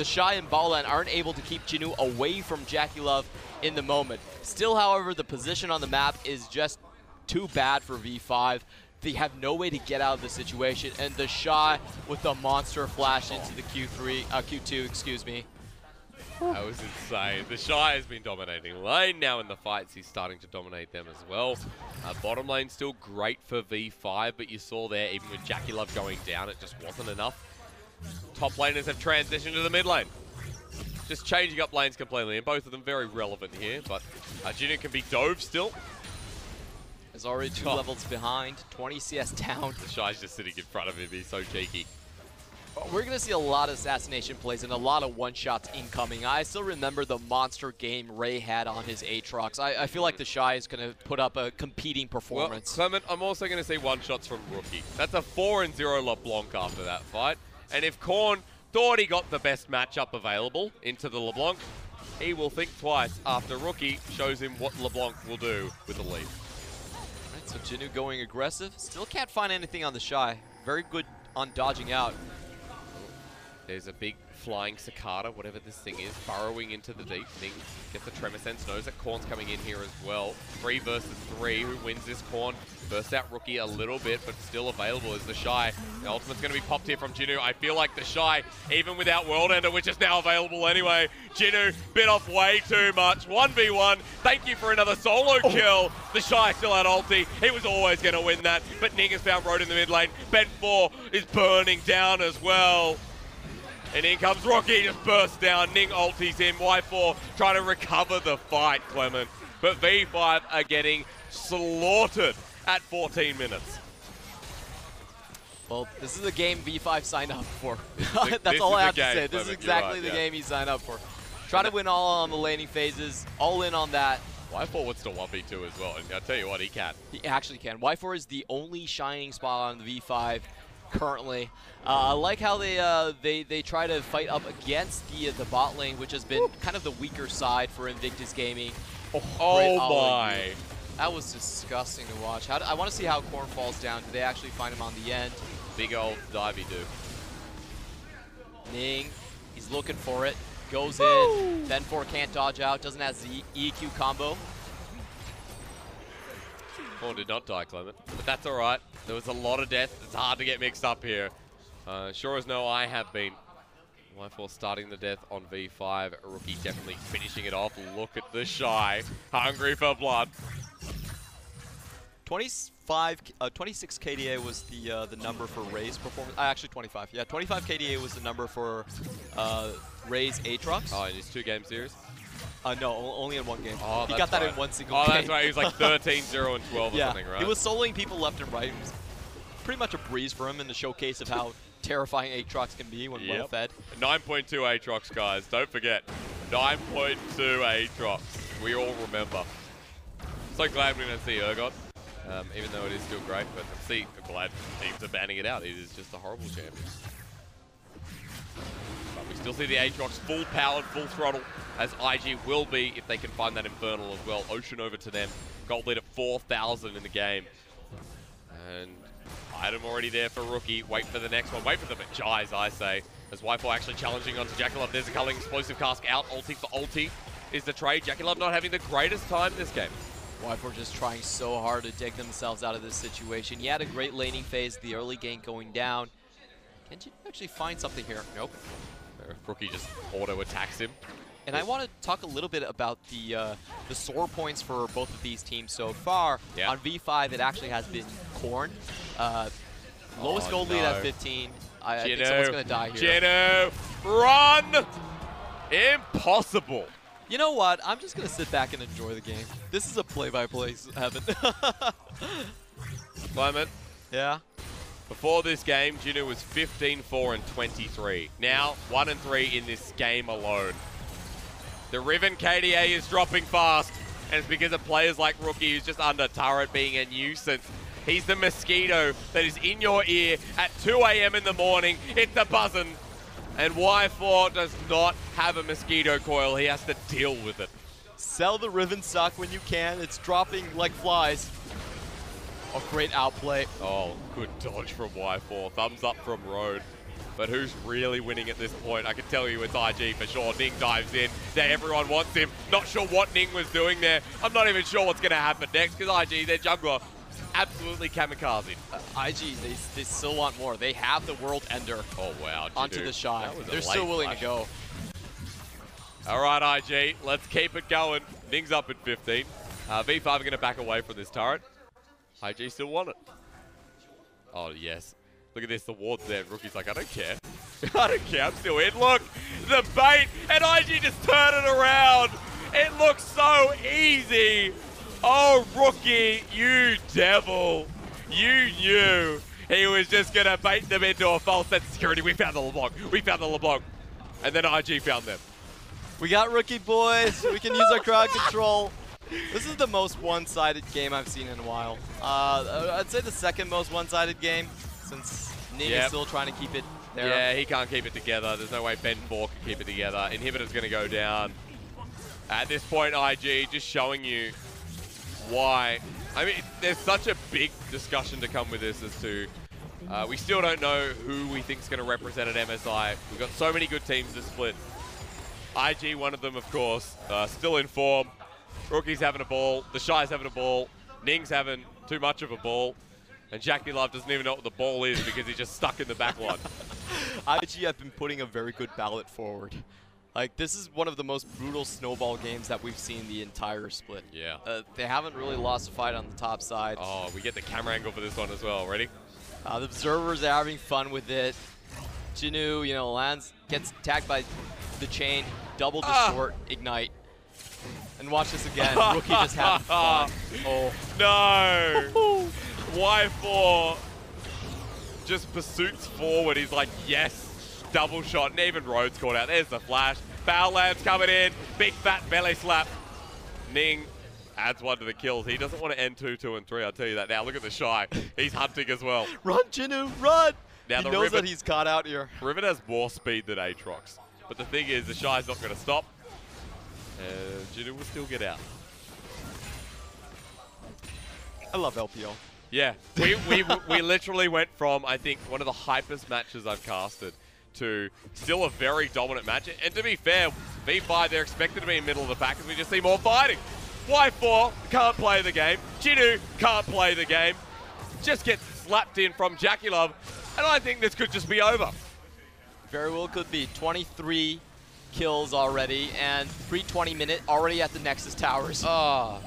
Shy and Baolan aren't able to keep Jinu away from JackeyLove in the moment. Still, however, the position on the map is just too bad for V5. They have no way to get out of the situation, and the Shy with the monster flash into the Q2, excuse me. That was insane. The Shy has been dominating lane. Now in the fights, he's starting to dominate them as well. Bottom lane still great for V5, but you saw there, even with JackeyLove going down, it just wasn't enough. Top laners have transitioned to the mid lane. Just changing up lanes completely, and both of them very relevant here, but Jinu can be dove still. Is already 2 levels behind, 20 CS down. The Shy's just sitting in front of him, he's so cheeky. We're going to see a lot of assassination plays and a lot of one-shots incoming. I still remember the monster game Ray had on his Aatrox. I feel like the Shy is going to put up a competing performance. Well, Clement, I'm also going to see one-shots from Rookie. That's a 4-0 LeBlanc after that fight. And if Korn thought he got the best matchup available into the LeBlanc, he will think twice after Rookie shows him what LeBlanc will do with the lead. Right, so Jinu going aggressive. Still can't find anything on the Shy. Very good on dodging out. There's a big flying cicada, whatever this thing is, burrowing into the deep. Ning gets the Tremor Sense, knows that Korn's coming in here as well. 3 versus 3, who wins this? Korn bursts out Rookie a little bit, but still available is the Shy. The ultimate's going to be popped here from Jinu. I feel like the Shy, even without World Ender, which is now available anyway, Jinu bit off way too much. 1v1, thank you for another solo kill. The Shy still had ulti. He was always going to win that, but Ning has found Road in the mid lane. Ben 4 is burning down as well. And in comes Rocky, just bursts down. Ning ultis him. Y4 trying to recover the fight, Clement. But V5 are getting slaughtered at 14 minutes. Well, this is a game V5 signed up for. That's all I have to say. This is exactly the game he signed up for. Try to win all on the laning phases. All in on that. Y4 would still 1v2 as well. And I'll tell you what, he can. He actually can. Y4 is the only shining spot on the V5 currently. I like how they try to fight up against the bot lane, which has been kind of the weaker side for Invictus Gaming. Oh my! That was disgusting to watch. I want to see how Korn falls down. Do they actually find him on the end? Big old divey do. Ning, he's looking for it. Goes in. Ben 4 can't dodge out. Doesn't have the EQ combo. Korn did not die, Clement. But that's alright. There was a lot of death. It's hard to get mixed up here. Sure as no, I have been. Y4 starting the death on V5. Rookie definitely finishing it off. Look at the Shy. Hungry for blood. 26 KDA was the number for Ray's performance. Actually 25. Yeah, 25 KDA was the number for Ray's Aatrox. Oh, in his 2-game series? No, only in one game. Oh, he that's got that right. in one single Oh, game. that's right. He was like 13, 0, and 12 or something, right? He was soloing people left and right. It was pretty much a breeze for him in the showcase of how terrifying Aatrox can be when well fed. 9.2 Aatrox, guys. Don't forget. 9.2 Aatrox. We all remember. So glad we don't see Urgot, even though it is still great. But I'm glad teams are banning it out. It is just a horrible champion. But we still see the Aatrox full powered, full throttle, as IG will be if they can find that Infernal as well. Ocean over to them. Gold lead at 4,000 in the game. And item already there for Rookie. Wait for the next one. Wait for the Jais, I say. As Y4 actually challenging onto JackeyLove. There's a culling explosive cask out. Ulti for ulti is the trade. JackeyLove not having the greatest time this game. Y4 just trying so hard to dig themselves out of this situation. He had a great laning phase, the early game going down. Can you actually find something here? Nope. Rookie just auto attacks him. And I want to talk a little bit about the sore points for both of these teams so far. Yeah. On V5, it actually has been Korn. Lowest gold lead at 15. I think someone's going to die here. Jinu, run! Impossible. You know what? I'm just going to sit back and enjoy the game. This is a play-by-play heaven. Clement, Yeah? before this game, Jinu was 15, 4, and 23. Now, 1 and 3 in this game alone. The Riven KDA is dropping fast, and it's because of players like Rookie, who's just under turret, being a nuisance. He's the mosquito that is in your ear at 2 AM in the morning. It's a buzzing. And Y4 does not have a mosquito coil. He has to deal with it. Sell the Riven stock when you can. It's dropping like flies. A great outplay. Oh, good dodge from Y4. Thumbs up from Road. But who's really winning at this point? I can tell you it's IG for sure. Ning dives in. There, everyone wants him. Not sure what Ning was doing there. I'm not even sure what's going to happen next because IG, their jungler, absolutely kamikaze. IG, they still want more. They have the World Ender Oh, wow. onto Jinu. the Shy. That was a They're late still willing flash. to go. All right, IG, let's keep it going. Ning's up at 15. V5 are going to back away from this turret. IG still want it. Oh, yes. Look at this, the ward's there. Rookie's like, I don't care. I don't care, I'm still in. Look, the bait, and IG just turn it around. It looks so easy. Oh, Rookie, you devil. You knew he was just going to bait them into a false sense of security. We found the LeBlanc. We found the LeBlanc. And then IG found them. We got Rookie boys. We can use our crowd control. This is the most one-sided game I've seen in a while. I'd say the second most one-sided game, since Ning is still trying to keep it there. Yeah, he can't keep it together. There's no way Ben 4 can keep it together. Inhibitor's going to go down. At this point, IG just showing you why. I mean, there's such a big discussion to come with this as to we still don't know who we think is going to represent at MSI. We've got so many good teams to split. IG, one of them, of course, still in form. Rookie's having a ball. The Shy's having a ball. Ning's having too much of a ball. And JackeyLove doesn't even know what the ball is because he's just stuck in the back line. IG have been putting a very good ballot forward. Like, this is one of the most brutal snowball games that we've seen the entire split. Yeah. They haven't really lost a fight on the top side. Oh, we get the camera angle for this one as well. Ready? The observers are having fun with it. Jinu, you know, gets attacked by the chain, double distort, ignite. And watch this again. Rookie just having fun. Oh. No! Y4 just pursuits forward. He's like, yes, double shot. And even Rhodes caught out. There's the flash. Foul Lamb's coming in. Big fat belly slap. Ning adds one to the kills. He doesn't want to end 2, 2, and 3. I'll tell you that now. Look at the Shy. He's hunting as well. Run, Jinu, run! Now He the knows Riven- that he's caught out here. Riven has more speed than Aatrox. But the thing is, the Shy's not going to stop. Jinu will still get out. I love LPL. Yeah, we literally went from, I think, one of the hypest matches I've casted to still a very dominant match. And to be fair, V5, they're expected to be in the middle of the pack as we just see more fighting. Y4 can't play the game. Jinu can't play the game. Just gets slapped in from JackeyLove, and I think this could just be over. Very well could be. 23 kills already, and 3:20 minute already at the Nexus Towers. Ah,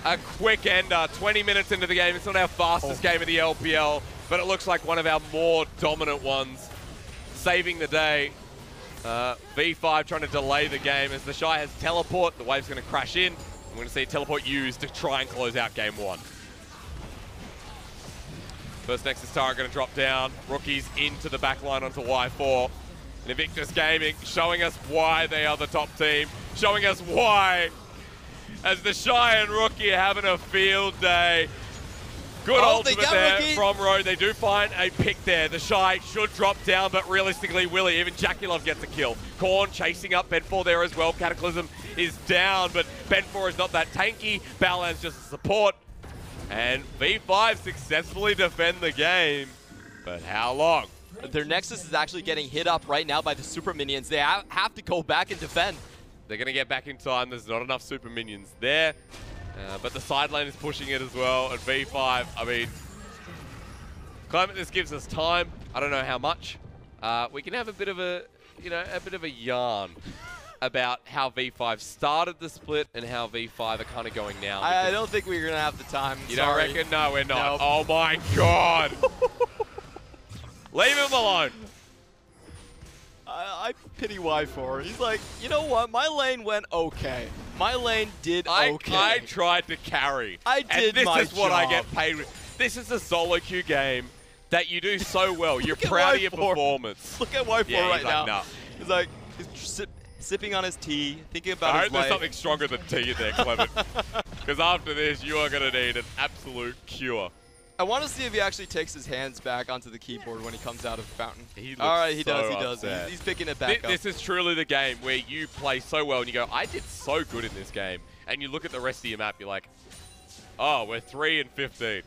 a quick ender, 20 minutes into the game. It's not our fastest game of the LPL, but it looks like one of our more dominant ones. Saving the day. V5 trying to delay the game as the Shy has teleport. The wave's going to crash in. We're going to see teleport used to try and close out game one. First Nexus Tower going to drop down. Rookies into the back line onto Y4. And Invictus Gaming showing us why they are the top team. Showing us why. As the Shy and Rookie are having a field day. Good ultimate there Rookie from Road. They do find a pick there. The Shy should drop down, but realistically, Willie, even JackeyLove gets a kill. Korn chasing up Ben4 there as well. Cataclysm is down, but Ben4 is not that tanky. Balan's just a support. And V5 successfully defend the game. But how long? Their Nexus is actually getting hit up right now by the super minions. They have to go back and defend. They're going to get back in time. There's not enough super minions there. But the side lane is pushing it as well. And V5, I mean, Clement, this gives us time. I don't know how much. We can have a bit of a, yarn about how V5 started the split and how V5 are kind of going now. I don't think we're going to have the time. You Sorry. don't reckon? No, we're not. Nope. Oh my God. Leave him alone. I pity Y4. He's like, you know what? My lane went okay. My lane did okay. I tried to carry. I did and my this is what I job. get paid with. This is a solo queue game that you do so well. You're Look at proud of your Y4. Performance. Look at Y4 Yeah, right he's like, now. nah. He's like, he's sipping on his tea, thinking about I his hope there's life. something stronger than tea in there, Clement. Because after this, you are going to need an absolute cure. I want to see if he actually takes his hands back onto the keyboard when he comes out of the fountain. He looks All right, he so does, he does. upset. He's picking it back up. This is truly the game where you play so well and you go, I did so good in this game. And you look at the rest of your map, you're like, oh, we're 3 and 15.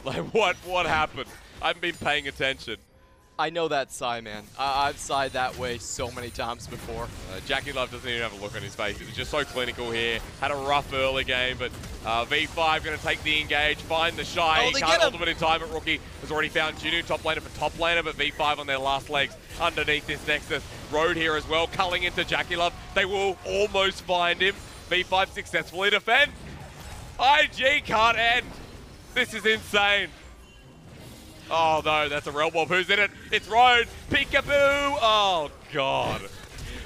Like, what happened? I haven't been paying attention. I know that sigh, man. I've sighed that way so many times before. JackeyLove doesn't even have a look on his face. It was just so clinical here. Had a rough early game, but V5 going to take the engage, find the Shy. He can't ultimate in time, but Rookie has already found Jinu, top laner for top laner, but V5 on their last legs underneath this Nexus. Road here as well, culling into JackeyLove. They will almost find him. V5 successfully defend. IG can't end. This is insane. Oh no, that's a Realm Warp. Who's in it? It's Road. Peekaboo. Oh God.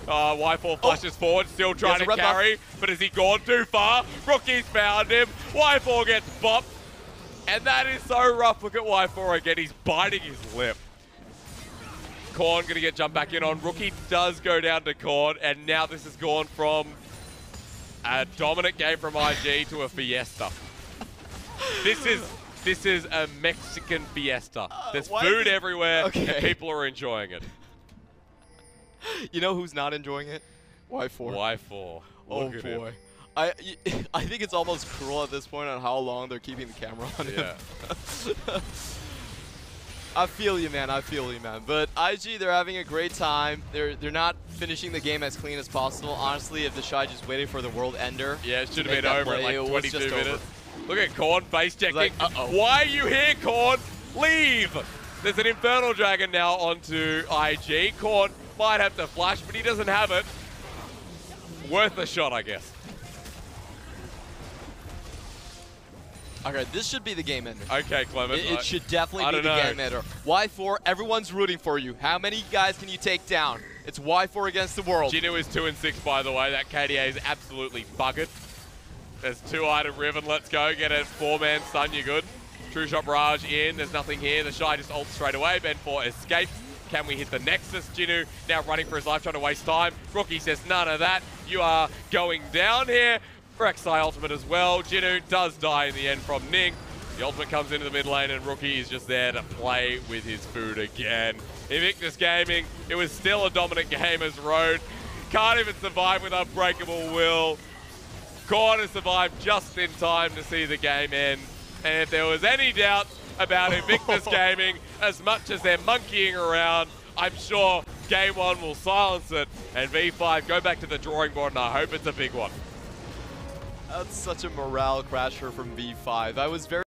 Y4 flashes forward, still trying to carry, but has he gone too far? Rookie's found him. Y4 gets bopped. And that is so rough. Look at Y4 again. He's biting his lip. Korn going to get jumped back in on. Rookie does go down to Korn, and now this has gone from a dominant game from IG to a fiesta. This is a Mexican fiesta. There's food everywhere, and people are enjoying it. You know who's not enjoying it? Y4. Y4. Oh boy. I think it's almost cruel at this point on how long they're keeping the camera on him. Yeah. I feel you, man. I feel you, man. But IG, they're having a great time. They're not finishing the game as clean as possible. Honestly, if the Shy just waited for the world ender, Yeah, it should have been over play, in like 22 minutes. over. Look at Korn face checking. Like, uh-oh. Why are you here, Korn? Leave! There's an Infernal Dragon now onto IG. Korn might have to flash, but he doesn't have it. Worth a shot, I guess. Okay, this should be the game ender. Okay, Clement. It should definitely I be the don't know. game ender. Y4, everyone's rooting for you. How many guys can you take down? It's Y4 against the world. Jinu is 2 and 6, by the way. That KDA is absolutely buggered. There's 2-item Riven. Let's go. Get a 4-man stun. You're good. True Shot Barrage in. There's nothing here. The Shy just ults straight away. Ben4 escapes. Can we hit the Nexus? Jinu now running for his life, trying to waste time. Rookie says none of that. You are going down here. Rek'Sai ultimate as well. Jinu does die in the end from Ning. The ultimate comes into the mid lane and Rookie is just there to play with his food again. Invictus Gaming, it was still a dominant game as Road. Can't even survive with Unbreakable Will. Korn has survived just in time to see the game end. And if there was any doubt about Invictus Gaming, as much as they're monkeying around, I'm sure Game 1 will silence it. And V5 go back to the drawing board, and I hope it's a big one. That's such a morale crasher from V5. I was very